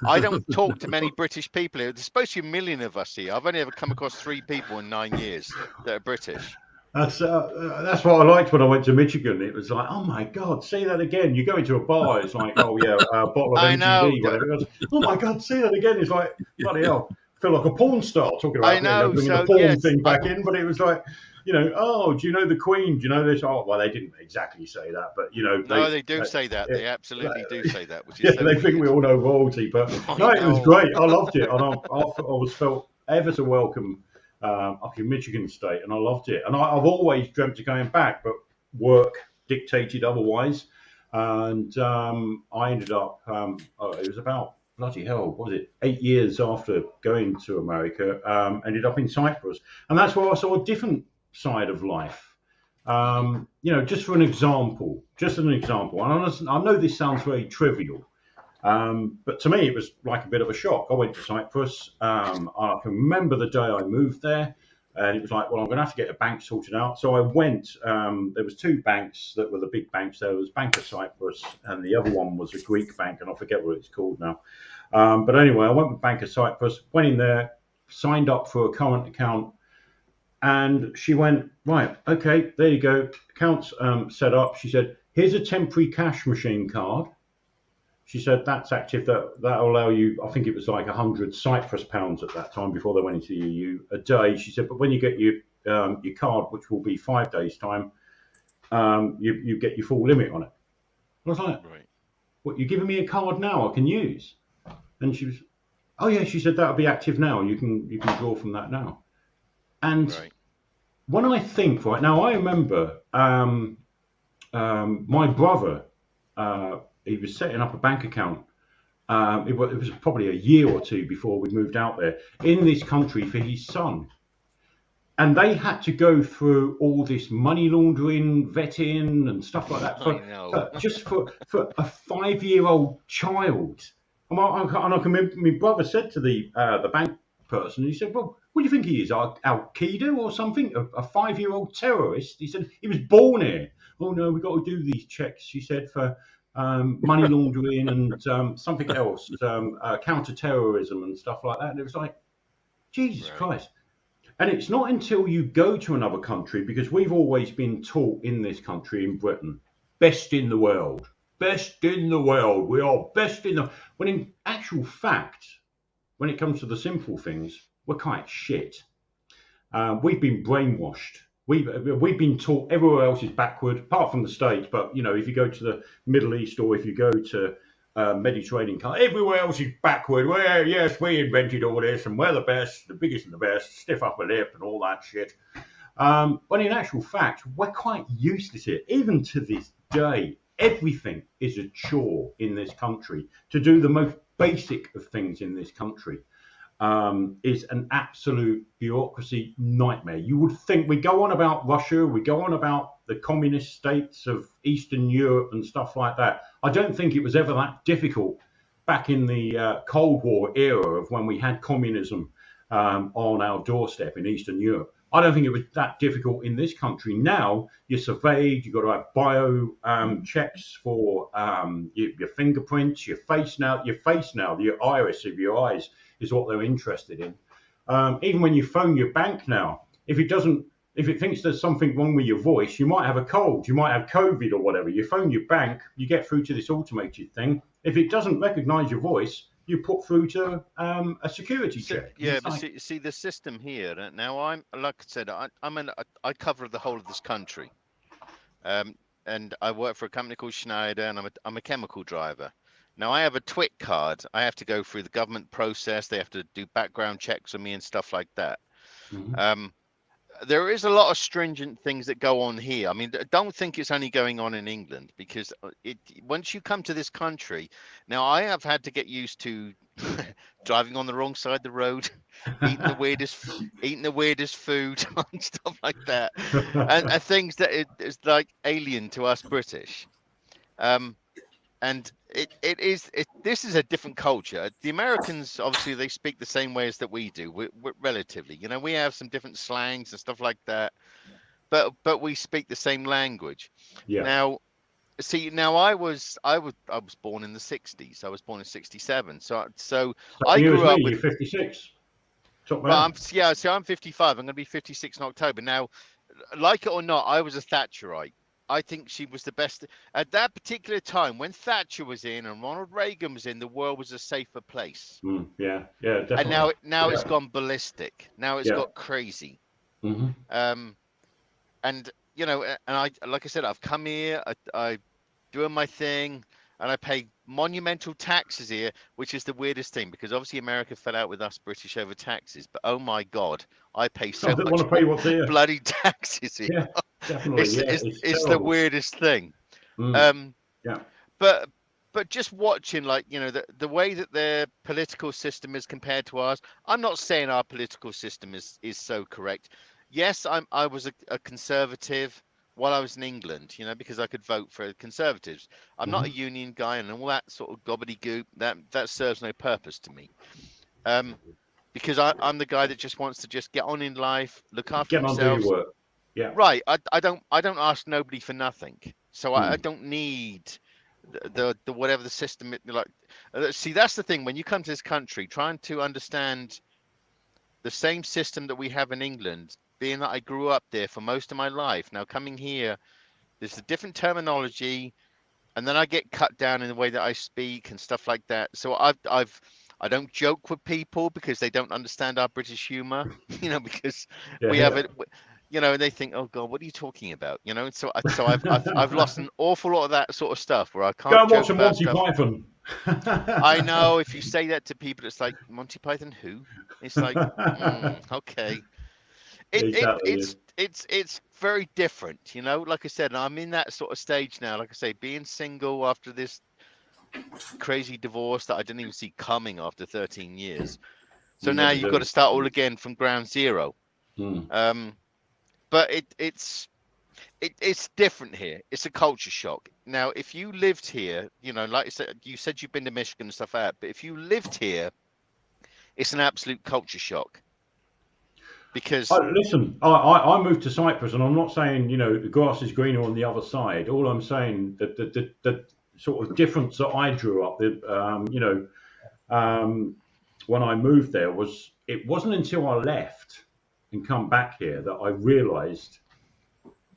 I don't talk to many British people here. There's supposed to be 1 million of us here. I've only ever come across 3 people in 9 years that are British. That's what I liked when I went to Michigan. It was like, oh my God, say that again. You go into a bar, it's like, oh yeah, a bottle of I know. MGD, whatever. It goes, oh my God, say that again. It's like, bloody hell, I feel like a porn star talking about I know, bringing so, the porn yes, thing back in. But it was like, you know, oh, do you know the Queen? Do you know this? Oh, well, they didn't exactly say that, but you know, No, they do say that. yeah, They absolutely do say that. Which is yeah, so they think we weird. all know royalty. But I no, it was know. great. I loved it, and I was felt ever so welcome up in Michigan State, and I loved it. And I've always dreamt of going back, but work dictated otherwise. And I ended up, it was about, bloody hell, what was it, 8 years after going to America, ended up in Cyprus. And that's where I saw a different side of life. You know, just an example. And I know this sounds very trivial, but to me, it was like a bit of a shock. I went to Cyprus. I can remember the day I moved there, and it was like, well, I'm going to have to get a bank sorted out. So I went. There was 2 banks that were the big banks. There was Bank of Cyprus, and the other one was a Greek bank, and I forget what it's called now. But anyway, I went with Bank of Cyprus, went in there, signed up for a current account, and she went, right, okay, there you go, account's set up. She said, here's a temporary cash machine card. She said that's active. That'll allow you. I think it was like 100 Cyprus pounds at that time before they went into the EU a day. She said, but when you get your card, which will be 5 days time, you get your full limit on it. I was like, Right. what? You're giving me a card now I can use? And she was, oh yeah. She said that'll be active now. You can draw from that now. And Right. when I think right now, I remember my brother. He was setting up a bank account. It was probably a year or 2 before we moved out there in this country for his son. And they had to go through all this money laundering, vetting and stuff like that I know. just for a 5-year-old child. And I can remember my brother said to the bank person, he said, well, what do you think he is, Al-Qaeda or something? A 5-year-old terrorist? He said, he was born here. Oh no, we've got to do these checks, she said, for money laundering and something else, counter-terrorism and stuff like that. And it was like, Jesus Right. Christ. And it's not until you go to another country, because we've always been taught in this country, in Britain, best in the world. Best in the world. We are best in the... When in actual fact, when it comes to the simple things, we're quite shit. We've been brainwashed. We've been taught everywhere else is backward, apart from the States. But, you know, if you go to the Middle East or if you go to Mediterranean countries, everywhere else is backward. Well, yes, we invented all this and we're the best, the biggest and the best, stiff upper lip and all that shit. But in actual fact, we're quite useless here. Even to this day, everything is a chore in this country. To do the most basic of things in this country is an absolute bureaucracy nightmare. You would think we go on about Russia, we go on about the communist states of Eastern Europe and stuff like that. I don't think it was ever that difficult back in the Cold War era of when we had communism on our doorstep in Eastern Europe. I don't think it was that difficult in this country. Now you're surveyed, you've got to have bio checks for your fingerprints, your face now, the iris of your eyes is what they're interested in. Even when you phone your bank now, if it thinks there's something wrong with your voice, you might have a cold, you might have COVID or whatever. You phone your bank, you get through to this automated thing. If it doesn't recognize your voice, you put through to a security check. Yeah, It's but like, see the system here. Now I'm, like I said, I cover the whole of this country, and I work for a company called Schneider, and I'm a chemical driver. Now I have a TWIC card. I have to go through the government process. They have to do background checks on me and stuff like that. mhm. There is a lot of stringent things that go on here. I mean, don't think it's only going on in England, because once you come to this country, now I have had to get used to driving on the wrong side of the road, eating the weirdest food and stuff like that, and things that is like alien to us British. And this is a different culture. The Americans, obviously, they speak the same way as that we do. We're relatively, you know, we have some different slangs and stuff like that, but we speak the same language. Yeah. Now, See, now I was born in the 60s. I was born in 67. So So I you as grew up me, with. you're 56. Top man. Well, I'm 55. I'm going to be 56 in October. Now, like it or not, I was a Thatcherite. I think she was the best at that particular time when Thatcher was in and Ronald Reagan was in. The world was a safer place, Yeah, definitely. and now it's Yeah. gone ballistic. Now it's Yeah. got crazy. hmm And you know, and I, like I said, I've come here. I doing my thing, and I pay monumental taxes here, which is the weirdest thing because obviously America fell out with us British over taxes. But oh my God, I pay so I don't much want to pay what's here. bloody taxes here. Yeah, definitely. It's the terrible. weirdest thing. Mm, yeah. But just watching, like, you know, the way that their political system is compared to ours. I'm not saying our political system is so correct. Yes, I was a conservative while I was in England, you know, because I could vote for Conservatives. I'm not a union guy and all that sort of gobbledygook. That serves no purpose to me. Because I'm the guy that just wants to just get on in life, look after Get on, do themselves. your work. Yeah. Right. I don't ask nobody for nothing. So I don't need the whatever the system like. See, that's the thing. When you come to this country, trying to understand the same system that we have in England, being that I grew up there for most of my life. Now coming here, there's a different terminology, and then I get cut down in the way that I speak and stuff like that. So I don't joke with people because they don't understand our British humor, you know, because we have it, you know, and they think, oh God, what are you talking about? You know, and so I've lost an awful lot of that sort of stuff where I can't Go and joke watch some about Monty stuff. Python. I know if you say that to people, it's like, Monty Python who? It's like, okay. It's very different, you know. Like I said, I'm in that sort of stage now. Like I say, being single after this crazy divorce that I didn't even see coming after 13 years. So now you've got to start all again from ground zero. But it's different here. It's a culture shock. Now, if you lived here, you know, like you said you've been to Michigan and stuff like that, but if you lived here, it's an absolute culture shock. Because listen, I moved to Cyprus, and I'm not saying, you know, the grass is greener on the other side. All I'm saying that the sort of difference that I drew up, you know, when I moved there was, it wasn't until I left and come back here that I realised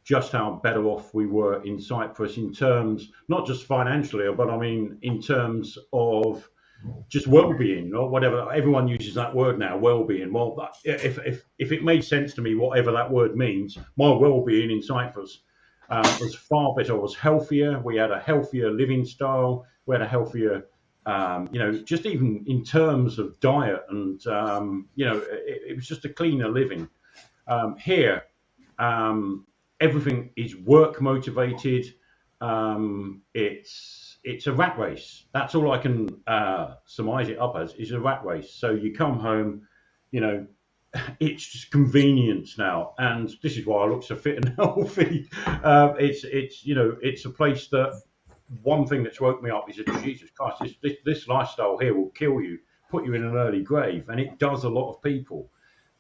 just how better off we were in Cyprus in terms, not just financially, but I mean in terms of just well-being or whatever. Everyone uses that word now, well-being. Well, if it made sense to me, whatever that word means, my well-being in Cyprus was far better. I was healthier. We had a healthier living style. We had a healthier, you know, just even in terms of diet, and you know, it was just a cleaner living. Here, everything is work motivated. It's a rat race. That's all I can surmise it up as, is a rat race. So you come home, you know, it's just convenience now, and this is why I look so fit and healthy. It's you know, it's a place that, one thing that's woke me up is that, Jesus Christ, this lifestyle here will kill you, put you in an early grave, and it does a lot of people.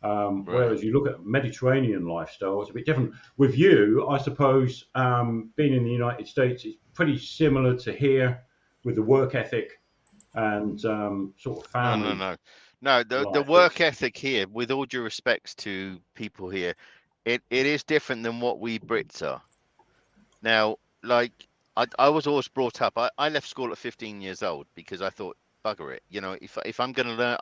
Whereas you look at Mediterranean lifestyle, it's a bit different. With you, I suppose, being in the United States, it's pretty similar to here with the work ethic and sort of family. No, the work ethic here, with all due respects to people here, it is different than what we Brits are. Now, like, I was always brought up, I left school at 15 years old because I thought, bugger it, you know, if I'm going to learn,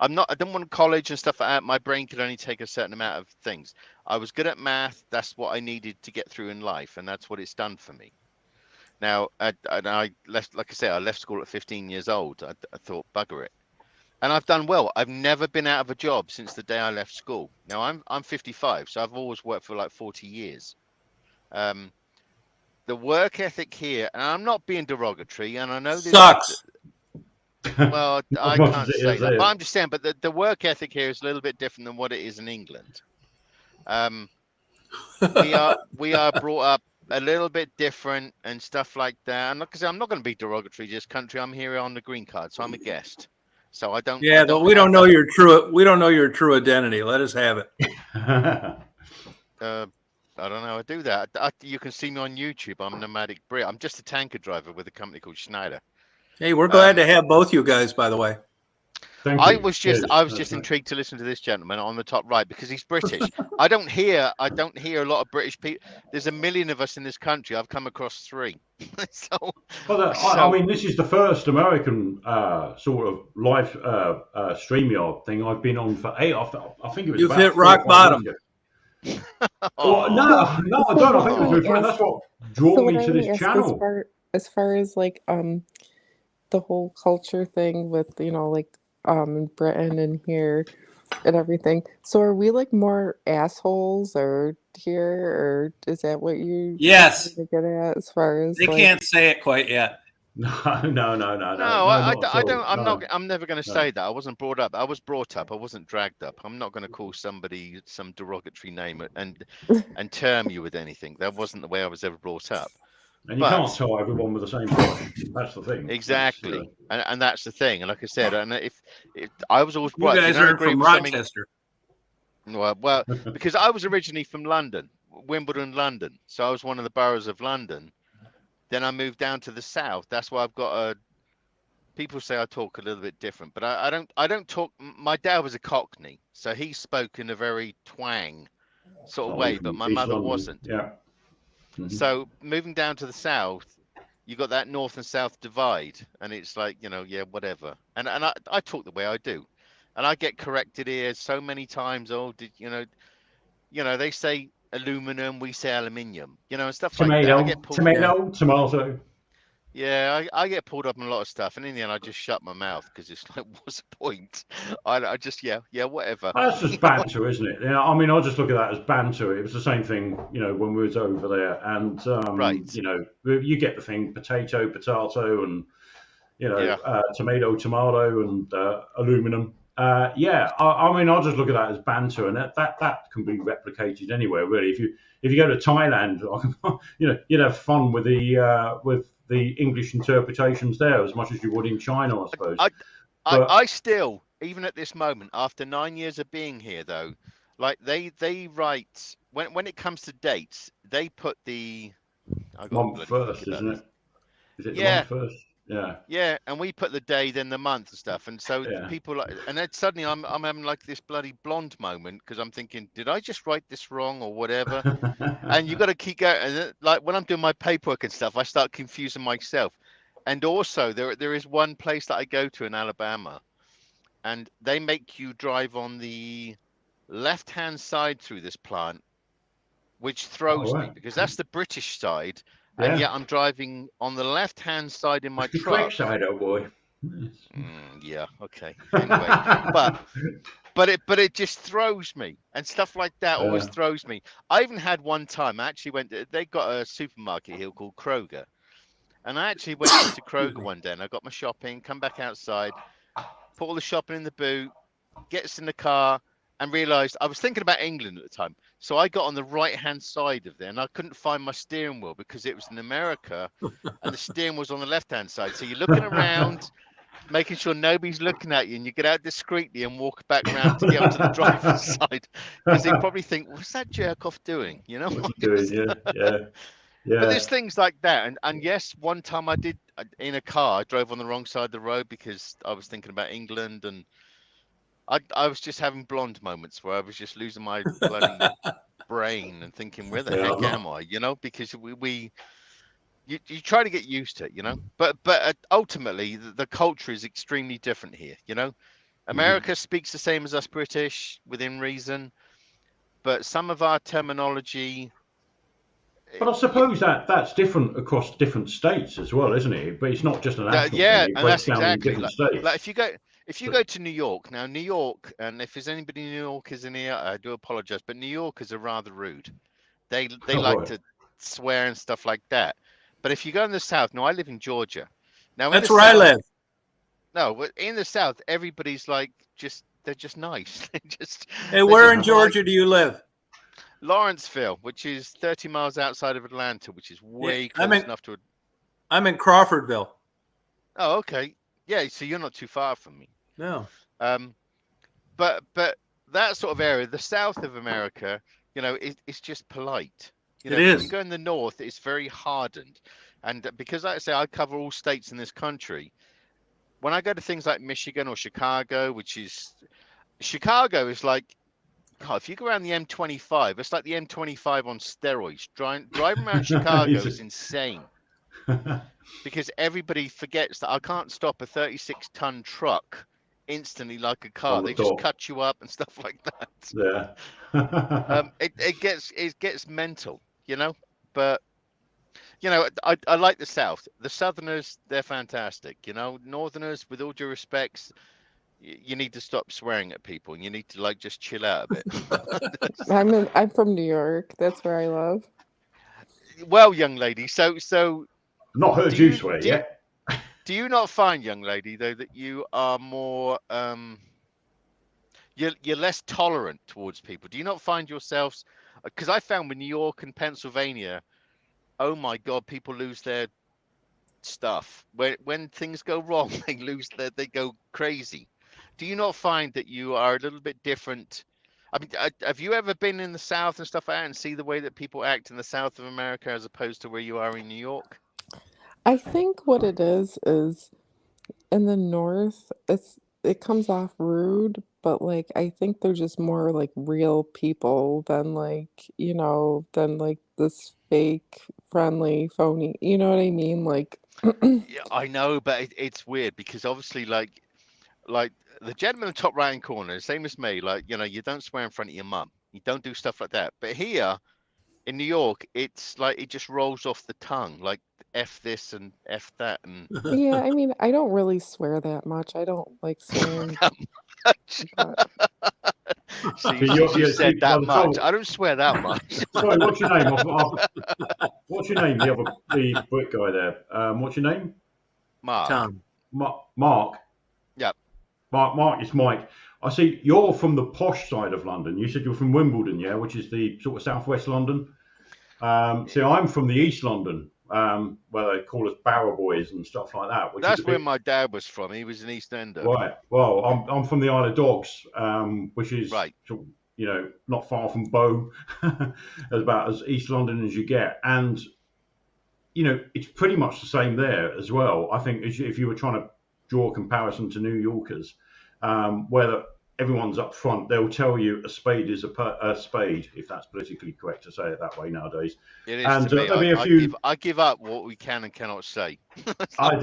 I don't want college and stuff like that. My brain could only take a certain amount of things. I was good at math. That's what I needed to get through in life, and that's what it's done for me. Now, I left, like I say, I left school at 15 years old. I thought, bugger it. And I've done well. I've never been out of a job since the day I left school. Now, I'm 55, so I've always worked for like 40 years. The work ethic here, and I'm not being derogatory, and I know this sucks. Well, I can't say that, but I'm just saying. But the work ethic here is a little bit different than what it is in England. We are brought up a little bit different and stuff like that. And like I said, I'm not going to be derogatory to this country. I'm here on the green card, so I'm a guest. So I don't. Yeah, but we don't know your true. We don't know your true identity. Let us have it. I don't know how I do that. You can see me on YouTube. I'm Nomadic Brit. I'm just a tanker driver with a company called Schneider. Hey, we're glad to have both you guys, by the way. Thank I you. was Cheers. just That's nice. intrigued to listen to this gentleman on the top right because he's British. I don't hear a lot of British people. There's a million of us in this country. I've come across 3. So, Well, I so mean, this is the first American sort of live StreamYard thing I've been on for 8. I think it was. You've about hit 4 or rock 5 bottom. years ago. oh, No, I don't. I think it was my friend. Yes. That's what drew So me what I to want this to ask channel. as far as like the whole culture thing with like in Britain and here and everything. So are we like more assholes or here, or is that what you Yes. trying to get at as far as They like can't say it quite yet. No, No, not at I don't. all. I'm No, not. I'm never going to no. say that. I wasn't brought up. I was brought up. I wasn't dragged up. I'm not going to call somebody some derogatory name and term you with anything. That wasn't the way I was ever brought up. And you But- can't tie everyone with the same brush. That's the thing. Exactly, It's, and that's the thing. And like I said, and if I was always You brought, up, guys don't aren't agree from with something- Rochester. Well, because I was originally from London, Wimbledon, London. So I was one of the boroughs of London. Then I moved down to the south. That's why I've got a. People say I talk a little bit different, but I don't talk. My dad was a Cockney, so he spoke in a very twang sort of way, but my East mother London. wasn't. Yeah. Mhm. So moving down to the south, you got that north and south divide, and it's like yeah, whatever. And I talk the way I do, and I get corrected here so many times. Oh, did they say aluminum, we say aluminium, and stuff like that. I get pulled, Tomato. yeah, I get pulled up on a lot of stuff, and in the end, I just shut my mouth because it's like, what's the point? I just yeah, whatever. That's just banter, isn't it? I mean, I'll just look at that as banter. It was the same thing, when we was over there, and Right. you get the thing, potato, and Yeah. tomato, and aluminum. I mean, I'll just look at that as banter, and that can be replicated anywhere, really. If you go to Thailand, you'd have fun with the English interpretations there as much as you would in China, I suppose. I still, even at this moment, after 9 years of being here, though, like they write when it comes to dates, they put the month first, isn't it? Is it the Yeah. month first? Yeah. Yeah, and we put the day, then the month and stuff, and so Yeah. people like, and then suddenly I'm having like this bloody blonde moment because I'm thinking, did I just write this wrong or whatever? And you got to keep going. And like when I'm doing my paperwork and stuff, I start confusing myself. And also, there is one place that I go to in Alabama, and they make you drive on the left-hand side through this plant, which throws me right. because that's the British side, Yeah. and yet I'm driving on the left-hand side in my The truck. quick side, oh boy. Yeah, okay. Anyway, but it just throws me, and stuff like that always Yeah. throws me. I even had one time. I actually went. They got a supermarket here called Kroger, and I actually went into Kroger one day, and I got my shopping. Come back outside, put all the shopping in the boot, gets in the car, and realised I was thinking about England at the time. So I got on the right-hand side of there, and I couldn't find my steering wheel because it was in America, and the steering was on the left-hand side. So you're looking around, making sure nobody's looking at you, and you get out discreetly and walk back around to get onto the driver's side because they probably think, "What's that jerk off doing?" What's he doing? Yeah. But there's things like that, and yes, one time I did in a car. I drove on the wrong side of the road because I was thinking about England, and I was just having blonde moments where I was just losing my bloody brain and thinking, "Where the heck am I?" Because you try to get used to it, But ultimately, the culture is extremely different here, America speaks the same as us British within reason, but some of our terminology. But I suppose that's different across different states as well, isn't it? But it's not just an national Yeah, thing. It and breaks that's down in exactly different states. like if you go to New York now, New York, and if there's anybody in New York is in here, I do apologize, but New Yorkers are rather rude. They like right. to swear and stuff like that. But if you go in the South, now I live in Georgia. Now in That's the where I South- live. No, but in the South, everybody's like they're just nice. Hey, where in Georgia do you live? Lawrenceville, which is 30 miles outside of Atlanta, which is way I'm close in- enough to. I'm in Crawfordville. Oh, okay. Yeah, so you're not too far from me. No. But that sort of area, the south of America, You know, it's just polite. You It know, when is. you go in the north, it's very hardened. And because, like I say, I cover all states in this country. When I go to things like Michigan or Chicago, Chicago is like, God, if you go around the M25, it's like the M25 on steroids. Driving around Chicago is insane because everybody forgets that I can't stop a 36-ton truck instantly like a car. On the They just top. cut you up and stuff like that. Yeah. It gets mental, you know. But you know, I like the South. The Southerners, they're fantastic. You know, Northerners, with all due respects, you need to stop swearing at people and you need to like just chill out a bit. I'm from New York. That's where I live. Well, young lady, so Not heard do you you swear do, yet. do you not find, young lady, though, that you are more you're less tolerant towards people? Do you not find yourselves, because I found with New York and Pennsylvania, oh my God, people lose their stuff. When things go wrong, they go crazy. Do you not find that you are a little bit different? I mean, have you ever been in the South and stuff like that and see the way that people act in the South of America as opposed to where you are in New York? I think what it is in the north, it comes off rude, but like I think they're just more like real people than than like this fake friendly phony. You know what I mean? Like Yeah, I know, but it's weird because obviously, like the gentleman in the top right hand corner, same as me. Like, you know, you don't swear in front of your mum. You don't do stuff like that. But here in New York, it's like it just rolls off the tongue, like F this and F that and yeah, I mean, I don't really swear that much. I don't like swearing, but see, You're- since you yeah, said see, that by the much. time- I don't swear that much. Sorry, what's your name? What's your name? The brick guy there. What's your name? Mark. Tom. Mark. Yep. Mark, it's Mike. I see you're from the posh side of London. You said you're from Wimbledon, yeah, which is the sort of southwest London. See, I'm from the East London, where they call us Barrow Boys and stuff like that. Which That's is where my dad was from. He was an East Ender. right. Well, I'm from the Isle of Dogs, which is Right. sort of, you know, not far from Bow, about as East London as you get, and you know, it's pretty much the same there as well. I think if you were trying to draw a comparison to New Yorkers, where everyone's up front, they'll tell you a spade is a spade, if that's politically correct to say it that way nowadays. It is And to me. there'll be a few. I give up what we can and cannot say. I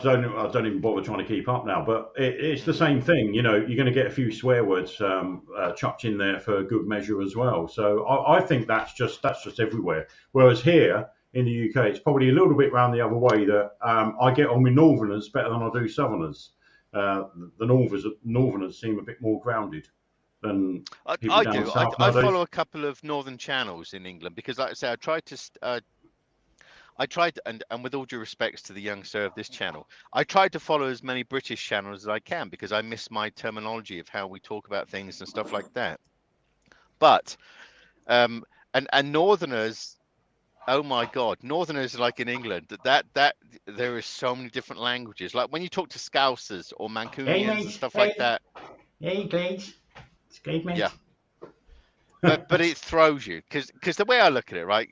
don't even bother trying to keep up now, but it's the same thing. You know, you're going to get a few swear words chucked in there for good measure as well. So I think that's just everywhere. Whereas here in the UK, it's probably a little bit round the other way that I get on with Northerners better than I do Southerners. The Northerners seem a bit more grounded than people I down do. south I nowadays. follow a couple of northern channels in England because, like I say, I tried to, and with all due respects to the young sir of this channel, I tried to follow as many British channels as I can because I miss my terminology of how we talk about things and stuff like that. But, and Northerners, oh my God, Northerners are like in England. That there is so many different languages. Like when you talk to Scousers or Mancunians and stuff like that. Hey, Glades. It's great, mate. Yeah. But it throws you because the way I look at it, right?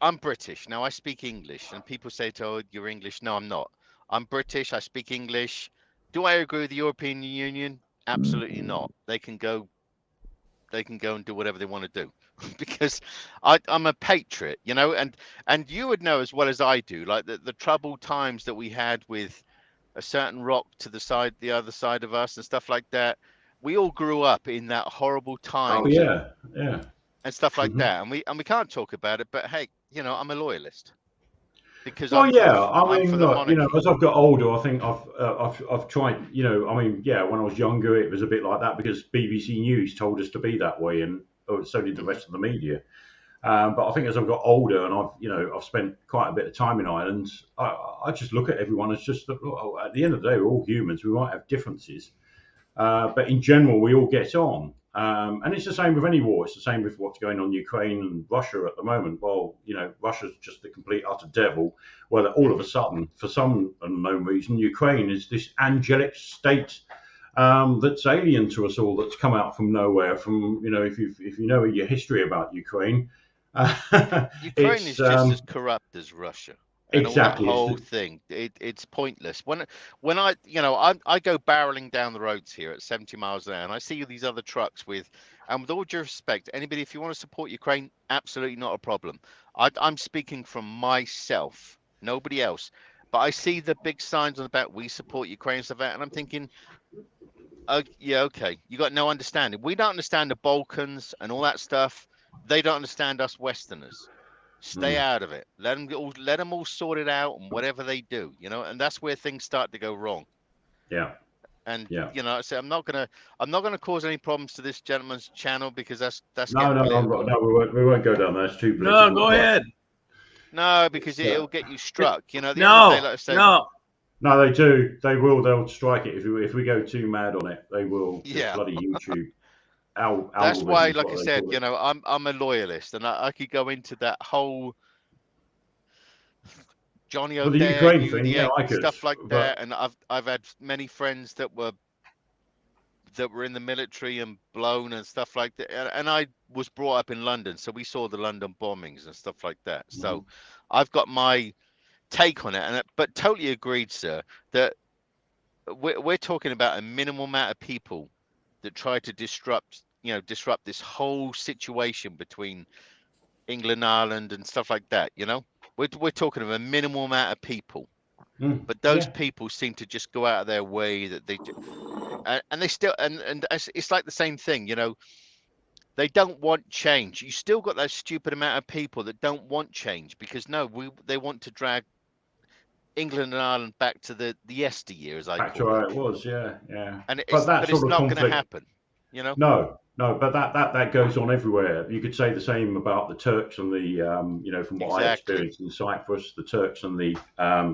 I'm British now. I speak English, and people say, "Oh, you're English." No, I'm not. I'm British. I speak English. Do I agree with the European Union? Absolutely not. They can go and do whatever they want to do because I'm a patriot, you know. And you would know as well as I do, like the troubled times that we had with a certain rock to the other side of us and stuff like that. We all grew up in that horrible time. Oh yeah, yeah. And stuff like that, and we can't talk about it. But hey, you know, I'm a loyalist because Well, I'm yeah. I'm I mean, for the look, you know, monarchy. as I've got older, I think I've tried. You know, I mean, yeah, when I was younger, it was a bit like that because BBC News told us to be that way, and so did the rest of the media. But I think as I've got older and I've spent quite a bit of time in Ireland, I just look at everyone as just at the end of the day, we're all humans. We might have differences, but in general, we all get on. And it's the same with any war. It's the same with what's going on in Ukraine and Russia at the moment. Well, you know, Russia's just the complete utter devil. Well, all of a sudden, for some unknown reason, Ukraine is this angelic state that's alien to us all, that's come out from nowhere. From, you know, if you know your history about Ukraine, Ukraine it's is just as corrupt as Russia. And all that exactly whole thing, it's pointless. When I, you know, I go barreling down the roads here at 70 miles an hour, and I see these other trucks with, and with all due respect, anybody, if you want to support Ukraine, absolutely not a problem. I'm speaking from myself, nobody else. But I see the big signs on the back, we support Ukraine and stuff like that, and I'm thinking, oh, yeah, okay, you got no understanding. We don't understand the Balkans and all that stuff. They don't understand us Westerners. Stay out of it. Let them all sort it out, and whatever they do, you know, and that's where things start to go wrong. yeah. And Yeah. you know, I say I'm not gonna cause any problems to this gentleman's channel, because that's No, getting no, political. no, we won't go down there. It's too No, political. go ahead. No, because it'll get you struck. You know, at the end No, of the day, like I said, no. No, they do. They will. They'll strike it if we go too mad on it. They will. Yeah. Bloody YouTube. That's why, Algorithms, like what I they said, call it. you know, I'm a loyalist, and I could go into that whole Johnny Well, the O'Dare Ukraine thing, yeah, union I could, stuff like but that, and I've had many friends that were in the military and blown and stuff like that, and I was brought up in London, so we saw the London bombings and stuff like that. So I've got my take on it, but totally agreed, sir, that we're talking about a minimal amount of people that try to disrupt this whole situation between England, Ireland, and stuff like that. You know, we're talking of a minimal amount of people, but those people seem to just go out of their way, that they and they still, and it's like the same thing, you know. They don't want change. You still got that stupid amount of people that don't want change, because they want to drag England and Ireland back to the yesteryear, as I back to call where it. it was, yeah. And But that it's sort of not going to conflict, happen, you know. no, but that goes on everywhere. You could say the same about the Turks and the, you know, from what I Exactly. experienced in Cyprus, the Turks and the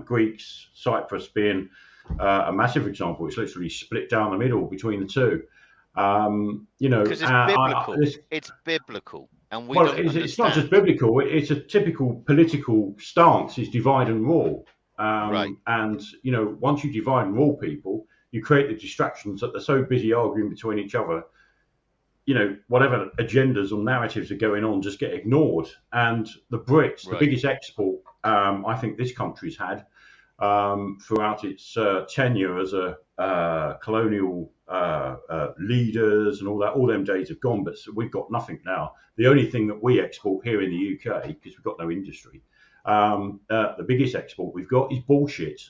Greeks. Cyprus being a massive example. It's literally split down the middle between the two. You know, Because it's biblical. It's biblical, and we don't understand. It's not just biblical. It's a typical political stance. It's divide and rule. Right. And you know, once you divide and rule people, you create the distractions that they're so busy arguing between each other. You know, whatever agendas or narratives are going on just get ignored. And the Brits, the biggest export I think this country's had throughout its tenure as a colonial leaders and all them days have gone, but we've got nothing now. The only thing that we export here in the UK, because we've got no industry, the biggest export we've got is bullshit.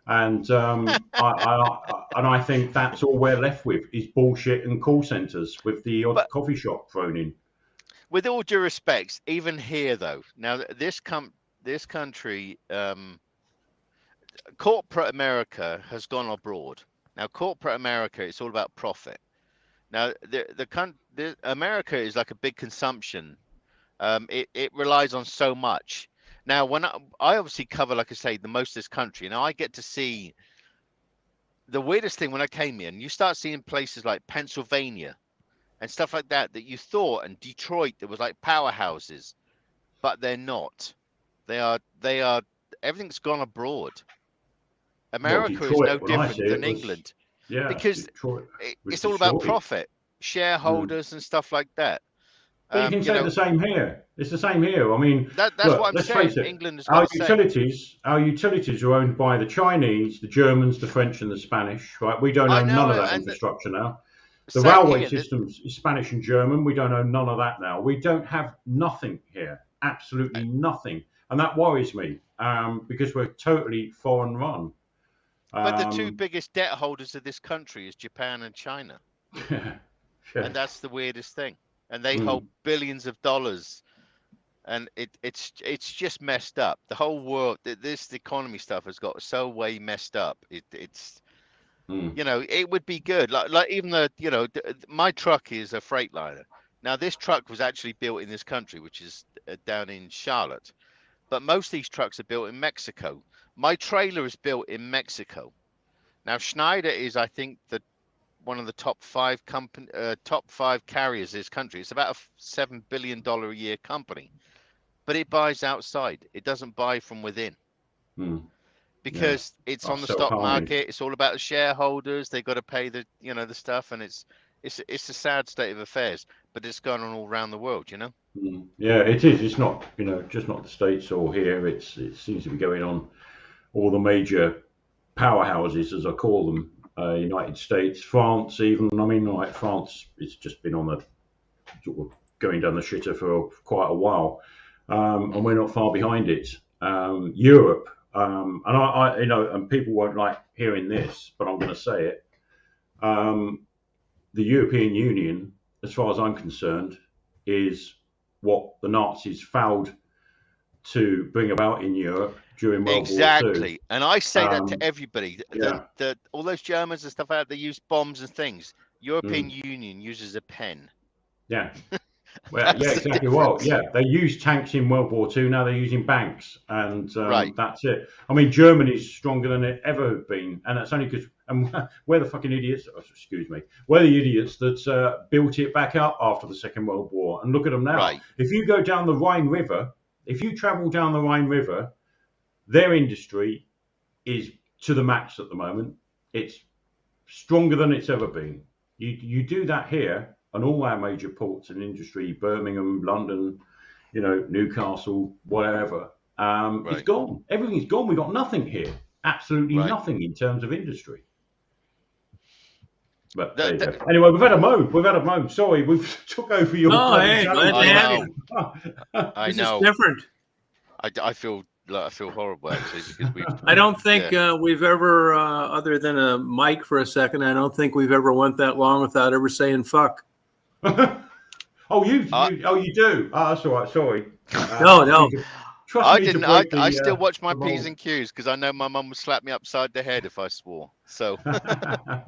And I think that's all we're left with is bullshit and call centres with the odd coffee shop thrown in. With all due respects, even here though, now this country, corporate America has gone abroad. Now corporate America, it's all about profit. Now the America is like a big consumption. It relies on so much. Now, when I obviously cover, like I say, the most of this country, now I get to see the weirdest thing when I came here, and you start seeing places like Pennsylvania and stuff like that, that you thought, and Detroit, there was like powerhouses, but they're not. They are, everything's gone abroad. America is no different than England. Yeah, because it's all about profit, shareholders and stuff like that. But you can say the same here. It's the same here. I mean, that's what I'm saying. England has got our utilities are owned by the Chinese, the Germans, the French, and the Spanish. Right? We don't own none of that infrastructure now. The railway system is Spanish and German. We don't own none of that now. We don't have nothing here. Absolutely nothing, and that worries me because we're totally foreign run. But the two biggest debt holders of this country is Japan and China, and that's the weirdest thing. And they hold billions of dollars, and it's just messed up. The whole world, this economy stuff has got so way messed up. It's you know, it would be good. Like even my truck is a Freightliner. Now this truck was actually built in this country, which is down in Charlotte, but most of these trucks are built in Mexico. My trailer is built in Mexico. Now Schneider is, I think, one of the top five carriers in this country. It's about a $7 billion a year company, but it buys outside. It doesn't buy from within because it's Oh, on the so stock harming. market. It's all about the shareholders. They've got to pay the the stuff, and it's a sad state of affairs. But it's going on all around the world, you know. Yeah, it is. It's not, just not the States or here. It seems to be going on all the major powerhouses, as I call them, United States, France, even. I mean, like France, it's just been on the sort of going down the shitter for quite a while, and we're not far behind it. Europe, and I, and people won't like hearing this, but I'm going to say it. The European Union, as far as I'm concerned, is what the Nazis failed to bring about in Europe during World War II. Exactly, and I say that to everybody. Yeah. All those Germans and stuff out there use bombs and things. European Union uses a pen. Yeah. Well, That's yeah, the exactly. Well, difference. yeah, they used tanks in World War II. Now they're using banks, and Right. that's it. I mean, Germany's stronger than it ever been, and that's only because we're the fucking idiots. Excuse me, we're the idiots that built it back up after the Second World War. And look at them now. Right. If you go down the Rhine River, if you travel down the Rhine River, their industry is to the max at the moment. It's stronger than it's ever been. You do that here. And all our major ports and industry, Birmingham, London, Newcastle, whatever, it's gone. Everything's gone. We've got nothing here. Absolutely nothing in terms of industry. But there you go. Anyway, we've had a moan. Sorry, we've took over your. Oh, hey, glad to have you. I This know. is different. I feel horrible actually because we've. I don't think we've ever, other than a mic for a second, I don't think we've ever went that long without ever saying fuck. You do. That's all right. Sorry. No. Trust I me to didn't. break I the, still watch my the P's mold. and Q's because I know my mum would slap me upside the head if I swore. So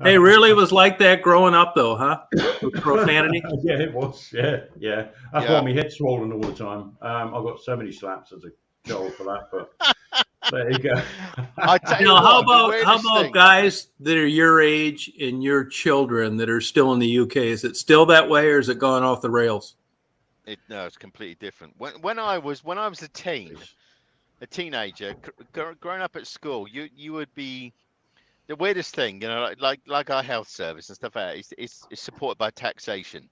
Hey, really was like that growing up, though, huh? With profanity. Yeah, it was. Yeah. That's why my head's swollen all the time. I got so many slaps as a child for that, but there you go. I tell you Now, what, the how weirdest about thing- guys that are your age and your children that are still in the UK? Is it still that way, or has it gone off the rails? No, it's completely different. When I was a teenager, growing up at school, you would be the weirdest thing, like our health service and stuff like that. It's supported by taxation.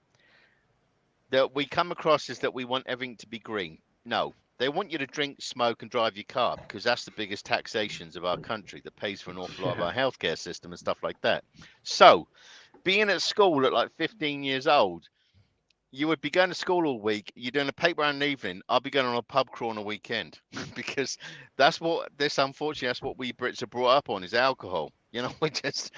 That we come across is that we want everything to be green. No, they want you to drink, smoke, and drive your car because that's the biggest taxations of our country that pays for an awful lot of our healthcare system and stuff like that. So, being at school at like 15 years old, you would be going to school all week. You're doing a paper round in the evening. I'll be going on a pub crawl on a weekend because unfortunately, that's what we Brits are brought up on is alcohol. We just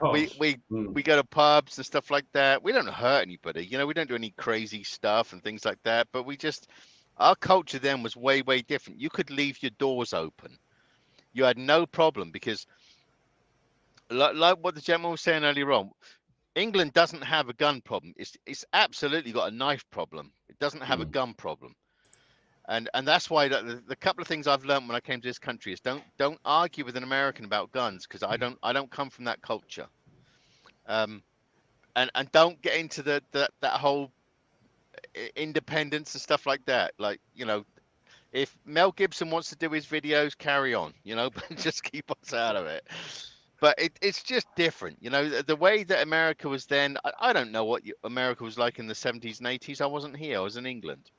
we go to pubs and stuff like that. We don't hurt anybody. We don't do any crazy stuff and things like that. But our culture then was way, way different. You could leave your doors open. You had no problem because, like what the gentleman was saying earlier on, England doesn't have a gun problem. It's absolutely got a knife problem. It doesn't have a gun problem, and that's why the couple of things I've learned when I came to this country is don't argue with an American about guns because I don't come from that culture, and don't get into that whole independence and stuff like that. Like if Mel Gibson wants to do his videos, carry on. But just keep us out of it. But it's just different, the way that America was then. I don't know what America was like in the 70s and 80s. I wasn't here. I was in England.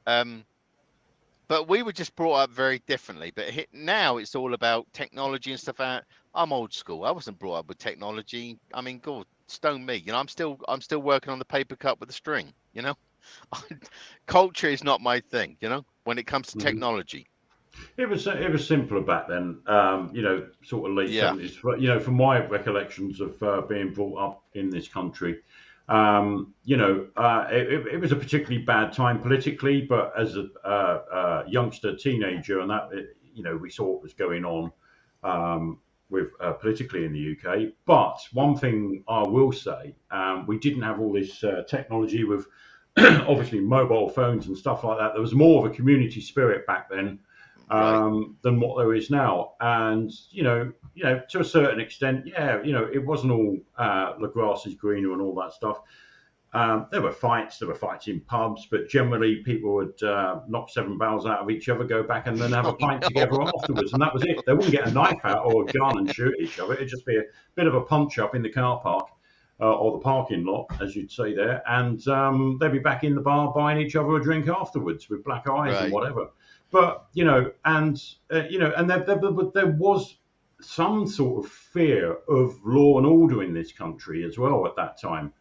But we were just brought up very differently. But now it's all about technology and stuff. I'm old school. I wasn't brought up with technology. I mean, God, stone me. I'm still working on the paper cut with a string. Culture is not my thing. When it comes to technology. It was simpler back then, sort of late 70s. From my recollections of being brought up in this country, it was a particularly bad time politically. But as a youngster, teenager, and that we saw what was going on with politically in the UK. But one thing I will say, we didn't have all this technology with obviously mobile phones and stuff like that. There was more of a community spirit back then. Than what there is now, and to a certain extent, it wasn't all the grass is greener and all that stuff. There were fights in pubs, but generally people would knock 7 barrels out of each other, go back and then have a pint together afterwards, and that was it. They wouldn't get a knife out or a gun and shoot each other. It'd just be a bit of a punch up in the car park or the parking lot, as you'd say there, and they'd be back in the bar buying each other a drink afterwards with black eyes and whatever. But there was some sort of fear of law and order in this country as well at that time.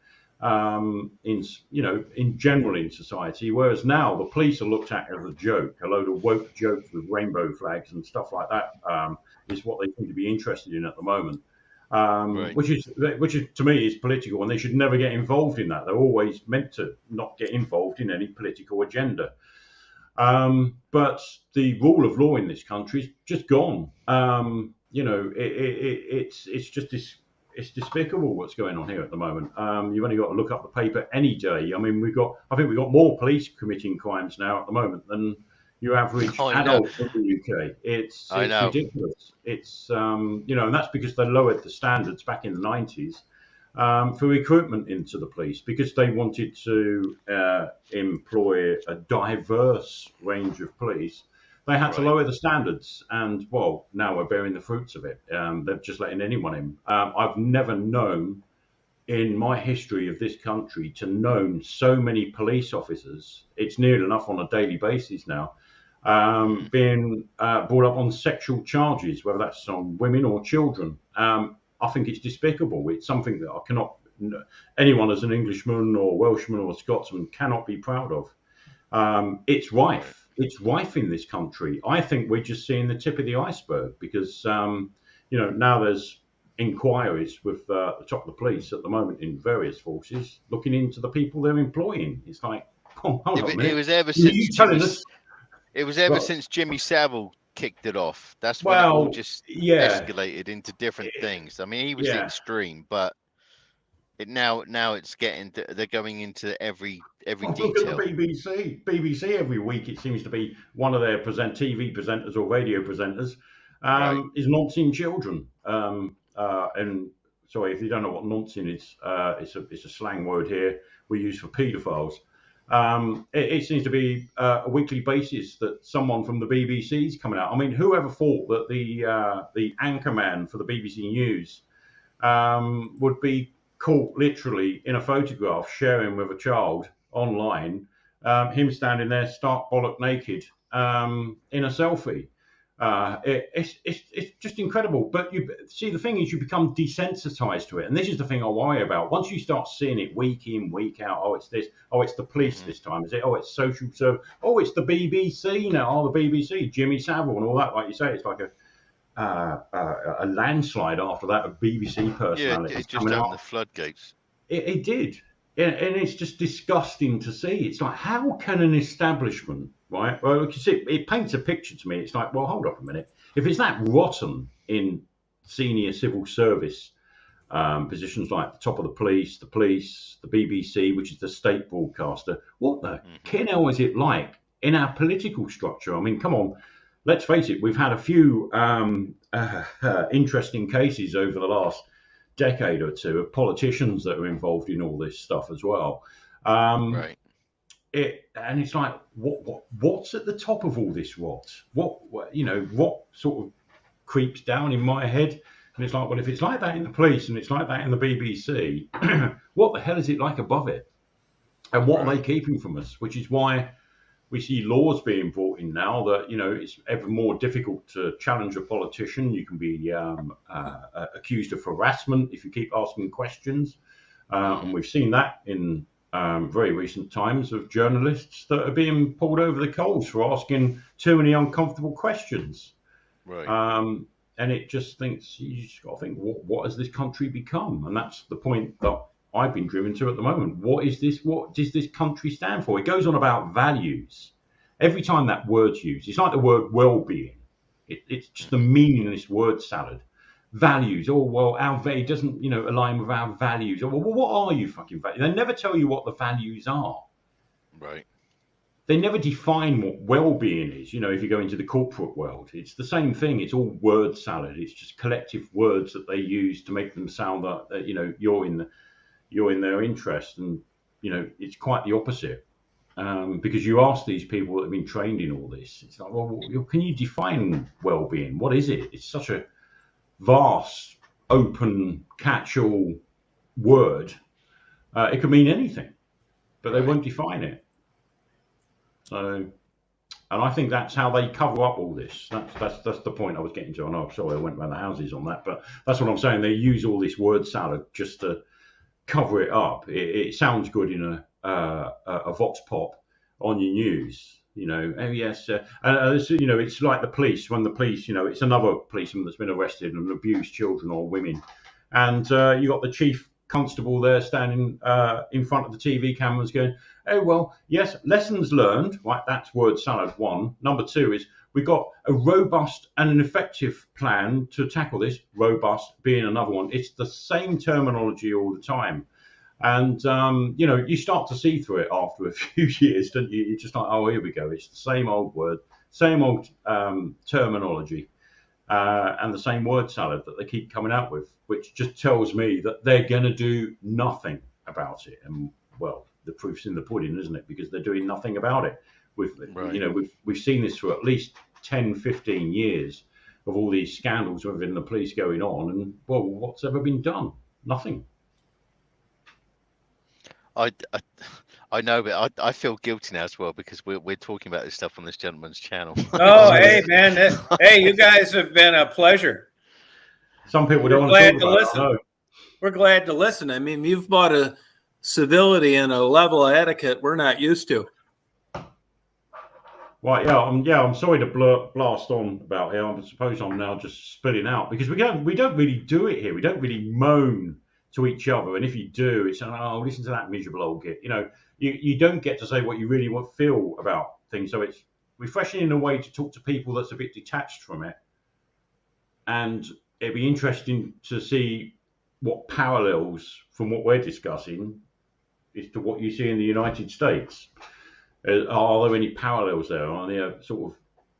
In general in society, whereas now the police are looked at as a joke, a load of woke jokes with rainbow flags and stuff like that is what they seem to be interested in at the moment, which is to me is political, and they should never get involved in that. They're always meant to not get involved in any political agenda. But the rule of law in this country is just gone. It's just this. It's despicable what's going on here at the moment. You've only got to look up the paper any day. I mean, I think we've got more police committing crimes now at the moment than your average adult in the UK. It's ridiculous. It's and that's because they lowered the standards back in the 90s for recruitment into the police, because they wanted to employ a diverse range of police. They had to lower the standards, and now we're bearing the fruits of it. They're just letting anyone in. I've never known in my history of this country to know so many police officers. It's near enough on a daily basis now, being brought up on sexual charges, whether that's on women or children. I think it's despicable. It's something that anyone as an Englishman or Welshman or Scotsman cannot be proud of. It's rife. It's rife in this country. I think we're just seeing the tip of the iceberg because, now there's inquiries with the top of the police at the moment in various forces looking into the people they're employing. It's like, hold on a minute. It was ever since Jimmy Savile kicked it off. That's when it all just escalated into different things. I mean, he was the extreme, but now it's they're going into every detail. Look at the BBC. BBC every week it seems to be one of their TV presenters or radio presenters is noncing children. And sorry if you don't know what noncing is, it's a slang word here we use for paedophiles. It seems to be a weekly basis that someone from the BBC is coming out. I mean, whoever thought that the anchorman for the BBC News would be caught literally in a photograph sharing with a child online, him standing there stark bollock naked in a selfie. It's just incredible. But you see, the thing is, you become desensitized to it, and this is the thing I worry about. Once you start seeing it week in, week out, it's this, it's the police this time, is it? It's social service, it's the BBC now, the BBC, Jimmy Savile and all that. Like you say, it's like a landslide after that of BBC personalities. Yeah, it just opened the floodgates. It did. And it's just disgusting to see. It's like, how can an establishment, right? Well, you can see, it paints a picture to me. It's like, well, hold up a minute. If it's that rotten in senior civil service positions like the top of the police, the BBC, which is the state broadcaster, what the hell is it like in our political structure? I mean, come on. Let's face it, we've had a few interesting cases over the last decade or two of politicians that are involved in all this stuff as well. And it's like, what's at the top of all this rot? What sort of creeps down in my head? And it's like, well, if it's like that in the police and it's like that in the BBC, what the hell is it like above it? And what are they keeping from us? Which is why we see laws being brought in now that, it's ever more difficult to challenge a politician. You can be accused of harassment if you keep asking questions. And we've seen that in very recent times of journalists that are being pulled over the coals for asking too many uncomfortable questions. Right. And it just thinks, you just got to think, what has this country become? And that's the point that I've been driven to at the moment. What is this? What does this country stand for? It goes on about values. Every time that word's used, it's like the word well-being. It's just a meaningless word salad. Values. It doesn't, align with our values. Well, what are you fucking values? They never tell you what the values are. Right. They never define what well-being is. If you go into the corporate world, it's the same thing. It's all word salad. It's just collective words that they use to make them sound that you're in their interest. And it's quite the opposite. Because you ask these people that have been trained in all this, it's like, well, can you define well-being? What is it? It's such a vast, open, catch-all word. It could mean anything, but they won't define it. So, and I think that's how they cover up all this. That's the point I was getting to. I know, sorry, I went around the houses on that, but that's what I'm saying. They use all this word salad just to cover it up. It sounds good in a vox pop on your news. Oh yes, it's like the police. When the police, it's another policeman that's been arrested and abused children or women, and you got the chief constable there standing in front of the TV cameras going, oh, well, yes, lessons learned, right? That's word salad one. Number two is we've got a robust and an effective plan to tackle this, robust being another one. It's the same terminology all the time. And, you start to see through it after a few years, don't you? You're just like, oh, here we go. It's the same old word, same old terminology. And the same word salad that they keep coming out with, which just tells me that they're going to do nothing about it. And, well, the proof's in the pudding, isn't it? Because they're doing nothing about it. We've seen this for at least 10, 15 years of all these scandals within the police going on. And, well, what's ever been done? Nothing. I know, but I feel guilty now as well because we're talking about this stuff on this gentleman's channel. Oh, hey, man. Hey, you guys have been a pleasure. Some people don't want to talk about it. We're glad to listen. I mean, you've brought a civility and a level of etiquette we're not used to. Right, I'm sorry to blast on about here. I suppose I'm now just spitting out because we don't really do it here. We don't really moan to each other, and if you do, it's listen to that miserable old git. You don't get to say what you really feel about things. So it's refreshing in a way to talk to people that's a bit detached from it, and it'd be interesting to see what parallels from what we're discussing is to what you see in the United States. Are there any parallels there? Are there sort of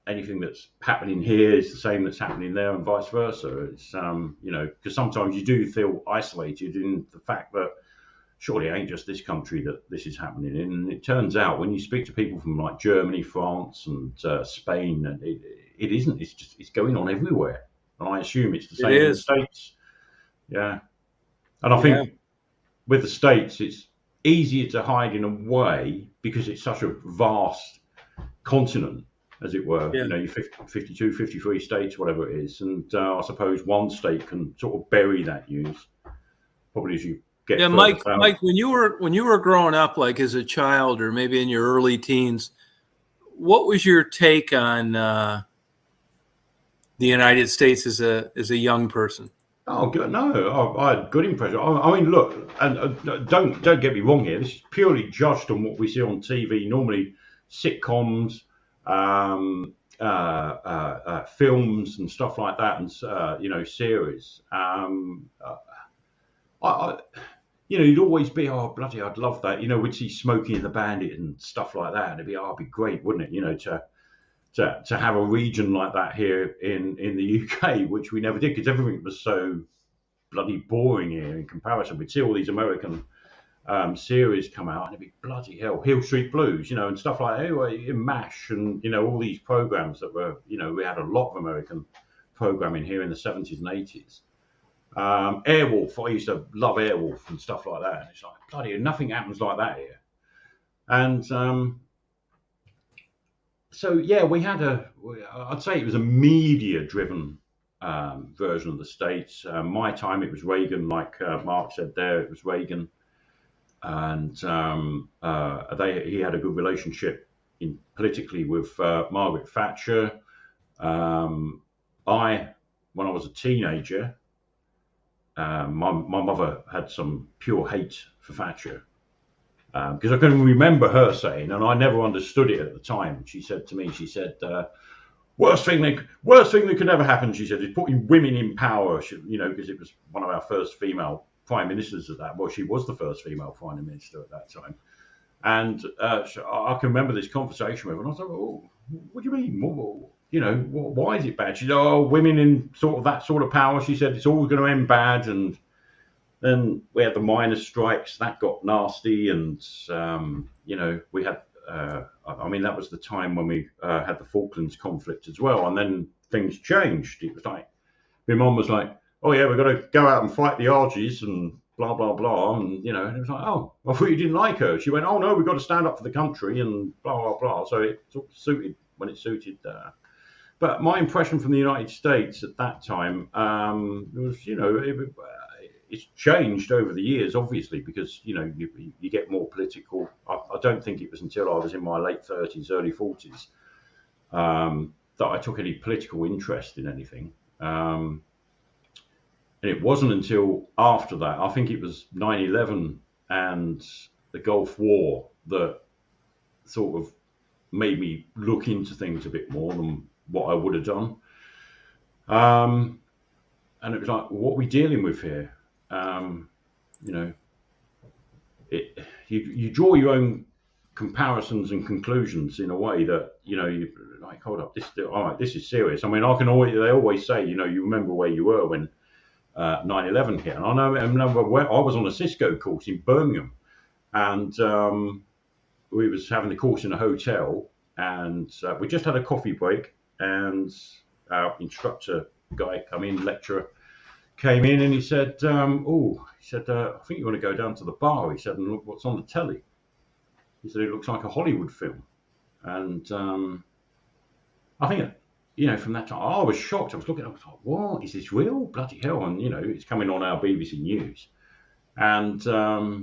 anything that's happening here is the same that's happening there and vice versa? It's, because sometimes you do feel isolated in the fact that surely it ain't just this country that this is happening in. And it turns out when you speak to people from like Germany, France and Spain, and it isn't, it's going on everywhere. And I assume it's the same in the States. Yeah. And I think with the States, it's easier to hide in a way because it's such a vast continent, as it were. You 52, 53 states, whatever it is. And I suppose one state can sort of bury that news. Probably as you get Mike, when you were growing up, like as a child or maybe in your early teens, what was your take on the United States as a young person? Oh, good. No, I had good impression. I mean, look, and don't get me wrong here. This is purely judged on what we see on TV. Normally, sitcoms, films, and stuff like that, and series. You'd always be, oh bloody, I'd love that. We'd see Smokey and the Bandit and stuff like that, and it'd be, it'd be great, wouldn't it? To have a region like that here in the UK, which we never did because everything was so bloody boring here in comparison. We'd see all these American series come out and it'd be bloody hell, Hill Street Blues, and stuff like that. Anyway, MASH and, all these programs that were, we had a lot of American programming here in the 70s and 80s. Airwolf, I used to love Airwolf and stuff like that. And it's like, bloody, nothing happens like that here. And, so yeah, we had I'd say it was a media-driven version of the States. My time, it was Reagan, like Mark said there, it was Reagan, and he had a good relationship politically with Margaret Thatcher. When I was a teenager, my mother had some pure hate for Thatcher. Because I can remember her saying, and I never understood it at the time. She said to me, worst thing that could ever happen, she said, is putting women in power, because it was one of our first female prime ministers at that. Well, she was the first female prime minister at that time. And I can remember this conversation with her, and I was like, oh, what do you mean? Why is it bad? She said, oh, women in sort of that sort of power, she said, it's always going to end bad. And Then we had the miners' strikes. That got nasty, and we had. I mean, that was the time when we had the Falklands conflict as well, and then things changed. It was like my mum was like, "Oh yeah, we've got to go out and fight the Argies and blah blah blah," and it was like, "Oh, I thought you didn't like her." She went, "Oh no, we've got to stand up for the country and blah blah blah." So it sort of suited when it suited. But my impression from the United States at that time was, it's changed over the years, obviously, because you get more political. I don't think it was until I was in my late 30s, early 40s that I took any political interest in anything. And it wasn't until after that, I think it was 9/11 and the Gulf War, that sort of made me look into things a bit more than what I would have done. And it was like, what are we dealing with here? You draw your own comparisons and conclusions in a way that you like, hold up, this is serious. I mean, they always say, you remember where you were when 9/11 hit. And I remember where I was on a Cisco course in Birmingham, and we was having the course in a hotel, and we just had a coffee break, and our instructor guy lecturer came in, and he said, I think you want to go down to the bar. He said, and look what's on the telly. He said, it looks like a Hollywood film. And I think, from that time, I was shocked. I was looking, I was like, what? Is this real? Bloody hell. And, it's coming on our BBC News. And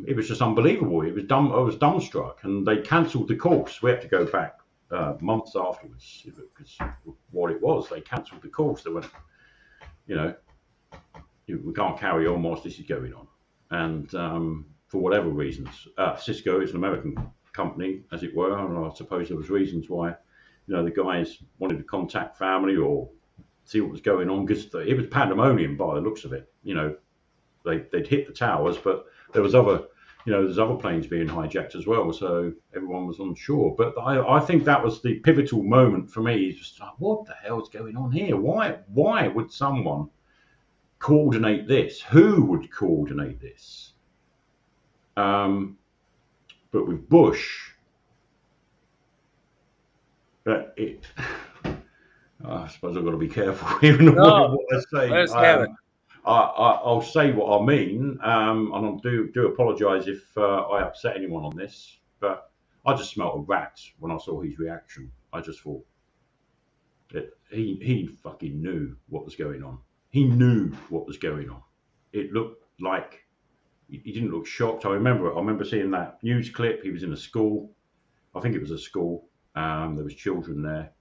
it was just unbelievable. I was dumbstruck. And they cancelled the course. We had to go back months afterwards, because what it was, they cancelled the course. They went, we can't carry on whilst this is going on. And for whatever reasons, Cisco is an American company, as it were, and I suppose there was reasons why, the guys wanted to contact family or see what was going on, because it was pandemonium by the looks of it. They'd hit the towers, but there was there's other planes being hijacked as well, so everyone was unsure. But I think that was the pivotal moment for me. It's just like, what the hell is going on here? Why would someone coordinate this? Who would coordinate this? But with Bush, I suppose I've got to be careful even what I say. Let's have it. I'll say what I mean, and I do apologise if I upset anyone on this, but I just smelt a rat when I saw his reaction. I just thought that he fucking knew what was going on. He knew what was going on. It looked like he didn't look shocked. I remember seeing that news clip. He was in a school. I think it was a school. There was children there.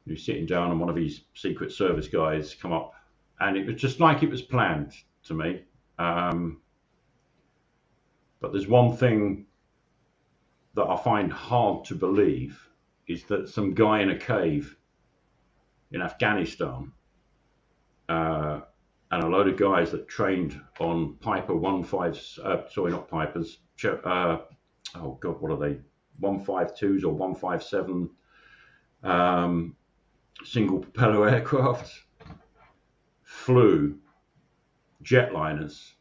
He was sitting down, and one of his Secret Service guys come up, and it was just like it was planned to me. But there's one thing that I find hard to believe, is that some guy in a cave in Afghanistan, and a load of guys that trained on Piper 15, sorry, not Pipers, oh God, what are they? 152s or 157 single propeller aircraft flew jetliners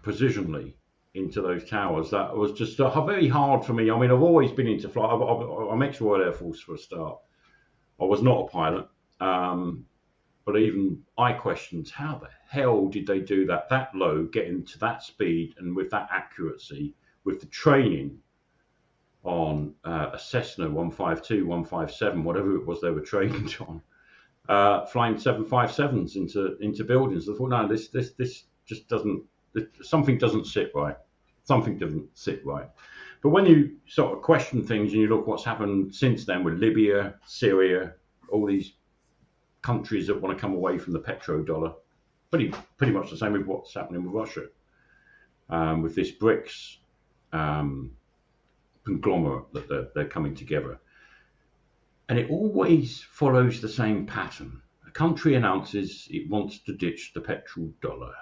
precisionally into those towers. That was just very hard for me. I mean, I've always been into flight. I'm ex-Royal Air Force for a start. I was not a pilot, but even I questioned, how the hell did they do that low, getting to that speed and with that accuracy, with the training on a Cessna 152, 157, whatever it was they were trained on, flying 757s into buildings. I thought, no, this just doesn't, something doesn't sit right. Something doesn't sit right. But when you sort of question things and you look what's happened since then with Libya, Syria, all these countries that want to come away from the petrodollar, pretty much the same with what's happening with Russia, with this BRICS conglomerate that they're coming together. And it always follows the same pattern. A country announces it wants to ditch the petrodollar,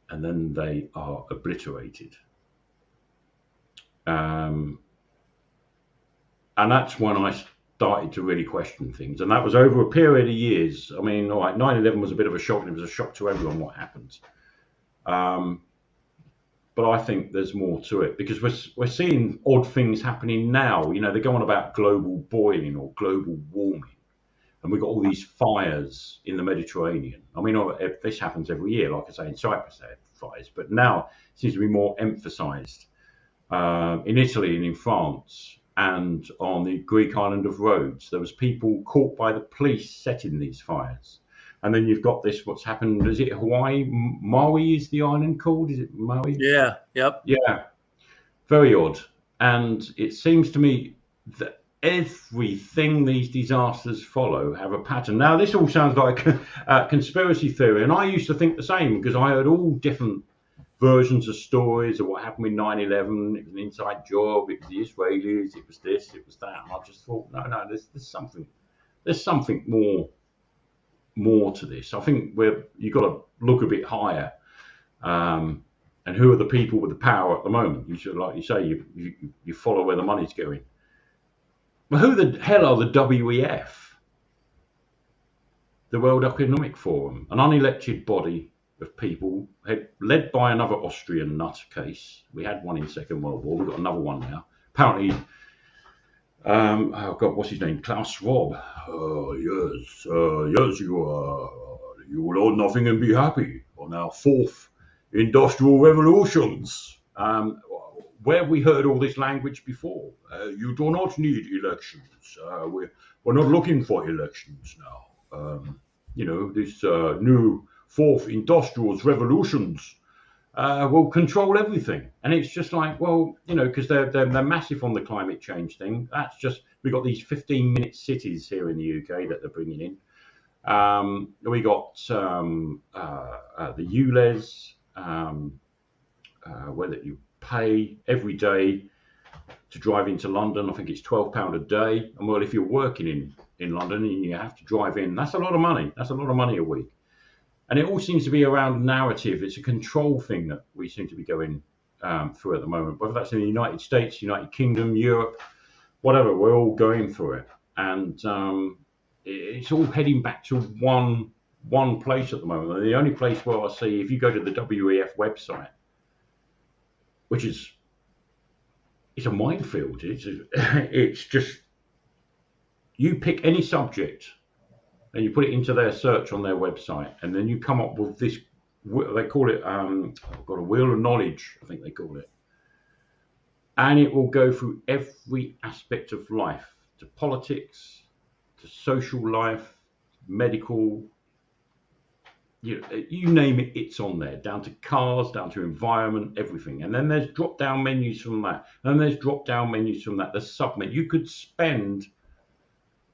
and then they are obliterated. And that's when I started to really question things. And that was over a period of years. I mean, all right, 9/11 was a bit of a shock, and it was a shock to everyone what happened. but I think there's more to it because we're seeing odd things happening now. You know, they're going about global boiling or global warming, and we've got all these fires in the Mediterranean. I mean, this happens every year, like I say, in Cyprus they had fires, but now it seems to be more emphasised in Italy and in France. And on the Greek island of Rhodes, there was people caught by the police setting these fires. And then you've got this, what's happened, is it Hawaii? Maui is the island called? Is it Maui? Yeah. Yep. Yeah. Very odd. And it seems to me that everything these disasters follow have a pattern. Now, this all sounds like a conspiracy theory. And I used to think the same because I heard all different versions of stories of what happened with 9/11. It was an inside job. It was the Israelis. It was this. It was that. And I just thought, no, there's something more to this. I think you've got to look a bit higher. And who are the people with the power at the moment? You should, like you say, you follow where the money's going. Well, who the hell are the WEF? The World Economic Forum, an unelected body of people led by another Austrian nutcase. We had one in Second World War. We've got another one now. Apparently, oh God, what's his name? Klaus Schwab. Yes, you will own nothing and be happy on our fourth industrial revolutions. Where have we heard all this language before? You do not need elections. We're not looking for elections now. This new fourth industrial revolutions will control everything. And it's just like, well, because they're massive on the climate change thing. That's just, we've got these 15-minute cities here in the UK that they're bringing in. We got the ULEZ, where that you pay every day to drive into London. I think it's £12 a day. And well, if you're working in London and you have to drive in, that's a lot of money. That's a lot of money a week. And it all seems to be around narrative. It's a control thing that we seem to be going through at the moment, whether that's in the United States, United Kingdom, Europe, whatever, we're all going through it. And it's all heading back to one place at the moment. And the only place where I see, if you go to the WEF website, which it's a minefield. It's just, you pick any subject and you put it into their search on their website, and then you come up with this, they call it, I've got a wheel of knowledge, I think they call it. And it will go through every aspect of life, to politics, to social life, medical, you name it, it's on there, down to cars, down to environment, everything. And then there's drop-down menus from that. And there's drop-down menus from that. There's sub-menus. You could spend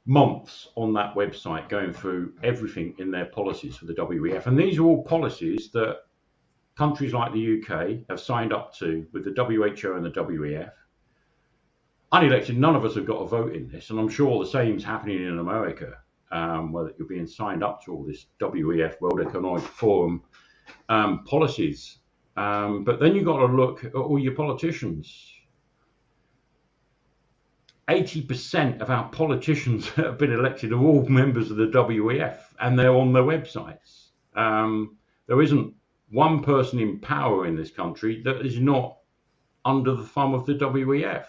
months on that website going through everything in their policies for the WEF. And these are all policies that countries like the UK have signed up to with the WHO and the WEF. Unelected, none of us have got a vote in this. And I'm sure the same's happening in America. Where you're being signed up to all this WEF, World Economic Forum policies. But then you've got to look at all your politicians. 80% of our politicians that have been elected are all members of the WEF, and they're on their websites. There isn't one person in power in this country that is not under the thumb of the WEF.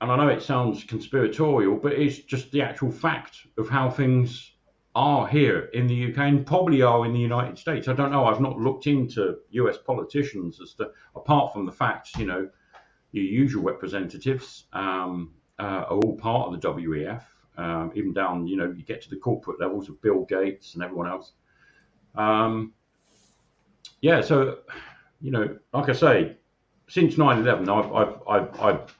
And I know it sounds conspiratorial, but it's just the actual fact of how things are here in the UK and probably are in the United States. I don't know. I've not looked into US politicians as to, apart from the facts, your usual representatives are all part of the WEF, even down, you get to the corporate levels of Bill Gates and everyone else. So, like I say, since 9/11, I've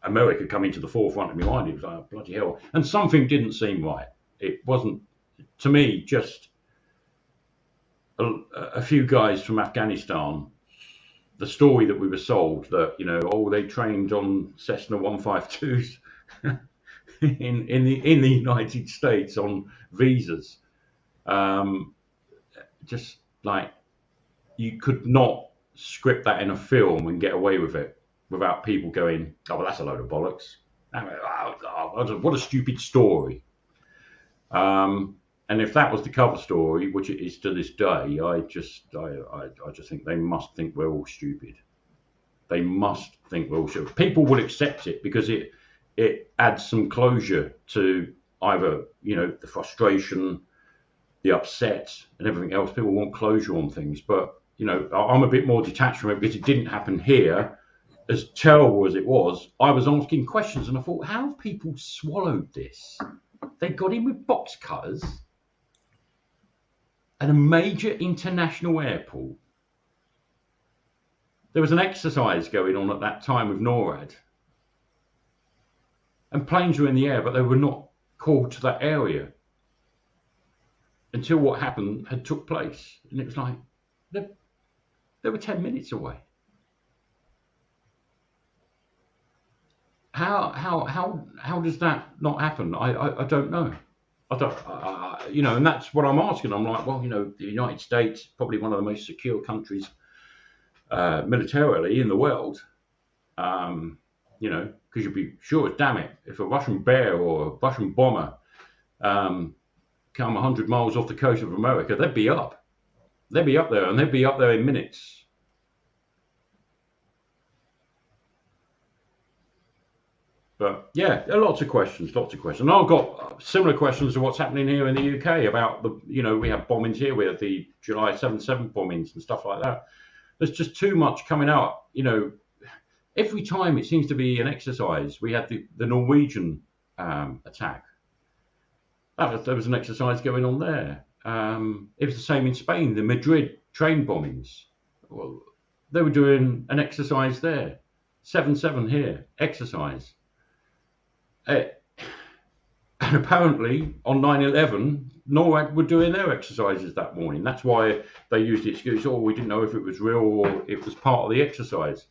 America coming to the forefront of my mind. It was like, oh, bloody hell. And something didn't seem right. It wasn't, to me, just a few guys from Afghanistan. The story that we were sold that, they trained on Cessna 152s in the United States on visas. Just like, you could not script that in a film and get away with it without people going, oh, well, that's a load of bollocks. What a stupid story. And And if that was the cover story, which it is to this day, I just think they must think we're all stupid. They must think we're all stupid. People will accept it because it adds some closure to either, the frustration, the upset, and everything else. People want closure on things, but I'm a bit more detached from it because it didn't happen here. As terrible as it was, I was asking questions, and I thought, how have people swallowed this? They got in with box cutters at a major international airport. There was an exercise going on at that time with NORAD, and planes were in the air, but they were not called to that area until what happened had took place. And it was like they were 10 minutes away. How does that not happen? I don't know. I don't, and that's what I'm asking. I'm like, well, the United States, probably one of the most secure countries militarily in the world, because you'd be sure, damn it, if a Russian bear or a Russian bomber come 100 miles off the coast of America, they'd be up. They'd be up there, and they'd be up there in minutes. But yeah, lots of questions. And I've got similar questions to what's happening here in the UK about we have bombings here. We had the July 7/7 bombings and stuff like that. There's just too much coming out. Every time it seems to be an exercise. We had the Norwegian attack. There was an exercise going on there. It was the same in Spain, the Madrid train bombings. Well, they were doing an exercise there. 7/7 here, exercise. And apparently on 9/11, NORAD were doing their exercises that morning. That's why they used the excuse, we didn't know if it was real or it was part of the exercise.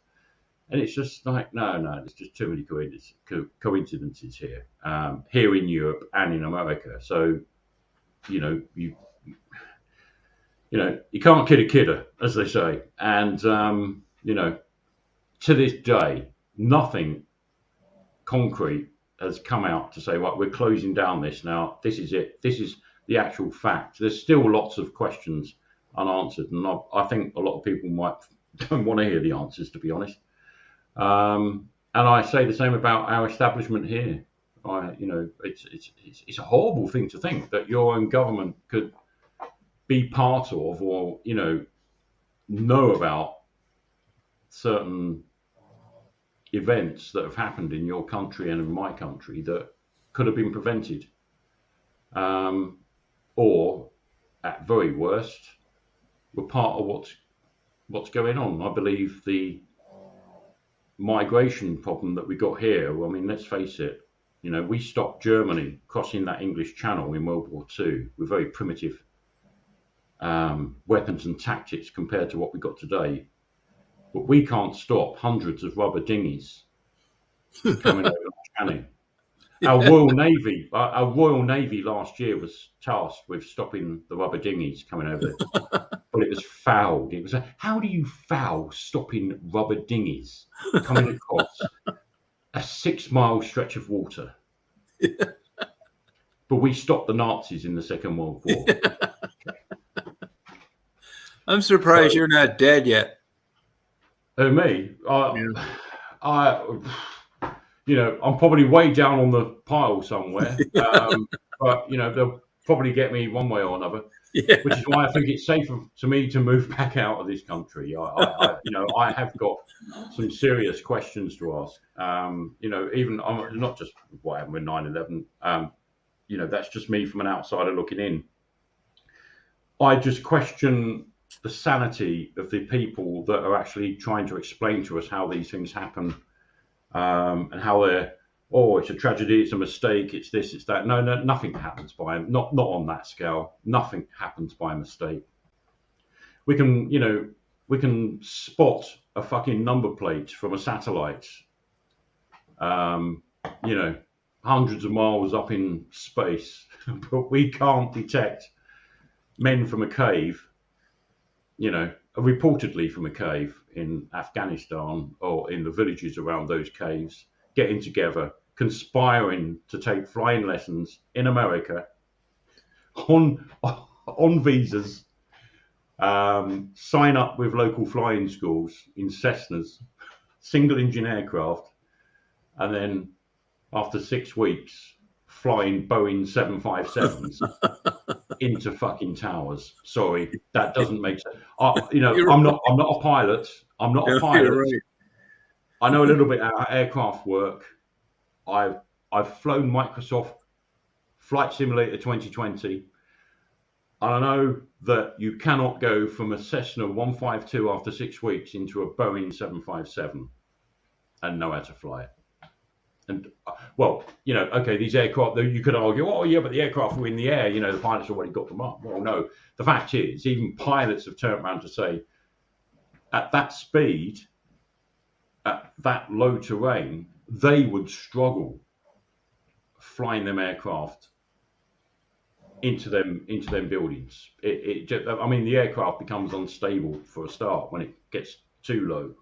And it's just like, no, there's just too many coincidences here, here in Europe and in America. So, you can't kid a kidder, as they say. And, to this day, nothing concrete has come out to say, right, we're closing down this now. This is it. This is the actual fact. There's still lots of questions unanswered. And I think a lot of people don't want to hear the answers, to be honest. And I say the same about our establishment here. It's a horrible thing to think that your own government could be part of or, know about certain events that have happened in your country and in my country that could have been prevented. Or, at very worst, were part of what's going on. I believe the migration problem that we got here, let's face it, we stopped Germany crossing that English Channel in World War II with very primitive weapons and tactics compared to what we got today. But we can't stop hundreds of rubber dinghies coming over the channel. Our Royal Navy last year was tasked with stopping the rubber dinghies coming over, but it was fouled. It was how do you foul stopping rubber dinghies coming across a 6-mile stretch of water? But we stopped the Nazis in the Second World War. I'm surprised you're not dead yet. Me? I'm probably way down on the pile somewhere. But they'll probably get me one way or another. Yeah. Which is why I think it's safer to me to move back out of this country. I have got some serious questions to ask. Even not just what happened with 9/11. That's just me from an outsider looking in. I just question the sanity of the people that are actually trying to explain to us how these things happen, and how they're, it's a tragedy, it's a mistake, it's this, it's that. No, nothing happens by not on that scale. Nothing happens by mistake. We can spot a fucking number plate from a satellite, hundreds of miles up in space, but we can't detect men from a cave, reportedly from a cave in Afghanistan or in the villages around those caves, getting together, conspiring to take flying lessons in America on visas, sign up with local flying schools in Cessnas, single engine aircraft, and then after 6 weeks, flying Boeing 757s into fucking towers. Sorry, that doesn't make sense. I'm not a pilot. I'm not a pilot. You're right. I know a little bit about aircraft work. I've flown Microsoft Flight Simulator 2020, and I know that you cannot go from a Cessna 152 after 6 weeks into a Boeing 757 and know how to fly it. And well, okay, these aircraft, you could argue, oh yeah, but the aircraft were in the air, the pilots already got them up. Well, no, the fact is, even pilots have turned around to say, at that speed, at that low terrain, they would struggle flying them aircraft into them buildings. The aircraft becomes unstable for a start when it gets too low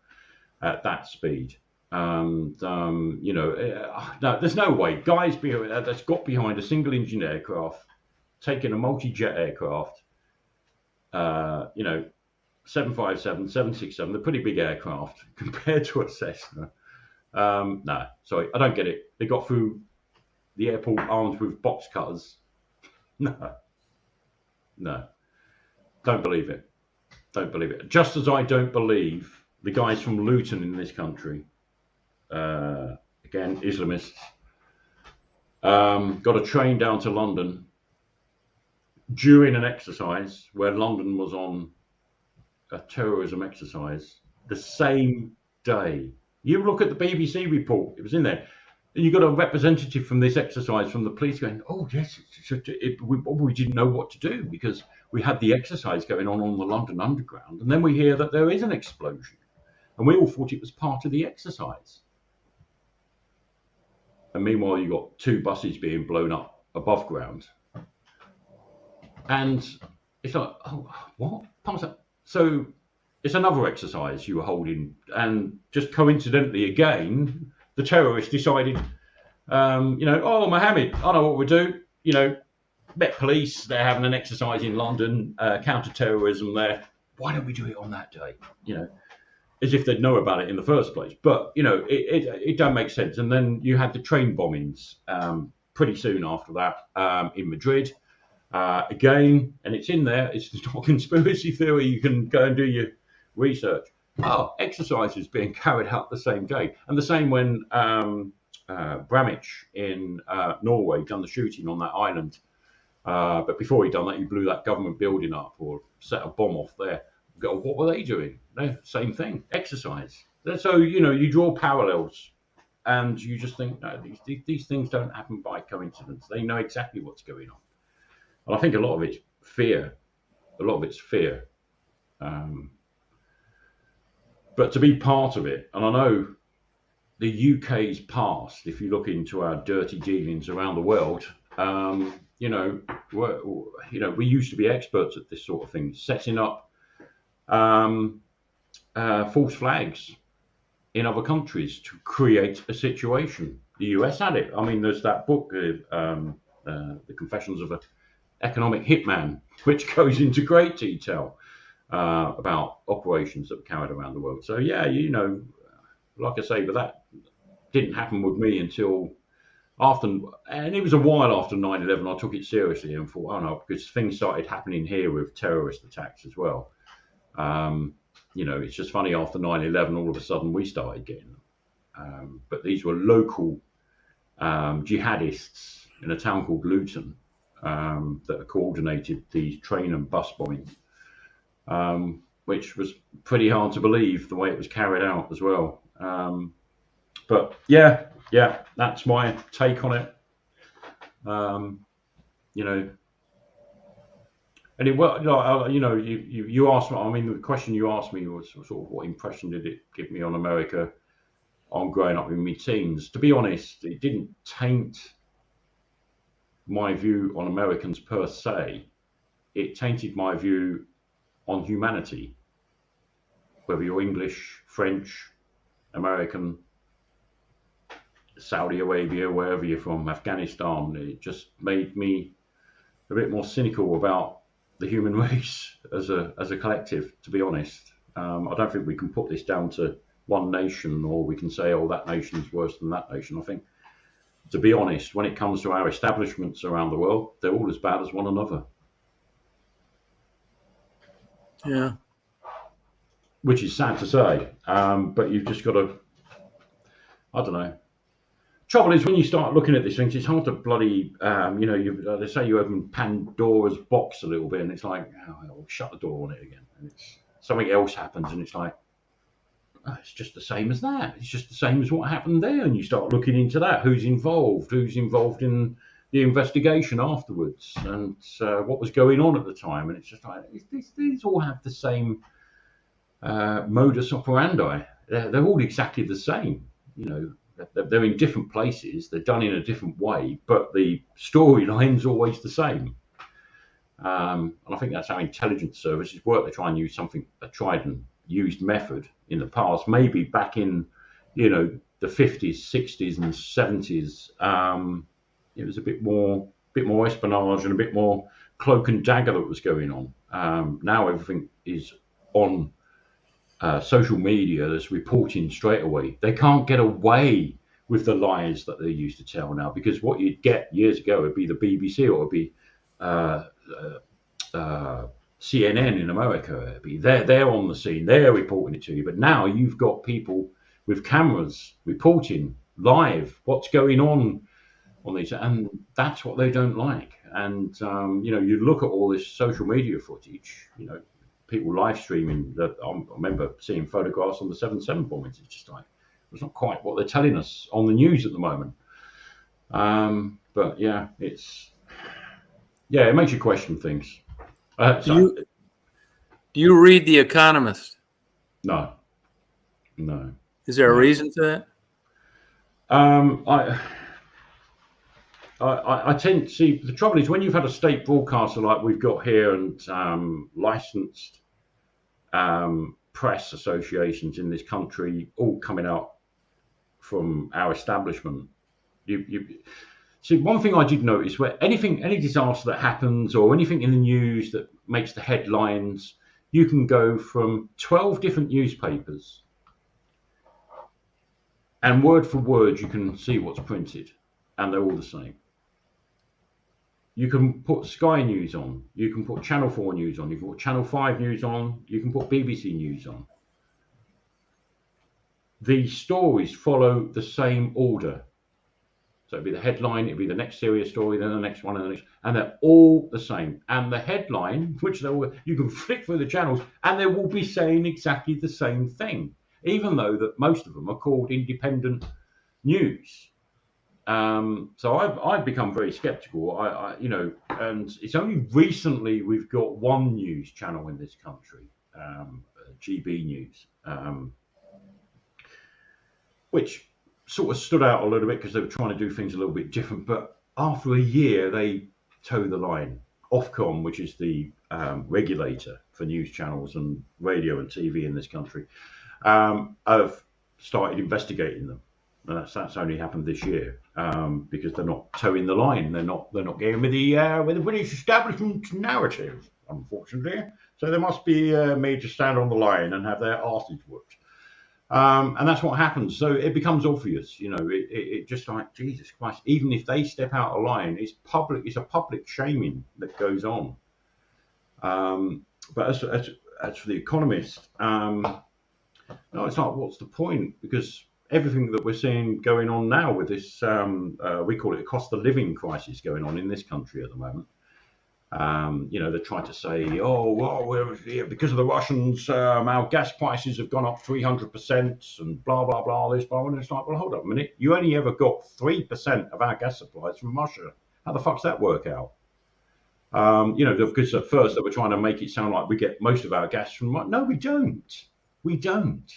at that speed. No, there's no way guys that's got behind a single engine aircraft, taking a multi-jet aircraft, 757, 767, they're pretty big aircraft compared to a Cessna. No, sorry, I don't get it. They got through the airport armed with box cutters. No, don't believe it. Just as I don't believe the guys from Luton in this country, again, Islamists, got a train down to London during an exercise where London was on a terrorism exercise the same day. You look at the BBC report, it was in there. And you got a representative from this exercise from the police going, oh, yes, we didn't know what to do because we had the exercise going on the London Underground. And then we hear that there is an explosion. And we all thought it was part of the exercise. And meanwhile, you got 2 buses being blown up above ground. And it's like, oh, what? So it's another exercise you were holding. And just coincidentally, again, the terrorists decided, oh, Mohammed, I know what we'll do. Met police, they're having an exercise in London, counter-terrorism there. Why don't we do it on that day? As if they'd know about it in the first place. But, it don't make sense. And then you had the train bombings pretty soon after that in Madrid. Again, and it's in there, it's not a conspiracy theory, you can go and do your research. Oh, exercises being carried out the same day. And the same when Bramich in Norway done the shooting on that island. But before he done that, he blew that government building up or set a bomb off there. What were they doing? No, same thing, exercise. So, you draw parallels and you just think, no, these things don't happen by coincidence. They know exactly what's going on. And I think a lot of it's fear. But to be part of it, and I know the UK's past, if you look into our dirty dealings around the world, we used to be experts at this sort of thing, setting up false flags in other countries to create a situation. The US had it. I mean, there's that book, The Confessions of an Economic Hitman, which goes into great detail about operations that were carried around the world. So yeah, like I say, but that didn't happen with me until after, and it was a while after 9/11. I took it seriously and thought, oh no, because things started happening here with terrorist attacks as well. It's just funny, after 9/11, all of a sudden we started getting them. But these were local jihadists in a town called Luton that coordinated these train and bus bombings. Which was pretty hard to believe the way it was carried out as well. But yeah, that's my take on it. And you asked me, the question you asked me was sort of what impression did it give me on America on growing up in my teens. To be honest, it didn't taint my view on Americans per se. It tainted my view on humanity, whether you're English, French, American, Saudi Arabia, wherever you're from, Afghanistan. It just made me a bit more cynical about the human race as a collective, to be honest. I don't think we can put this down to one nation, or we can say, oh, that nation's worse than that nation. I think, to be honest, when it comes to our establishments around the world, they're all as bad as one another. Yeah. Which is sad to say, but you've just got to, I don't know. Trouble is, when you start looking at these things, it's hard to bloody, they say you open Pandora's box a little bit, and it's like, oh, shut the door on it again. And it's something else happens, and it's like, oh, it's just the same as that. It's just the same as what happened there. And you start looking into that. Who's involved in the investigation afterwards, and what was going on at the time. And it's just like, these all have the same modus operandi. They're all exactly the same. They're in different places. They're done in a different way, but the storyline's always the same. And I think that's how intelligence services work. They try and use a tried and used method in the past, maybe back in, the 50s, 60s, and 70s. It was a bit more espionage and a bit more cloak and dagger that was going on. Now everything is on social media. There's reporting straight away. They can't get away with the lies that they used to tell now, because what you'd get years ago would be the BBC, or it'd be CNN in America. It'd be they're on the scene, they're reporting it to you. But now you've got people with cameras reporting live what's going on these, and that's what they don't like. And you look at all this social media footage, people live streaming. That I remember seeing photographs on the 7/7 bombings. It's just like, it's not quite what they're telling us on the news at the moment. But yeah, it makes you question things. Do you read The Economist? No. Is there a reason for that? I tend to see, the trouble is, when you've had a state broadcaster like we've got here, and licensed press associations in this country all coming out from our establishment, you see, one thing I did notice, where any disaster that happens or anything in the news that makes the headlines, you can go from 12 different newspapers, and word for word you can see what's printed, and they're all the same. You can put Sky News on, you can put Channel 4 News on, you can put Channel 5 News on, you can put BBC News on. The stories follow the same order. So it'd be the headline, it'd be the next serious story, then the next one, and the next, and they're all the same. And the headline, which you can flick through the channels, and they will be saying exactly the same thing, even though that most of them are called independent news. So I've become very skeptical. And it's only recently we've got one news channel in this country, GB News, which sort of stood out a little bit because they were trying to do things a little bit different. But after a year, they toe the line. Ofcom, which is the regulator for news channels and radio and TV in this country, have started investigating them. And that's only happened this year, because they're not towing the line. They're not getting with the British establishment narrative, unfortunately. So they must be made to stand on the line and have their arses whooped. And that's what happens. So it becomes obvious, it just like, Jesus Christ, even if they step out of line, it's a public shaming that goes on. But as for The Economist, it's like, what's the point? Because everything that we're seeing going on now with this, we call it a cost of living crisis going on in this country at the moment. They're trying to say, because of the Russians, our gas prices have gone up 300% and blah, blah, blah, this, blah. And it's like, well, hold up a minute. You only ever got 3% of our gas supplies from Russia. How the fuck's that work out? Because at first they were trying to make it sound like we get most of our gas from Russia. No, we don't. We don't.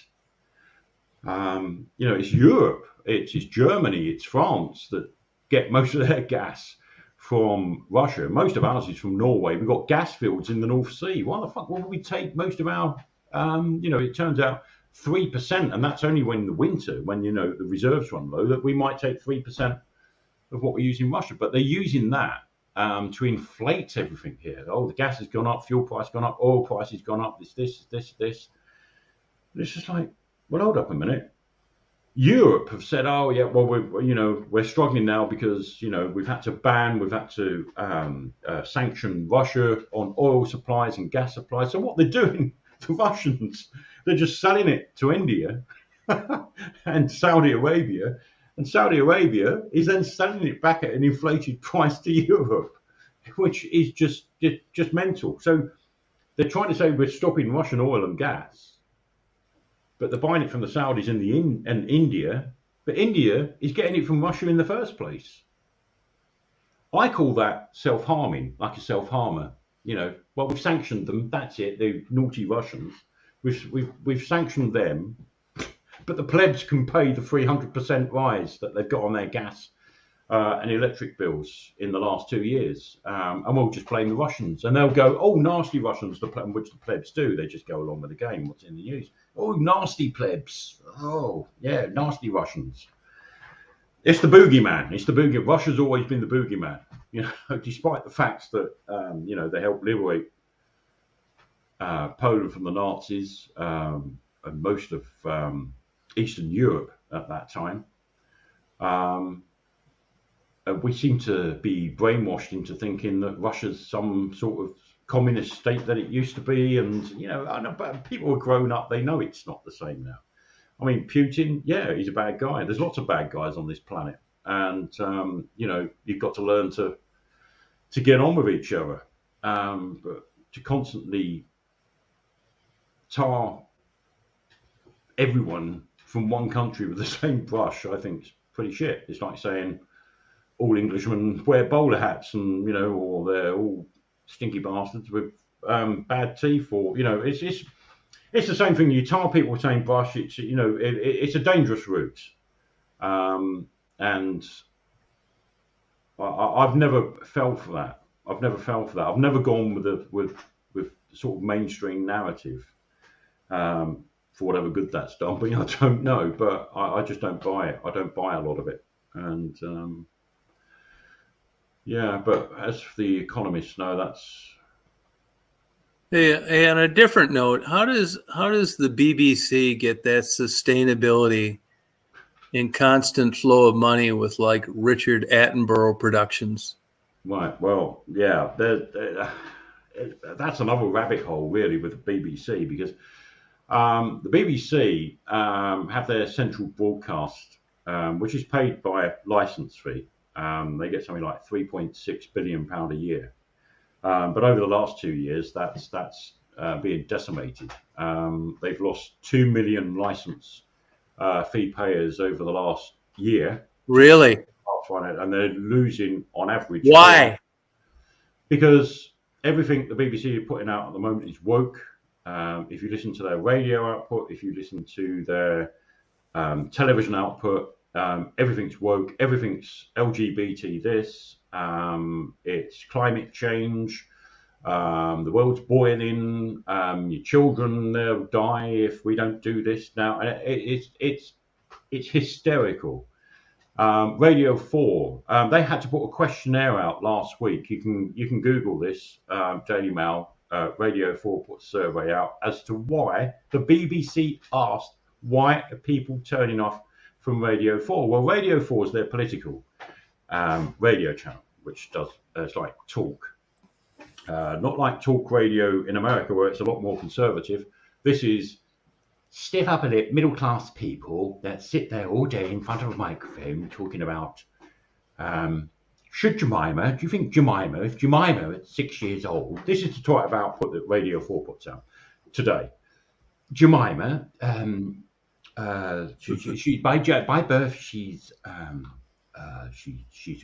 It's Europe, it's Germany, it's France that get most of their gas from Russia. Most of ours is from Norway. We've got gas fields in the North Sea. Why the fuck would we take most of our, it turns out 3%, and that's only when the winter, when, the reserves run low, that we might take 3% of what we use in Russia. But they're using that to inflate everything here. Oh, the gas has gone up, fuel price gone up, oil price has gone up, this. And it's just like, well, hold up a minute. Europe have said, oh yeah, well we're struggling now because we've had to sanction Russia on oil supplies and gas supplies. So what they're doing, the Russians, they're just selling it to India and Saudi Arabia, and Saudi Arabia is then selling it back at an inflated price to Europe, which is just mental. So they're trying to say we're stopping Russian oil and gas, but they're buying it from the Saudis and India. But India is getting it from Russia in the first place. I call that self-harming, like a self-harmer. Well, we've sanctioned them. That's it. The naughty Russians. We've sanctioned them, but the plebs can pay the 300% rise that they've got on their gas and electric bills in the last 2 years, and we'll just blame the Russians, and they'll go, oh, nasty Russians, which the plebs do. They just go along with the game. What's in the news? Oh, nasty plebs. Oh, yeah, nasty Russians. It's the boogeyman. It's the boogeyman. Russia's always been the boogeyman. Despite the fact that they helped liberate Poland from the Nazis and most of Eastern Europe at that time. We seem to be brainwashed into thinking that Russia's some sort of communist state that it used to be, and but people are grown up, they know it's not the same now. I mean, Putin, yeah, he's a bad guy. There's lots of bad guys on this planet, and you've got to learn to get on with each other. But to constantly tar everyone from one country with the same brush, I think is pretty shit. It's like saying all Englishmen wear bowler hats, and or they're all stinky bastards with bad teeth, or it's the same thing. You tar people with the same brush. It's it's a dangerous route, and I've never fell for that. I've never gone with sort of mainstream narrative for whatever good that's done. But I don't know. But I just don't buy it. I don't buy a lot of it, and. Yeah, but as for the economists, no, that's. Hey, on a different note, how does the BBC get that sustainability and constant flow of money with like Richard Attenborough Productions? Right. Well, yeah, that's another rabbit hole really with the BBC, because the BBC have their central broadcast, which is paid by a license fee. They get something like £3.6 billion a year. But over the last 2 years, that's being decimated. They've lost 2 million license fee payers over the last year. Really? And they're losing on average. Why? Because everything the BBC are putting out at the moment is woke. If you listen to their radio output, if you listen to their television output, everything's woke, everything's LGBT this, it's climate change, the world's boiling, your children, they'll die if we don't do this now. It's hysterical. Radio 4, they had to put a questionnaire out last week. You can Google this, Daily Mail, Radio 4 put a survey out as to why the BBC asked, why are people turning off from Radio 4? Well, Radio 4 is their political radio channel, which does it's like talk, not like talk radio in America where it's a lot more conservative. This is stiff upper lip middle class people that sit there all day in front of a microphone talking about should Jemima, do you think Jemima, if Jemima at 6 years old, this is the type of output that Radio 4 puts out today. Jemima, she by birth she's a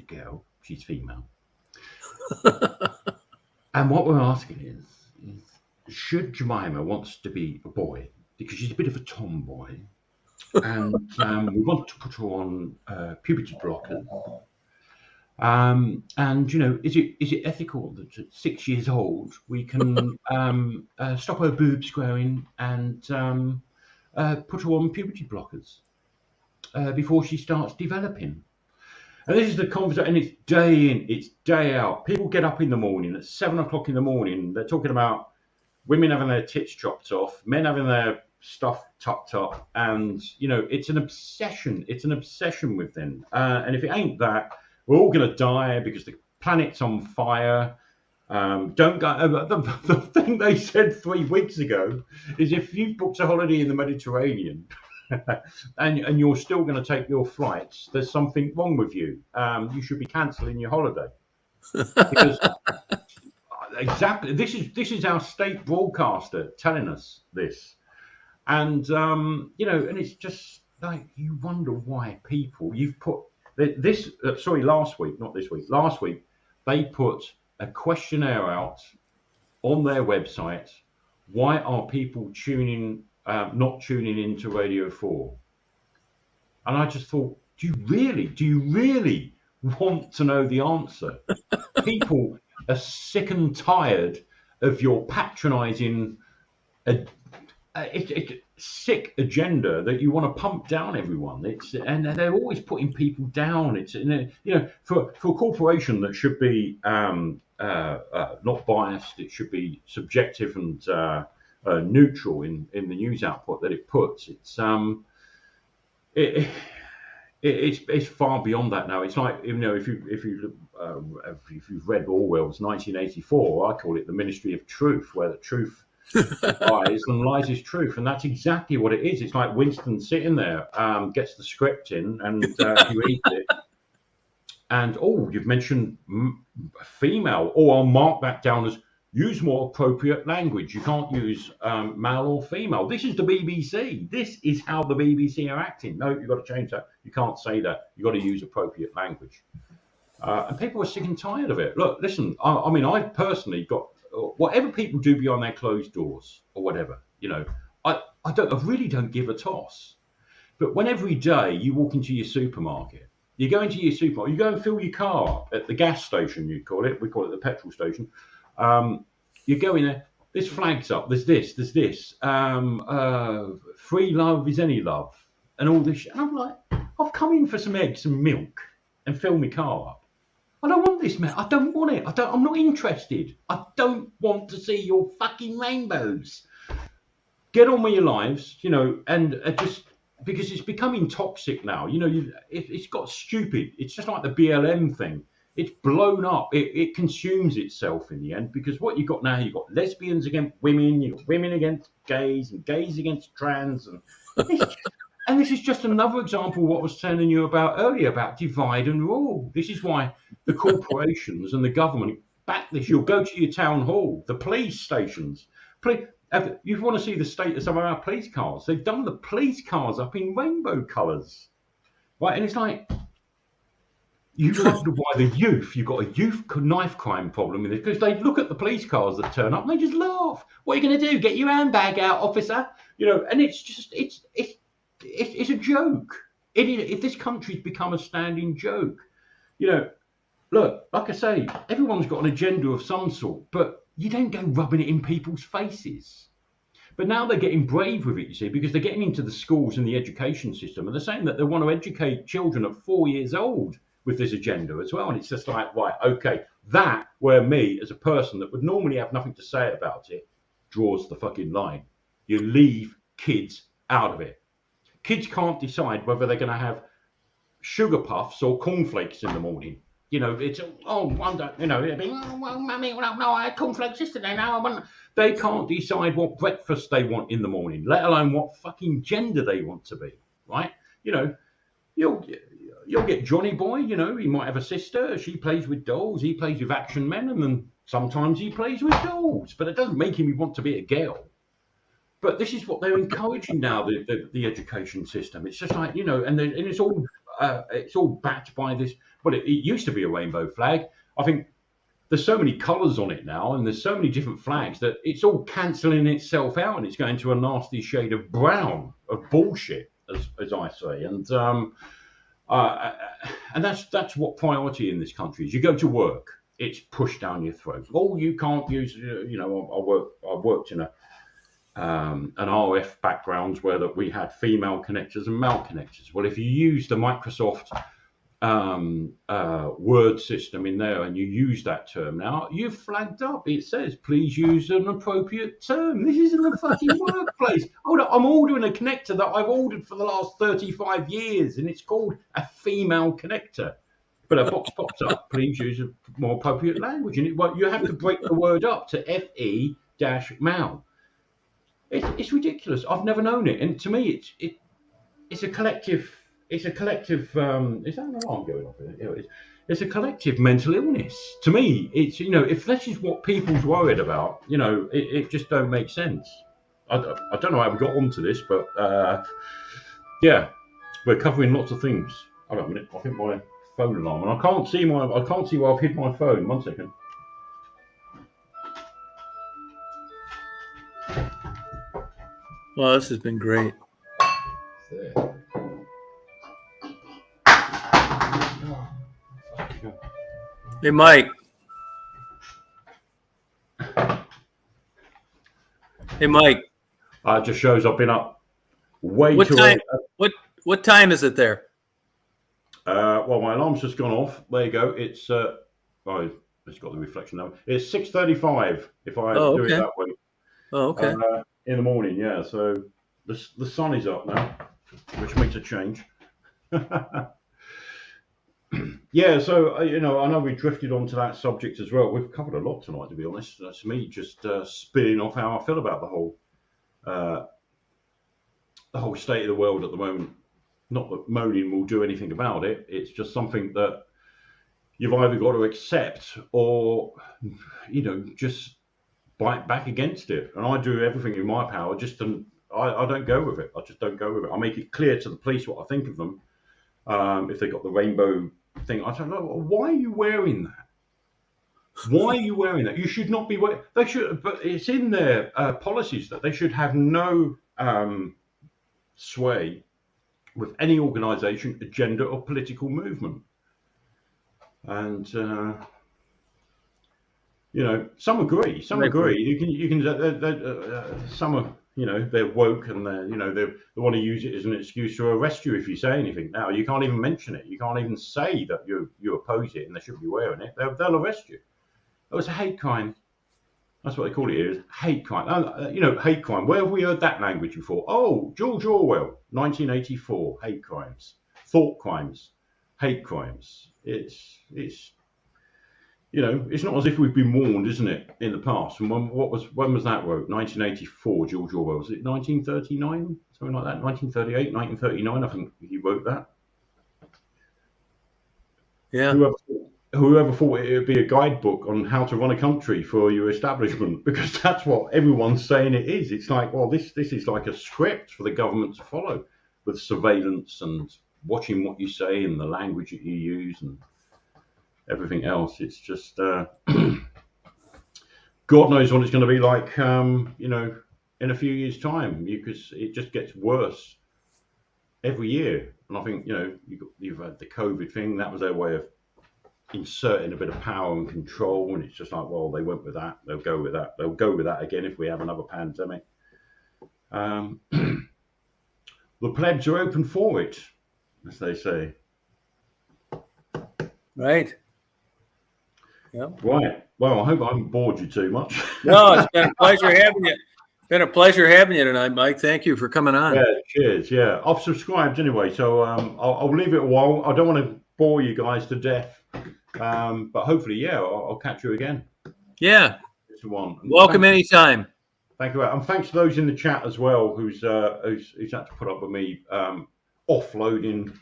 girl, she's female, and what we're asking is should Jemima wants to be a boy because she's a bit of a tomboy, and we want to put her on puberty blockers, and is it ethical that at 6 years old we can stop her boobs growing and put her on puberty blockers before she starts developing? And this is the conversation, and it's day in, it's day out. People get up in the morning at 7 o'clock in the morning. They're talking about women having their tits chopped off, men having their stuff tucked up, and it's an obsession. It's an obsession with them. And if it ain't that, we're all going to die because the planet's on fire. Don't go. The thing they said 3 weeks ago is if you've booked a holiday in the Mediterranean and you're still going to take your flights, there's something wrong with you. You should be cancelling your holiday because exactly this is our state broadcaster telling us this, and and it's just like you wonder why people you've put this. Sorry, last week, not this week. Last week they put a questionnaire out on their website. Why are people not tuning into Radio 4? And I just thought, do you really want to know the answer? People are sick and tired of your patronising, sick agenda that you want to pump down everyone. And they're always putting people down. It's for a corporation that should be not biased, it should be subjective and neutral in the news output that it puts. It's far beyond that now. It's like if you've read Orwell's 1984, I call it the Ministry of Truth, where the truth lies and lies is truth, and that's exactly what it is. It's like Winston sitting there, gets the script in, and he reads it, and you've mentioned female, I'll mark that down as use more appropriate language. You can't use male or female. This is the BBC. This is how the BBC are acting. No, you've got to change that. You can't say that. You've got to use appropriate language. And people are sick and tired of it. Look, listen, I mean, I've personally got, whatever people do behind their closed doors or whatever, I really don't give a toss. But when every day you walk into your supermarket, you go into your supermarket, you go and fill your car at the gas station, you call it, we call it the petrol station. You go in there, there's flags up, there's this, free love is any love, and all this shit. And I'm like, I've come in for some eggs and milk and fill my car up. I don't want this, man. I don't want it. I'm not interested. I don't want to see your fucking rainbows. Get on with your lives, and just because it's becoming toxic now. It's got stupid. It's just like the BLM thing. It's blown up. It consumes itself in the end, because what you've got now, you've got lesbians against women, you've got women against gays, and gays against trans, and this is just another example of what I was telling you about earlier about divide and rule. This is why the corporations and the government back this. You'll go to your town hall, the police stations. You want to see the state of some of our police cars? They've done the police cars up in rainbow colours, right? And it's like, you wonder why you've got a youth knife crime problem in this, because they look at the police cars that turn up and they just laugh. What are you going to do? Get your handbag out, officer? And it's just, it's a joke. If this country's become a standing joke, look, like I say, everyone's got an agenda of some sort, but you don't go rubbing it in people's faces. But now they're getting brave with it, you see, because they're getting into the schools and the education system, and they're saying that they want to educate children at 4 years old with this agenda as well. And it's just like, right, okay, that where me as a person that would normally have nothing to say about it draws the fucking line. You leave kids out of it. Kids can't decide whether they're going to have sugar puffs or cornflakes in the morning. It's it'll be, mummy, no, I had cornflakes yesterday. Now I want. They can't decide what breakfast they want in the morning, let alone what fucking gender they want to be. Right? You'll get Johnny Boy. He might have a sister. She plays with dolls. He plays with action men, and then sometimes he plays with dolls. But it doesn't make him want to be a girl. But this is what they're encouraging now, the education system. It's just like, and it's all backed by this. Well, it used to be a rainbow flag. I think there's so many colours on it now, and there's so many different flags that it's all cancelling itself out, and it's going to a nasty shade of brown, of bullshit, as I say. And that's what priority in this country is. You go to work, it's pushed down your throat. Oh, you can't use. I worked in an RF background where we had female connectors and male connectors. Well, if you use the Microsoft word system in there and you use that term, now you've flagged up. It says, please use an appropriate term. This isn't a fucking workplace. Hold up, I'm ordering a connector that I've ordered for the last 35 years and it's called a female connector. But a box pops up, please use a more appropriate language. And you have to break the word up to FE-MAL. It's ridiculous. I've never known it. And to me, it's a collective. It's a collective. Is that an alarm going off? It's a collective mental illness. To me, it's if this is what people's worried about, it just don't make sense. I don't know how we got onto this, but yeah, we're covering lots of things. Hold on a minute. I think my phone alarm, and I can't see where I've hid my phone. 1 second. Well, this has been great. There. Hey, Mike. Hey, Mike. It just shows I've been up way What too time? early. What time is it there? Well, my alarm's just gone off. There you go. It's it's got the reflection now. It's 6:35 if I do it okay. that way. Oh, okay. In the morning, yeah. So the sun is up now, which makes a change. Yeah. So I know we drifted onto that subject as well. We've covered a lot tonight, to be honest. That's me just spinning off how I feel about the whole state of the world at the moment. Not that moaning will do anything about it. It's just something that you've either got to accept or, just bite back against it. And I do everything in my power. I don't go with it. I just don't go with it. I make it clear to the police what I think of them. If they got the rainbow thing, I don't know. Why are you wearing that? Why are you wearing that? You should not be wearing. They should, but it's in their policies that they should have no sway with any organisation, agenda, or political movement. And some agree. Some agree. You can. Some are. They're woke and they want to use it as an excuse to arrest you if you say anything. Now you can't even mention it. You can't even say that you oppose it and they shouldn't be wearing it. They'll arrest you. Oh, it's a hate crime. That's what they call it here, is hate crime. Hate crime. Where have we heard that language before? Oh, George Orwell, 1984, hate crimes. Thought crimes, hate crimes. It's not as if we've been warned, isn't it, in the past? And when was that wrote? 1984, George Orwell. Was it 1939? Something like that? 1938, 1939, I think he wrote that. Yeah. Whoever thought it would be a guidebook on how to run a country for your establishment, because that's what everyone's saying it is. It's like, well, this is like a script for the government to follow, with surveillance and watching what you say and the language that you use and everything else. It's just God knows what it's going to be like in a few years' time, because it just gets worse every year. And I think you've had the COVID thing. That was their way of inserting a bit of power and control, and it's just like, well, they went with that, they'll go with that again if we have another pandemic. The plebs are open for it, as they say. Right. Yeah. Right. Well, I hope I haven't bored you too much. No, it's been a pleasure having you. Been a pleasure having you tonight, Mike. Thank you for coming on. Yeah, cheers. Yeah, I've subscribed anyway, so I'll leave it a while. I don't want to bore you guys to death, but hopefully, I'll catch you again. Yeah. One. Welcome anytime. Thank you, and thanks to those in the chat as well who's had to put up with me offloading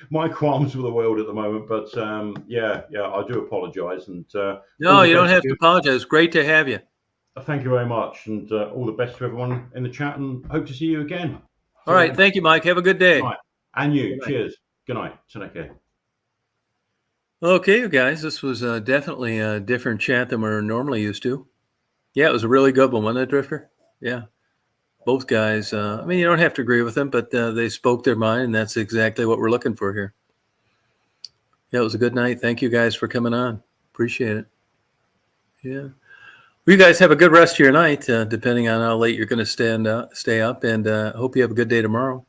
my qualms with the world at the moment. But I do apologise. And no, you don't have to apologise. It's great to have you. Thank you very much, and all the best to everyone in the chat, and hope to see you again. All right, thank you, Mike. Have a good day. Right. And you. Cheers. Good night. Take care. Okay, you guys, this was definitely a different chat than we're normally used to. Yeah, it was a really good one, wasn't it, Drifter? Yeah. Both guys, I mean, you don't have to agree with them, but they spoke their mind, and that's exactly what we're looking for here. Yeah, it was a good night. Thank you guys for coming on. Appreciate it. Yeah. Well, you guys have a good rest of your night, depending on how late you're going to stay up, and hope you have a good day tomorrow.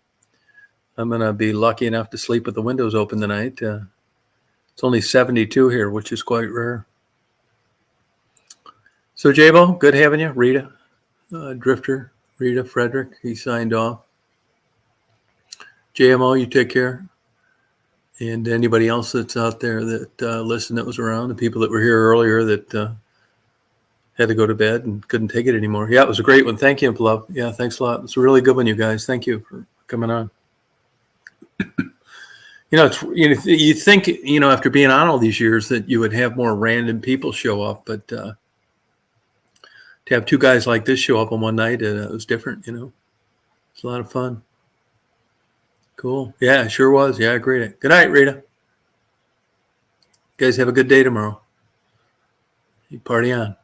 I'm going to be lucky enough to sleep with the windows open tonight. It's only 72 here, which is quite rare. So, Jabo, good having you. Rita, Drifter, Rita, Frederick, he signed off. JMO, you take care. And anybody else that's out there that listened that was around, the people that were here earlier that had to go to bed and couldn't take it anymore. Yeah, it was a great one. Thank you, love. Yeah, thanks a lot. It's a really good one, you guys. Thank you for coming on. You think, after being on all these years that you would have more random people show up, but to have two guys like this show up on one night, it was different, It's a lot of fun. Cool. Yeah, it sure was. Yeah, I agree. Good night, Rita. You guys have a good day tomorrow. You party on.